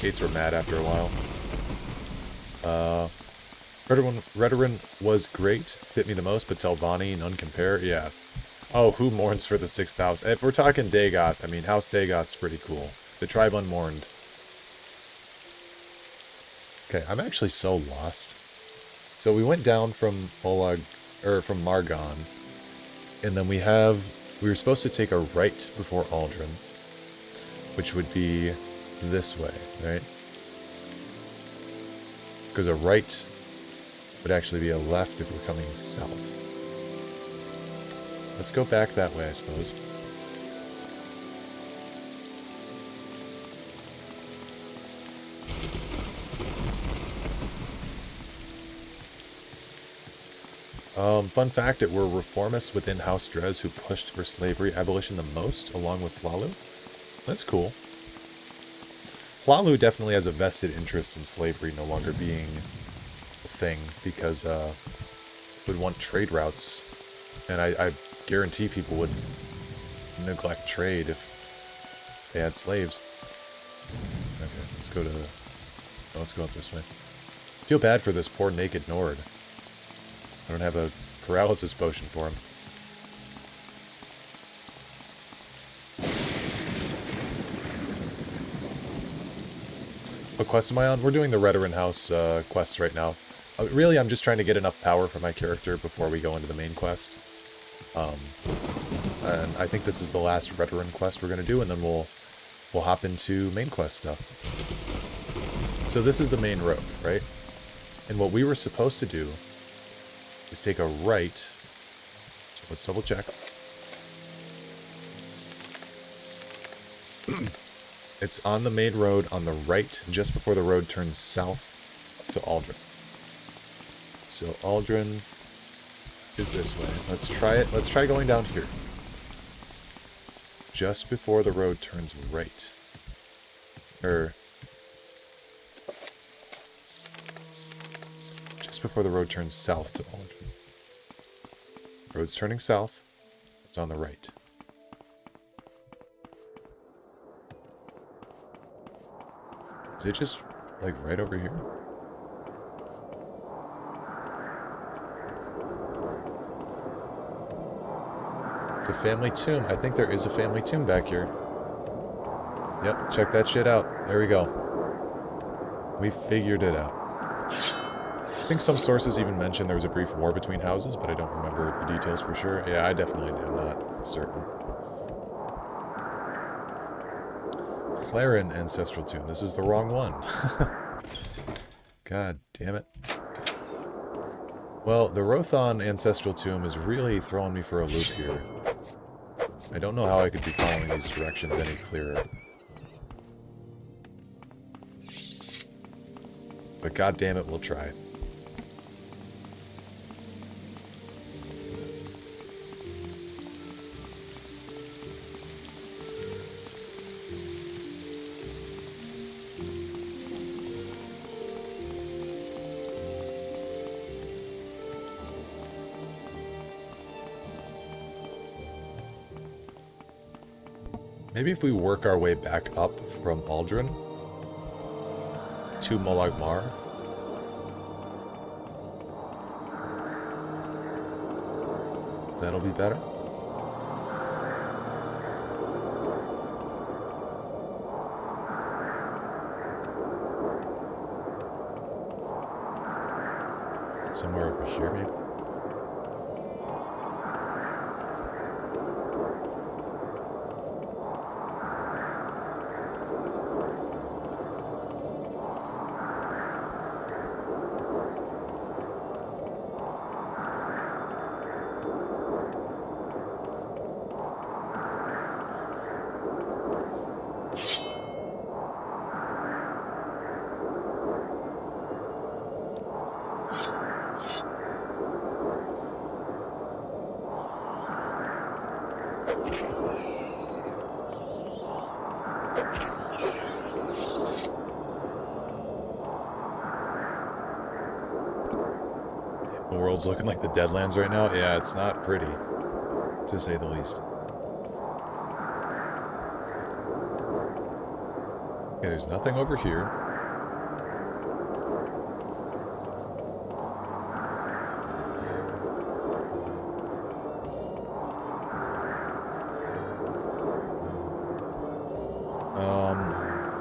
Skates were mad after a while. Redoran was great. Fit me the most, but tell Vonnie, none compare. Yeah. Oh, who mourns for the 6,000? If we're talking Dagoth, I mean, House Dagoth's pretty cool. The Tribe Unmourned. Okay, I'm actually so lost. So we went down from from Margon, and then we were supposed to take a right before Aldrin, which would be this way, right? Because a right would actually be a left if we're coming south. Let's go back that way, I suppose. Fun fact, it were reformists within House Drez who pushed for slavery abolition the most, along with Hlalu. That's cool. Hlalu definitely has a vested interest in slavery no longer being a thing, because would want trade routes, and I guarantee people would neglect trade if they had slaves. Okay, let's go up this way. I feel bad for this poor naked Nord. I don't have a paralysis potion for him. What quest am I on? We're doing the Redoran House quests right now. Really, I'm just trying to get enough power for my character before we go into the main quest. And I think this is the last Redoran quest we're going to do, and then we'll hop into main quest stuff. So this is the main road, right? And what we were supposed to do is take a right. So let's double check. It's on the main road on the right, just before the road turns south to Aldrin. So Aldrin is this way. Let's try it. Let's try going down here. Just before the road turns right. Just before the road turns south to Aldrin. Road's turning south. It's on the right. Is it just, like, right over here? It's a family tomb. I think there is a family tomb back here. Yep, check that shit out. There we go. We figured it out. I think some sources even mention there was a brief war between houses, but I don't remember the details for sure. Yeah, I definitely am not certain. Claren Ancestral Tomb. This is the wrong one. God damn it. Well, the Rothon Ancestral Tomb is really throwing me for a loop here. I don't know how I could be following these directions any clearer. But god damn it, we'll try. Maybe if we work our way back up from Aldrin to Molag Mar. That'll be better. Somewhere over here, maybe? The world's looking like the Deadlands right now. Yeah, it's not pretty, to say the least. Okay, there's nothing over here.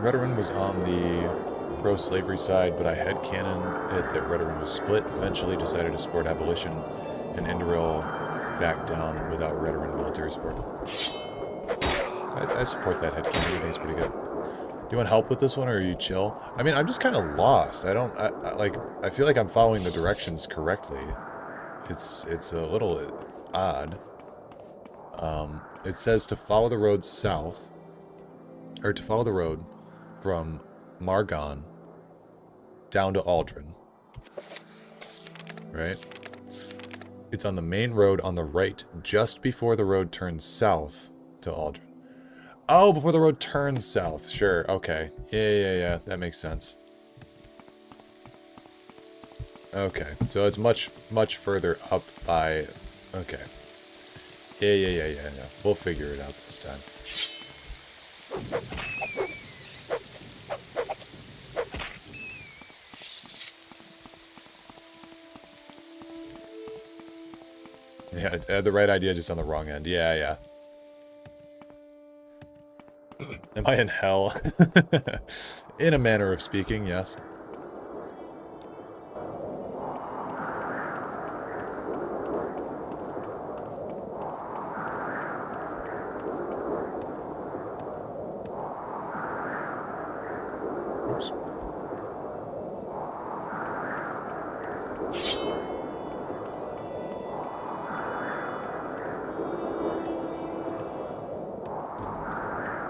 Redoran was on the pro-slavery side, but I headcanon it that Redoran was split, eventually decided to support abolition, and Indoril backed down without Redoran military support. I support that headcanon. I think it's pretty good. Do you want help with this one, or are you chill? I mean, I'm just kind of lost. I feel like I'm following the directions correctly. It's a little odd. It says to follow the road south, or to follow the road from Margon down to Aldrin. Right? It's on the main road on the right, just before the road turns south to Aldrin. Oh, before the road turns south. Sure, okay. Yeah. That makes sense. Okay, so it's much further up by... Okay. Yeah. We'll figure it out this time. Yeah, I had the right idea, just on the wrong end. Yeah. Am I in hell? In a manner of speaking, yes. Oops.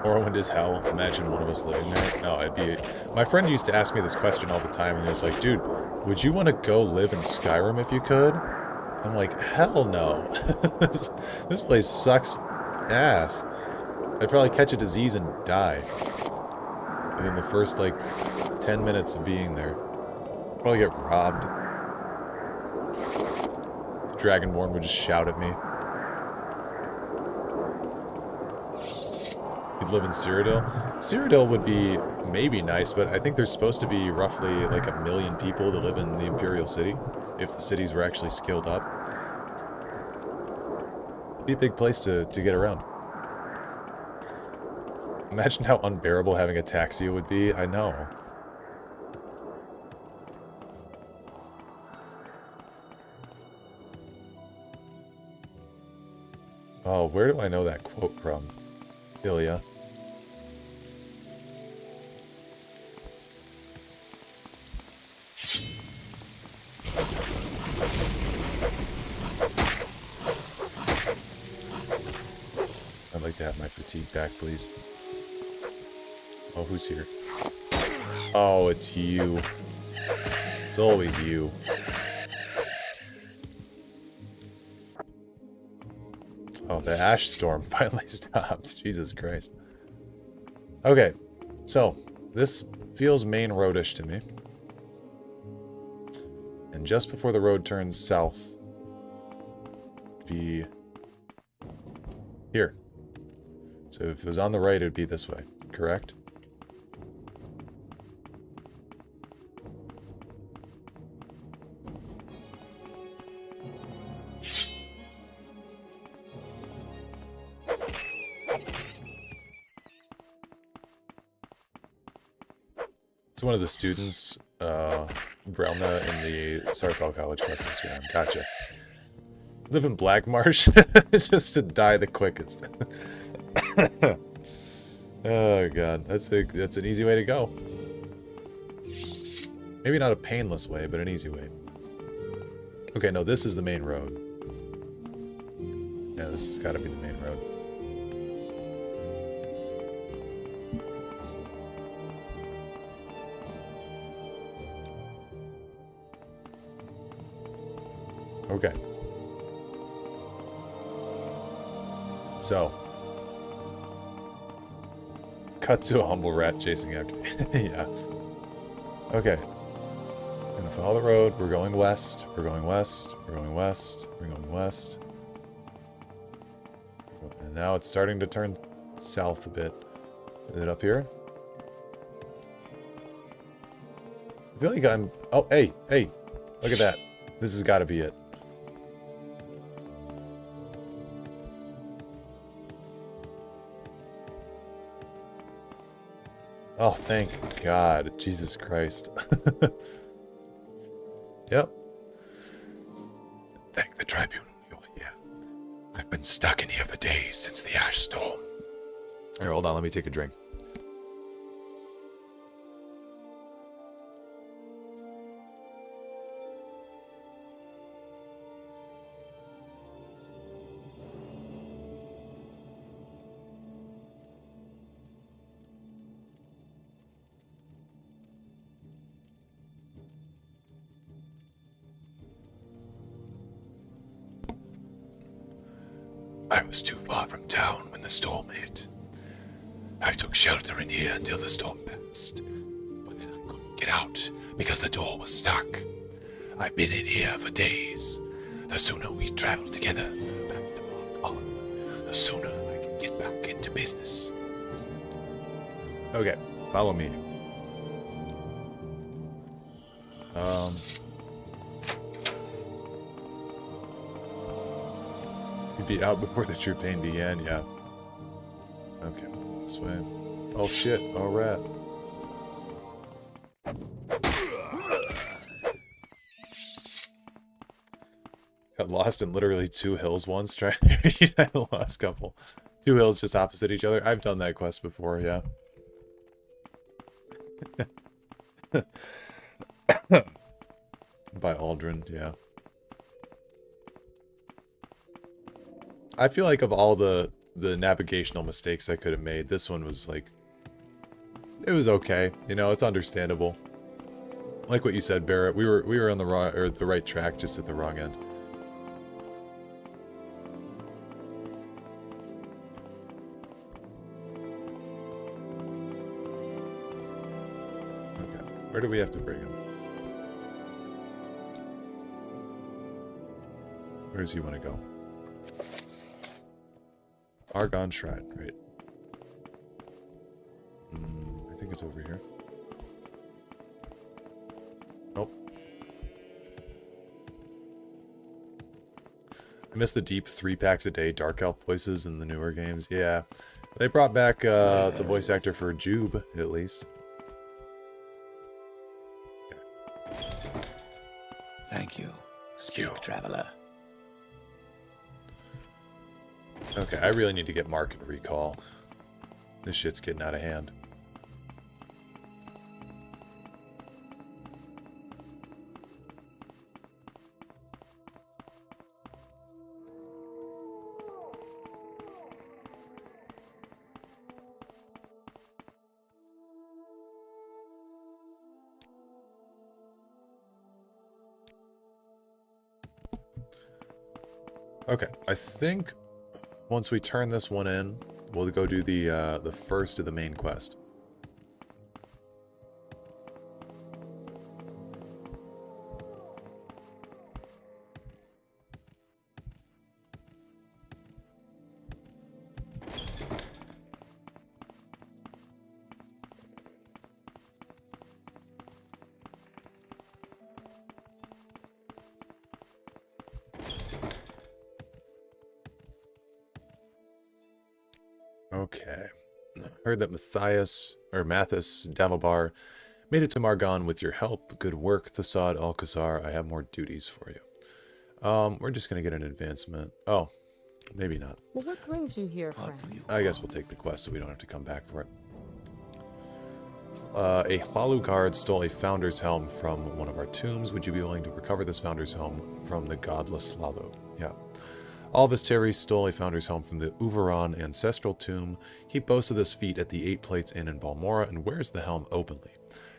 Morrowind is hell. Imagine one of us living there. No, I'd be... My friend used to ask me this question all the time, and he was like, dude, would you want to go live in Skyrim if you could? I'm like, hell no. This place sucks ass. I'd probably catch a disease and die. Within the first, 10 minutes of being there. Probably get robbed. The Dragonborn would just shout at me. You'd live in Cyrodiil? Cyrodiil would be maybe nice, but I think there's supposed to be roughly 1 million people that live in the Imperial City, if the cities were actually scaled up. It'd be a big place to get around. Imagine how unbearable having ataxia would be. I know. Oh, where do I know that quote from? Ilya. I'd like to have my fatigue back, please. Oh, who's here? Oh, it's you. It's always you. Oh, the ash storm finally stopped. Jesus Christ. Okay, so this feels main roadish to me. And just before the road turns south, be here. So if it was on the right, it would be this way, correct? So one of the students, Brelna in the Sarthal College quest Instagram. Gotcha. Live in Black Marsh just to die the quickest. Oh god, that's an easy way to go. Maybe not a painless way, but an easy way. Okay, no, this is the main road. Yeah, this has got to be the main road. Okay. So. Cut to a humble rat chasing after me. Yeah. Okay. Gonna follow the road. We're going west. We're going west. We're going west. We're going west. And now it's starting to turn south a bit. Is it up here? I feel like I'm... Oh, hey, hey. Look at that. This has got to be it. Oh, thank God. Jesus Christ. Yep. Thank the Tribunal you're here. I've been stuck in here for days since the ash storm. Here, hold on. Let me take a drink. I was too far from town when the storm hit. I took shelter in here until the storm passed, but then I couldn't get out because the door was stuck. I've been in here for days. The sooner we travel together back to Morrowind, the sooner I can get back into business. Okay, follow me. You'd be out before the true pain began, yeah. Okay, this way. Oh shit, oh rat. Got lost in literally 2 hills once trying to unite the last couple. 2 hills just opposite each other. I've done that quest before, yeah. By Aldrin, yeah. I feel like of all the navigational mistakes I could have made, this one was like, it was okay. You know, it's understandable. Like what you said, Barrett, we were on the wrong or the right track, just at the wrong end. Okay, where do we have to bring him? Where does he want to go? Argon Shrine, right? I think it's over here. Nope. I miss the deep 3-packs a day Dark Elf voices in the newer games. Yeah. They brought back the voice actor for Jube, at least. Okay. Thank you, Speak Traveler. Okay, I really need to get Mark and Recall. This shit's getting out of hand. Okay, I think once we turn this one in, we'll go do the first of the main quest. Okay. Heard that Matthias Dalabar made it to Margon with your help. Good work, Thasad Alcazar. I have more duties for you. We're just gonna get an advancement. Oh, maybe not. Well, what brings you here, friend? I guess we'll take the quest so we don't have to come back for it. A Hlalu guard stole a Founder's Helm from one of our tombs. Would you be willing to recover this Founder's Helm from the godless Hlalu? Yeah. Alvis Terry stole a Founder's Helm from the Uvaron ancestral tomb. He boasted this feat at the 8 Plates Inn in Balmora and wears the helm openly.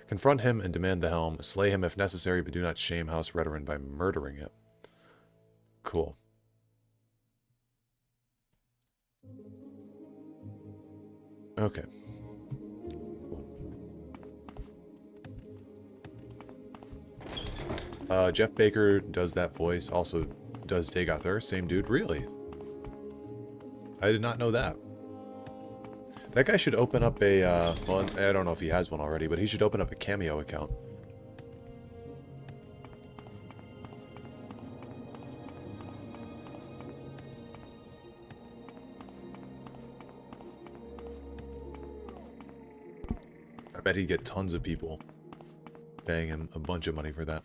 Confront him and demand the helm. Slay him if necessary, but do not shame House Redoran by murdering it. Cool. Okay. Cool. Jeff Baker does that voice. Also does Dagoth Ur. Same dude. Really? I did not know that. That guy should open up a, well, I don't know if he has one already, but he should open up a Cameo account. bet he'd get tons of people paying him a bunch of money for that.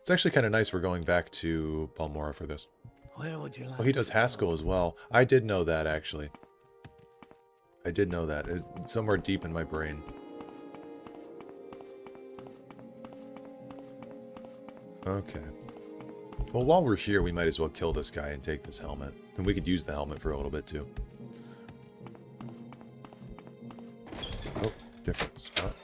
It's actually kind of nice we're going back to Balmora for this. Where would you like? Oh, he does Haskell as well. I did know that, actually. I did know that. It's somewhere deep in my brain. Okay. Well, while we're here, we might as well kill this guy and take this helmet. And we could use the helmet for a little bit, too. Oh, different spot.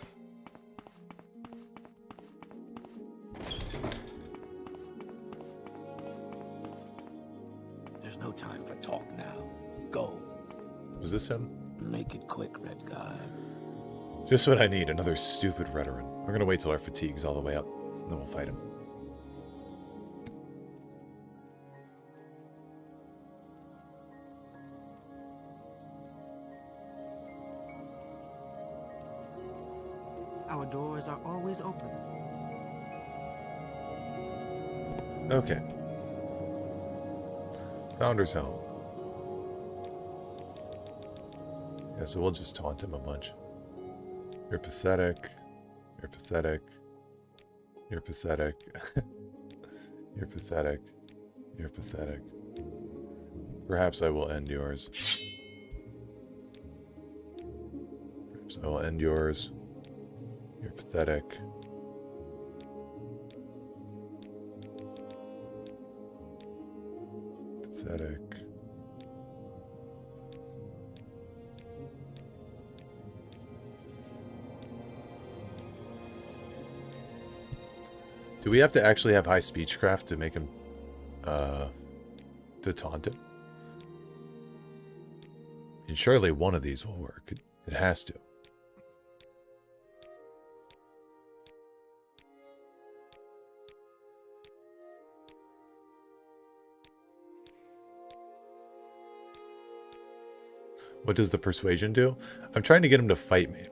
There's no time for talk now. Go. Was this him? Make it quick, red guy. Just what I need, another stupid veteran. We're gonna wait till our fatigue's all the way up, then we'll fight him. Our doors are always open. Okay. Founder's Helm. Yeah, so we'll just taunt him a bunch. You're pathetic. You're pathetic. You're pathetic. You're pathetic. You're pathetic. Perhaps I will end yours. Perhaps I will end yours. You're pathetic. Pathetic. Do we have to actually have high speechcraft to make him, to taunt him? And surely one of these will work. It has to. What does the persuasion do? I'm trying to get him to fight me.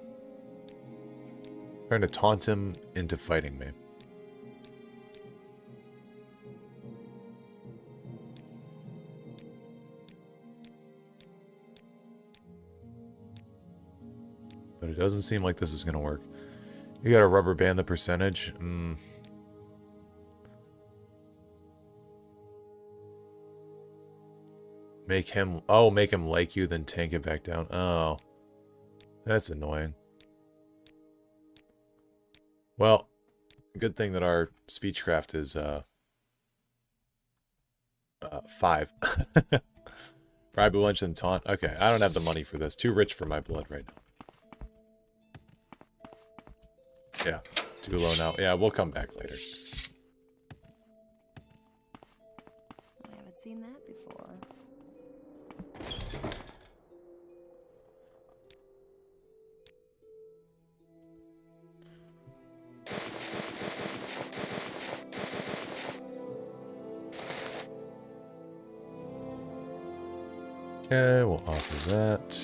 I'm trying to taunt him into fighting me. But it doesn't seem like this is going to work. You got to rubber band the percentage? Make him like you, then tank it back down. Oh. That's annoying. Well, good thing that our speechcraft is 5. Bribe a bunch and taunt. Okay, I don't have the money for this. Too rich for my blood right now. Yeah, too low now. Yeah, we'll come back later. I haven't seen that before. Okay, we'll offer that.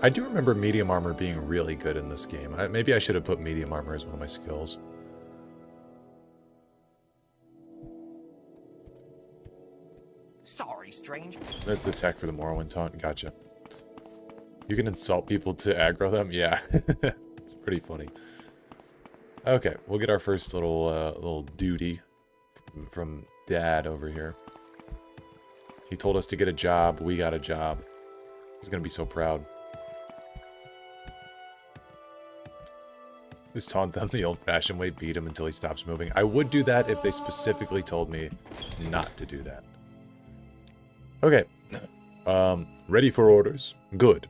I do remember medium armor being really good in this game. Maybe I should have put medium armor as one of my skills. Sorry, stranger. That's the tech for the Morrowind taunt. Gotcha. You can insult people to aggro them? Yeah. It's pretty funny. Okay, we'll get our first little duty from Dad over here. He told us to get a job. We got a job. He's gonna be so proud. Just taunt them the old-fashioned way, beat him until he stops moving. I would do that if they specifically told me not to do that. Okay. Ready for orders? Good.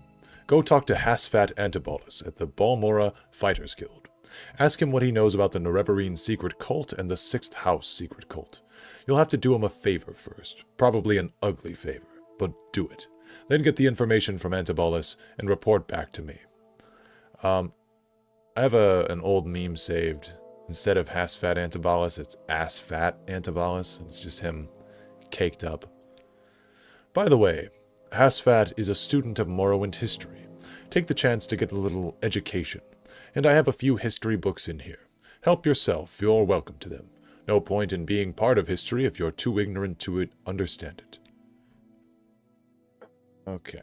Go talk to Hasfat Antibolus at the Balmora Fighters Guild. Ask him what he knows about the Nerevarine secret cult and the Sixth House secret cult. You'll have to do him a favor first. Probably an ugly favor, but do it. Then get the information from Antibolus and report back to me. I have an old meme saved. Instead of Hasfat Antibolus, it's Assfat Antibolus. It's just him caked up. By the way, Hasfat is a student of Morrowind history. Take the chance to get a little education. And I have a few history books in here. Help yourself, you're welcome to them. No point in being part of history if you're too ignorant to understand it. Okay.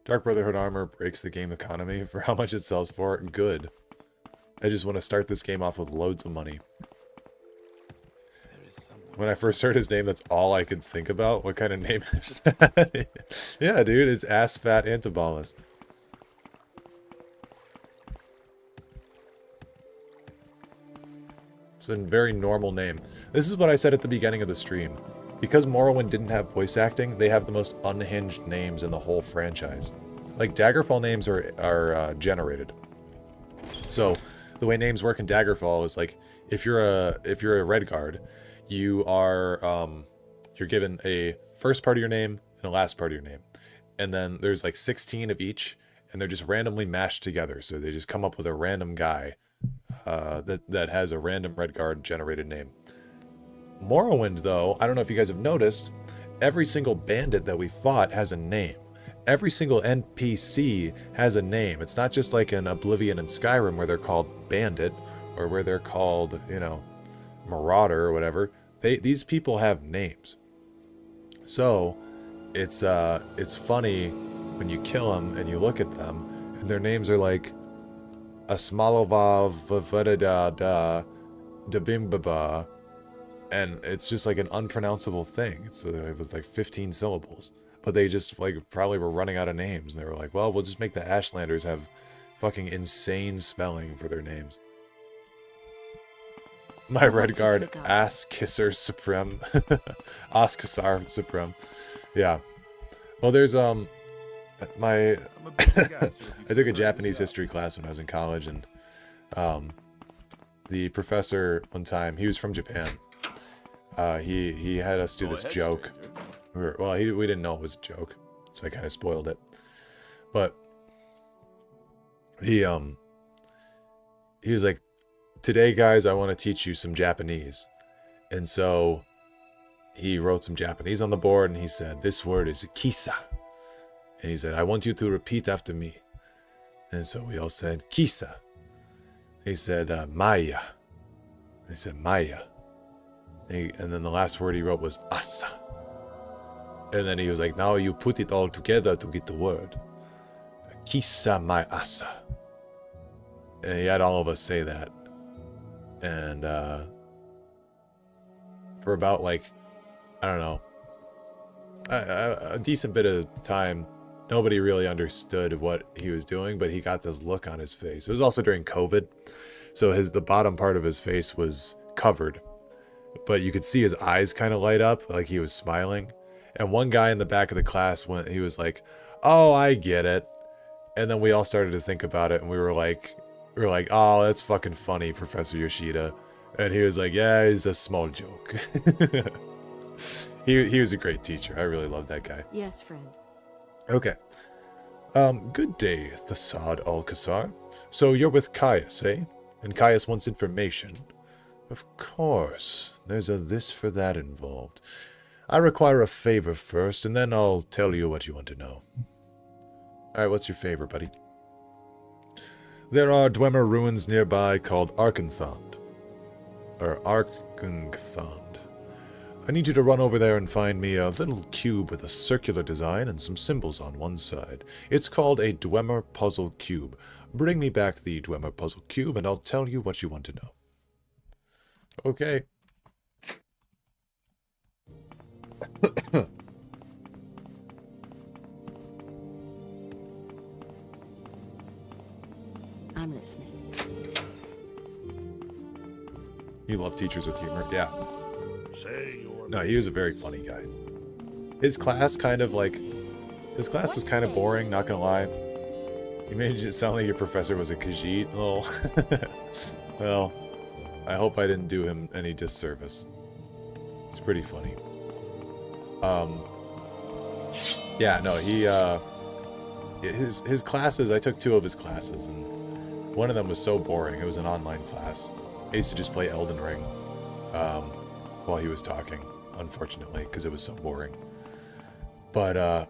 Dark Brotherhood armor breaks the game economy for how much it sells for. Good. I just want to start this game off with loads of money. When I first heard his name, that's all I could think about. What kind of name is that? Yeah, dude, it's Ass Fat Antibolus. It's a very normal name. This is what I said at the beginning of the stream. Because Morrowind didn't have voice acting, they have the most unhinged names in the whole franchise. Like, Daggerfall names are generated. So, the way names work in Daggerfall is like, if you're a Redguard, you are, you're given a first part of your name and a last part of your name. And then there's like 16 of each, and they're just randomly mashed together. So they just come up with a random guy that has a random Redguard generated name. Morrowind, though, I don't know if you guys have noticed, every single bandit that we fought has a name. Every single NPC has a name. It's not just like in Oblivion and Skyrim where they're called Bandit, or where they're called, you know, Marauder or whatever. These people have names. So, it's funny when you kill them and you look at them, and their names are like Asmalovav Vadada Dabimbaba, and it's just like an unpronounceable thing. It was like 15 syllables. But they just like probably were running out of names. And they were like, well, we'll just make the Ashlanders have fucking insane spelling for their names. My Redguard, Ass Kisser Supreme. Askasar Supreme. Yeah. Well, there's I took a Japanese history class when I was in college, and the professor one time, he was from Japan. He had us do this joke. We didn't know it was a joke, so I kind of spoiled it. But he was like, today, guys, I want to teach you some Japanese. And so he wrote some Japanese on the board, and he said, this word is kisa. And he said, I want you to repeat after me. And so we all said, kisa. He said, maya. He said, maya. And then the last word he wrote was asa. And then he was like, now you put it all together to get the word. Kisa mai asa. And he had all of us say that. And for about like, I don't know, a decent bit of time, nobody really understood what he was doing, but he got this look on his face. It was also during COVID, so the bottom part of his face was covered, but you could see his eyes kind of light up, like he was smiling. And one guy in the back of the class he was like, oh, I get it. And then we all started to think about it, and we were like, oh, that's fucking funny, Professor Yoshida. And he was like, yeah, it's a small joke. He was a great teacher. I really love that guy. Yes, friend. Okay. Good day, Thasad Alcazar. So you're with Caius, eh? And Caius wants information. Of course. There's a this for that involved. I require a favor first, and then I'll tell you what you want to know. Alright, what's your favor, buddy? There are Dwemer ruins nearby called Arkenthond. Or Arkenthond. I need you to run over there and find me a little cube with a circular design and some symbols on one side. It's called a Dwemer Puzzle Cube. Bring me back the Dwemer Puzzle Cube, and I'll tell you what you want to know. Okay. I'm listening. You love teachers with humor? Yeah. No, he was a very funny guy. His class was kind of boring, not gonna lie. You made it sound like your professor was a Khajiit. Oh. Well, I hope I didn't do him any disservice. It's pretty funny. Yeah, no, his classes, I took 2 of his classes, and one of them was so boring. It was an online class. I used to just play Elden Ring while he was talking, unfortunately, because it was so boring. But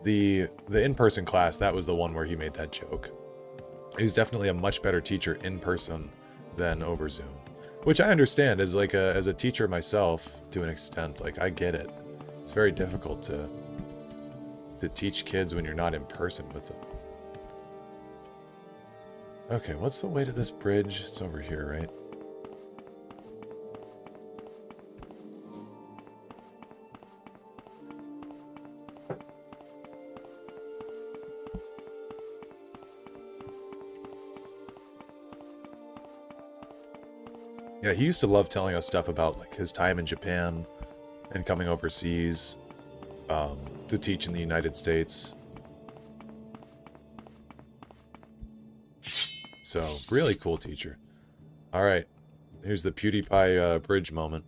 the in-person class, that was the one where he made that joke. He's definitely a much better teacher in person than over Zoom. Which I understand as like as a teacher myself to an extent. Like, I get it. It's very difficult to teach kids when you're not in person with them. Okay, what's the way to this bridge? It's over here, right? Yeah, he used to love telling us stuff about like his time in Japan and coming overseas to teach in the United States. So, really cool teacher. Alright, here's the PewDiePie bridge moment.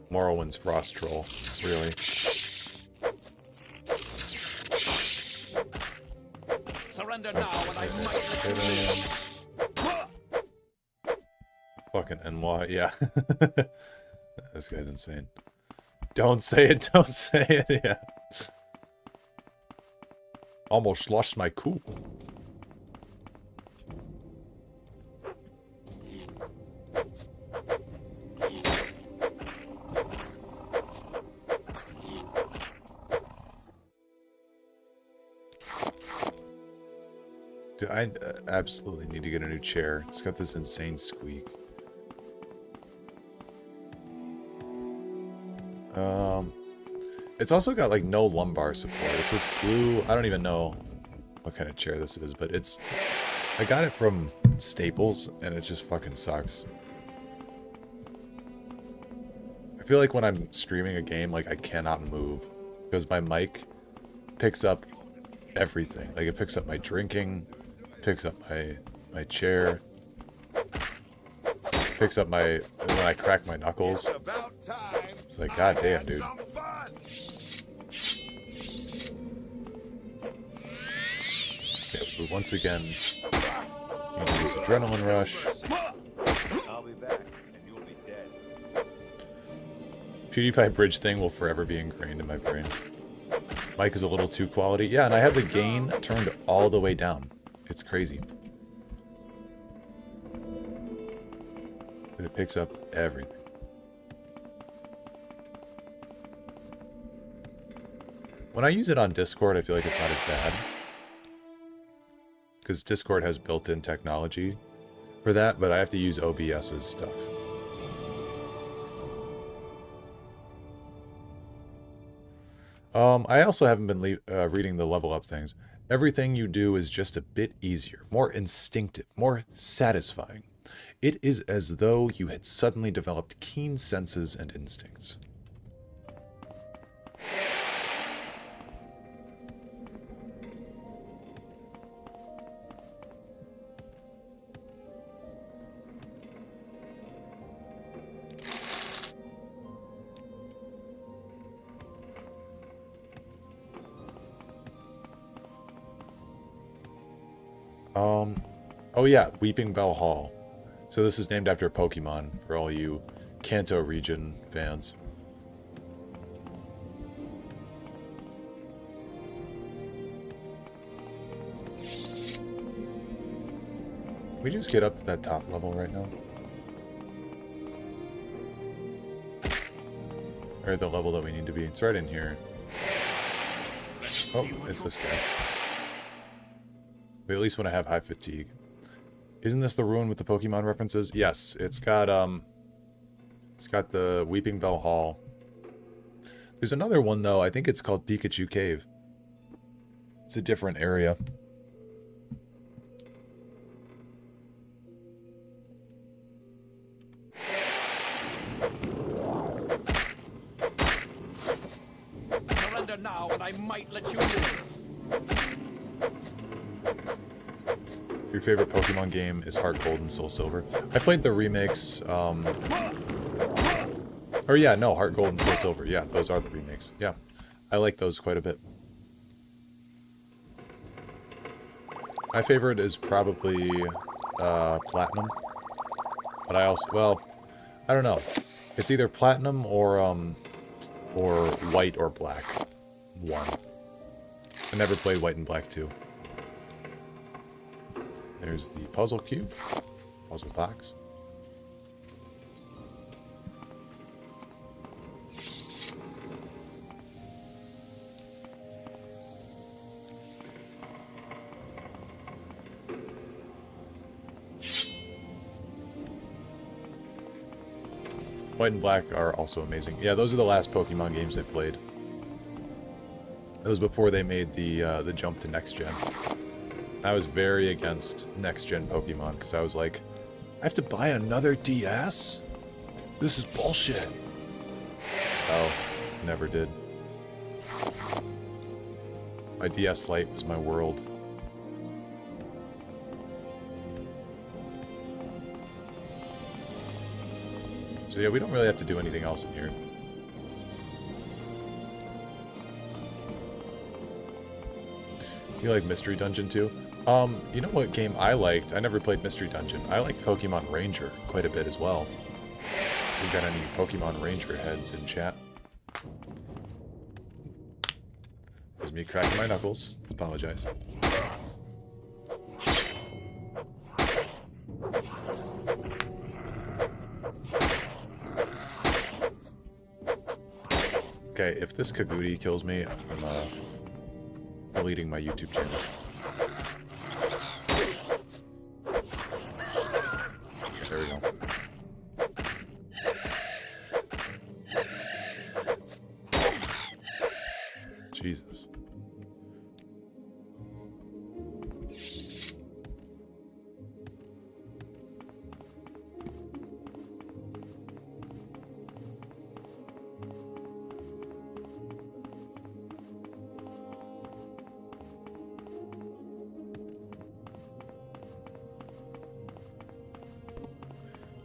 Morrowind's Frost Troll, really. Surrender now, and I might let you. Fucking NY, yeah. This guy's insane. Don't say it, don't say it, yeah. Almost lost my cool. Dude, I absolutely need to get a new chair. It's got this insane squeak. It's also got like no lumbar support. It's this blue, I don't even know what kind of chair this is, but it's, I got it from Staples and it just fucking sucks. I feel like when I'm streaming a game, like I cannot move because my mic picks up everything. Like it picks up my drinking, picks up my chair, picks up my, when I crack my knuckles. It's like, god damn, dude. Okay, but once again, you need to use Adrenaline Rush. I'll be back, and you'll be dead. PewDiePie bridge thing will forever be ingrained in my brain. Mic is a little too quality. Yeah, and I have the gain turned all the way down. It's crazy. But it picks up everything. When I use it on Discord, I feel like it's not as bad. Because Discord has built-in technology for that, but I have to use OBS's stuff. I also haven't been reading the level up things. Everything you do is just a bit easier, more instinctive, more satisfying. It is as though you had suddenly developed keen senses and instincts. Oh yeah, Weeping Bell Hall. So this is named after a Pokemon for all you Kanto region fans. We just get up to that top level right now? Or the level that we need to be. It's right in here. Oh, it's this guy. We at least want to have high fatigue. Isn't this the ruin with the Pokemon references? Yes, it's got the Weeping Bell Hall. There's another one though, I think it's called Pikachu Cave. It's a different area. Surrender now, and I might let you live. Your favorite Pokemon game is Heart Gold and Soul Silver. I played the remakes, or yeah, no, Heart Gold and Soul Silver. Yeah, those are the remakes. Yeah, I like those quite a bit. My favorite is probably Platinum. But I also, well, I don't know. It's either platinum or white or black. One. I never played white and black 2. There's the puzzle cube. Puzzle box. White and black are also amazing. Yeah, those are the last Pokemon games I played. That was before they made the jump to next gen. I was very against next gen Pokemon because I was like, I have to buy another DS? This is bullshit. So, never did. My DS Lite was my world. So yeah, we don't really have to do anything else in here. You like Mystery Dungeon too? You know what game I liked? I never played Mystery Dungeon. I liked Pokemon Ranger quite a bit as well. If you got any Pokemon Ranger heads in chat. There's me cracking my knuckles. Apologize. Okay, if this Kagoody kills me, I'm deleting my YouTube channel. There we go. Jesus.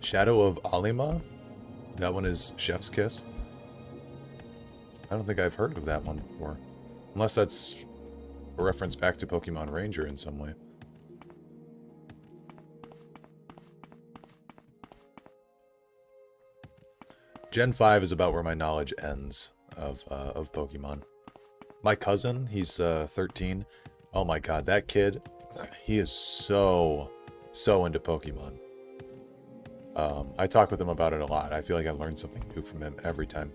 Shadow of Alima? That one is Chef's Kiss? I don't think I've heard of that one before. Unless that's a reference back to Pokemon Ranger in some way. Gen 5 is about where my knowledge ends of Pokemon. My cousin, he's 13. Oh my god, that kid, he is so into Pokemon. I talk with him about it a lot. I feel like I learned something new from him every time.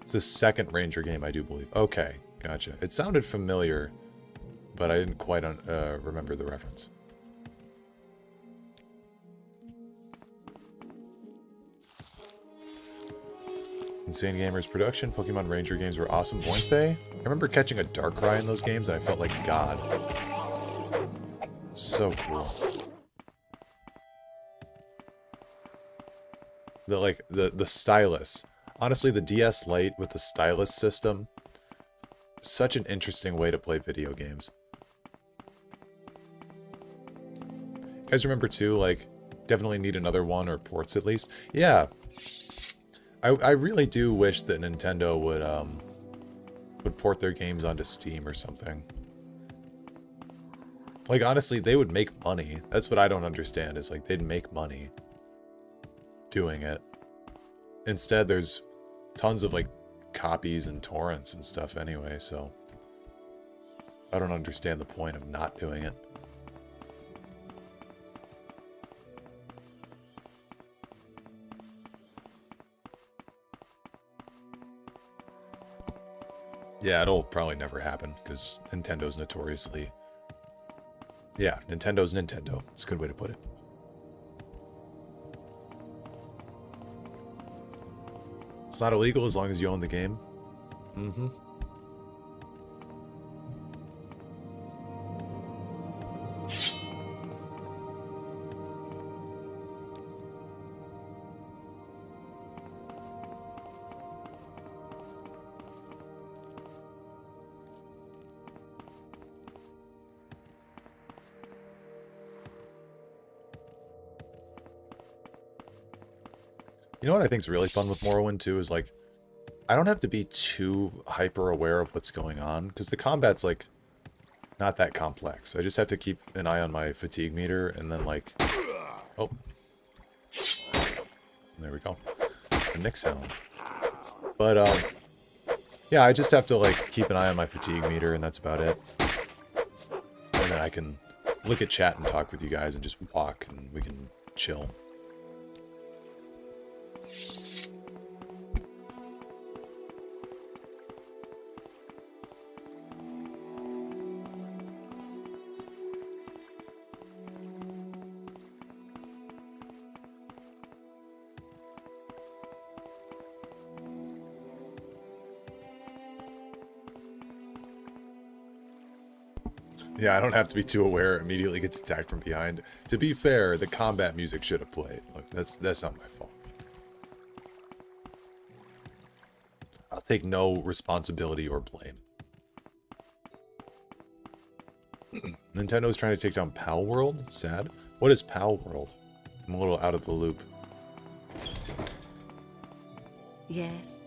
It's the second Ranger game, I do believe. Okay, gotcha. It sounded familiar, but I didn't quite remember the reference. Insane Gamers production. Pokemon Ranger games were awesome, weren't they? I remember catching a Darkrai in those games, and I felt like God. So cool. The stylus. Honestly, the DS Lite with the stylus system, such an interesting way to play video games. You guys remember too, like, definitely need another one, or ports at least? Yeah. I really do wish that Nintendo would port their games onto Steam or something. Like, honestly, they would make money. That's what I don't understand, is like, they'd make money doing it. Instead, there's tons of like copies and torrents and stuff anyway, so I don't understand the point of not doing it. Yeah, it'll probably never happen because Nintendo's notoriously... Yeah, Nintendo's Nintendo. It's a good way to put it. It's not illegal as long as you own the game. Mm-hmm. You know what I think is really fun with Morrowind too is like, I don't have to be too hyper aware of what's going on because the combat's like not that complex. I just have to keep an eye on my fatigue meter and then like, oh, there we go. a Nick sound. But, yeah, I just have to, like, keep an eye on my fatigue meter, and that's about it. And then I can look at chat and talk with you guys and just walk, and we can chill. Yeah, I don't have to be too aware it immediately gets attacked from behind. To be fair, the combat music should have played. Look, that's not my fault. I'll take no responsibility or blame. Nintendo's trying to take down Pal World? Sad. What is Pal World? I'm a little out of the loop. Yes.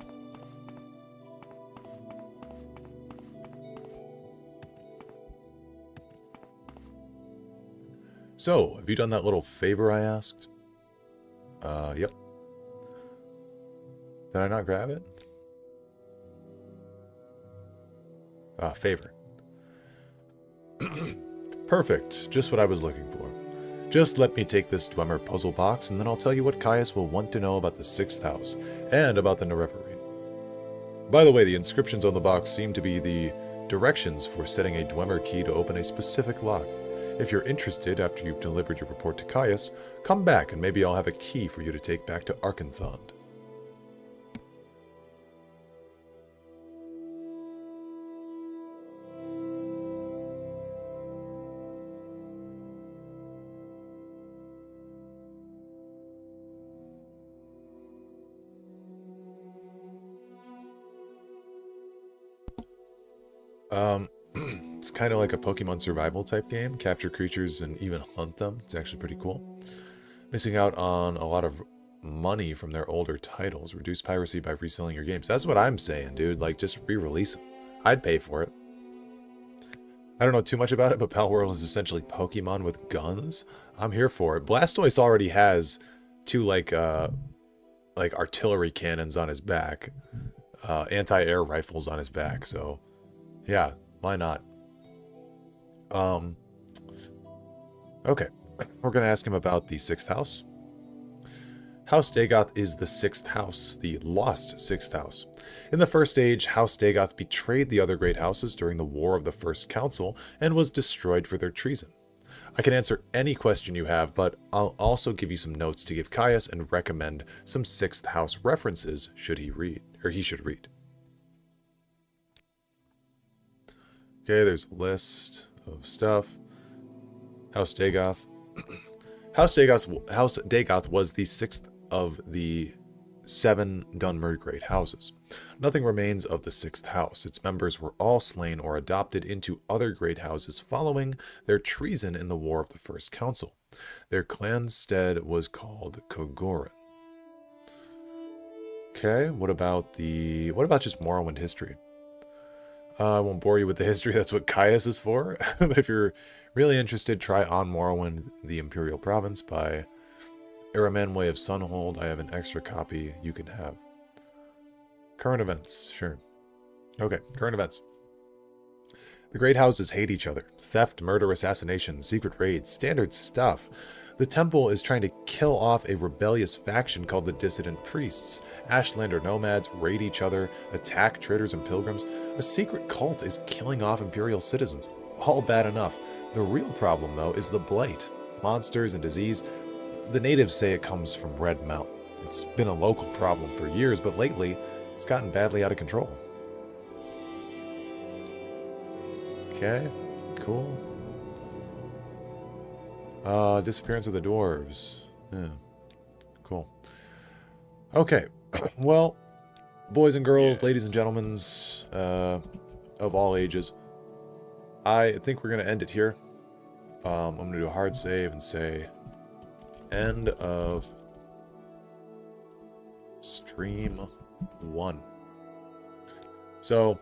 So, have you done that little favor I asked? Yep. Did I not grab it? Favor. Perfect. Just what I was looking for. Just let me take this Dwemer puzzle box, and then I'll tell you what Caius will want to know about the 6th house, and about the Nerevarine. By the way, the inscriptions on the box seem to be the directions for setting a Dwemer key to open a specific lock. If you're interested after you've delivered your report to Caius, come back and maybe I'll have a key for you to take back to Arkenthond. It's kind of like a Pokemon survival type game. Capture creatures and even hunt them. It's actually pretty cool. Missing out on a lot of money from their older titles. Reduce piracy by reselling your games. That's what I'm saying, dude. Like, just re-release them. I'd pay for it. I don't know too much about it, but Pal World is essentially Pokemon with guns. I'm here for it. Blastoise already has 2, like artillery cannons on his back. Anti-air rifles on his back, so... yeah, why not? Okay. We're going to ask him about the 6th house. House Dagoth is the 6th house, the lost 6th house. In the First Age, House Dagoth betrayed the other great houses during the War of the First Council and was destroyed for their treason. I can answer any question you have, but I'll also give you some notes to give Caius and recommend some 6th house references should he read, or he should read. Okay, there's a list of stuff. House Dagoth. House Dagoth was the 6th of the 7 Dunmer Great Houses. Nothing remains of the 6th house. Its members were all slain or adopted into other great houses following their treason in the War of the First Council. Their clanstead was called Kogorin. Okay, what about just Morrowind history? I won't bore you with the history, that's what Caius is for. But if you're really interested, try On Morrowind, the Imperial Province by Aramanway of Sunhold. I have an extra copy you can have. Current events, sure. Okay, current events. The great houses hate each other. Theft, murder, assassination, secret raids, standard stuff. The temple is trying to kill off a rebellious faction called the Dissident Priests. Ashlander nomads raid each other, attack traders and pilgrims. A secret cult is killing off Imperial citizens. All bad enough. The real problem, though, is the blight. Monsters and disease. The natives say it comes from Red Mountain. It's been a local problem for years, but lately, it's gotten badly out of control. Okay, cool. Disappearance of the dwarves. Yeah, cool. Okay, well, boys and girls, ladies and gentlemen, of all ages, I think we're going to end it here. I'm going to do a hard save and say, end of stream 1. So,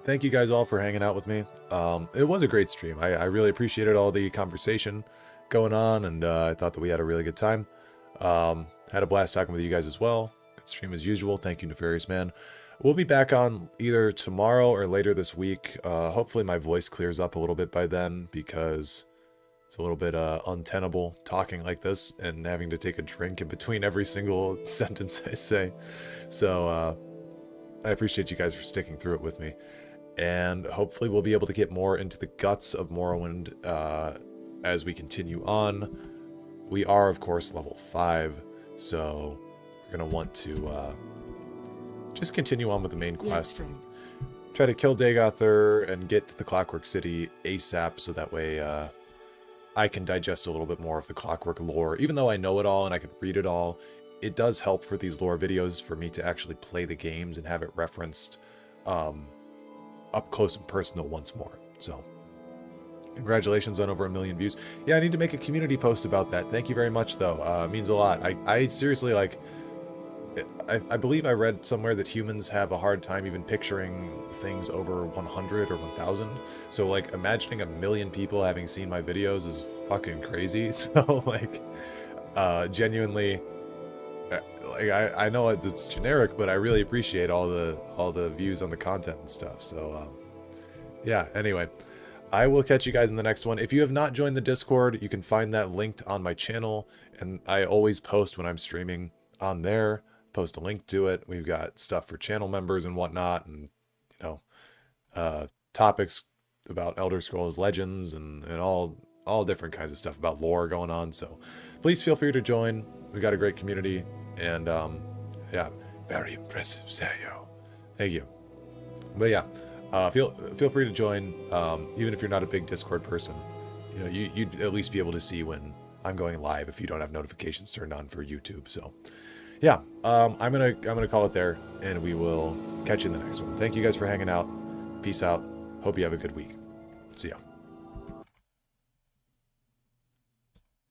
thank you guys all for hanging out with me. It was a great stream. I really appreciated all the conversation going on, and I thought that we had a really good time. Had a blast talking with you guys as well. stream as usual. Thank you, Nefarious Man. We'll be back on either tomorrow or later this week. Hopefully my voice clears up a little bit by then, because it's a little bit untenable talking like this and having to take a drink in between every single sentence I say. So I appreciate you guys for sticking through it with me. And hopefully we'll be able to get more into the guts of Morrowind as we continue on. We are, of course, level 5, so we're going to want to just continue on with the main quest and try to kill Dareloth and get to the Clockwork City ASAP, so that way I can digest a little bit more of the Clockwork lore. Even though I know it all and I can read it all, it does help for these lore videos for me to actually play the games and have it referenced up close and personal once more. So congratulations on over 1 million views. Yeah, I need to make a community post about that. Thank you very much, though. It means a lot. I seriously, like, I believe I read somewhere that humans have a hard time even picturing things over 100 or 1,000. So, like, imagining 1 million people having seen my videos is fucking crazy. So, like, genuinely, like, I know it's generic, but I really appreciate all the views on the content and stuff. So, yeah, anyway, I will catch you guys in the next one. If you have not joined the Discord, you can find that linked on my channel, and I always post when I'm streaming on there. Post a link to it. We've got stuff for channel members and whatnot, and, you know, topics about Elder Scrolls Legends and all different kinds of stuff about lore going on. So please feel free to join. We've got a great community, and yeah, very impressive, Sayo. Thank you. But yeah, feel free to join, even if you're not a big Discord person. You know, you'd at least be able to see when I'm going live if you don't have notifications turned on for YouTube. So yeah, I'm gonna call it there, and we will catch you in the next one. Thank you guys for hanging out. Peace out. Hope you have a good week. See ya.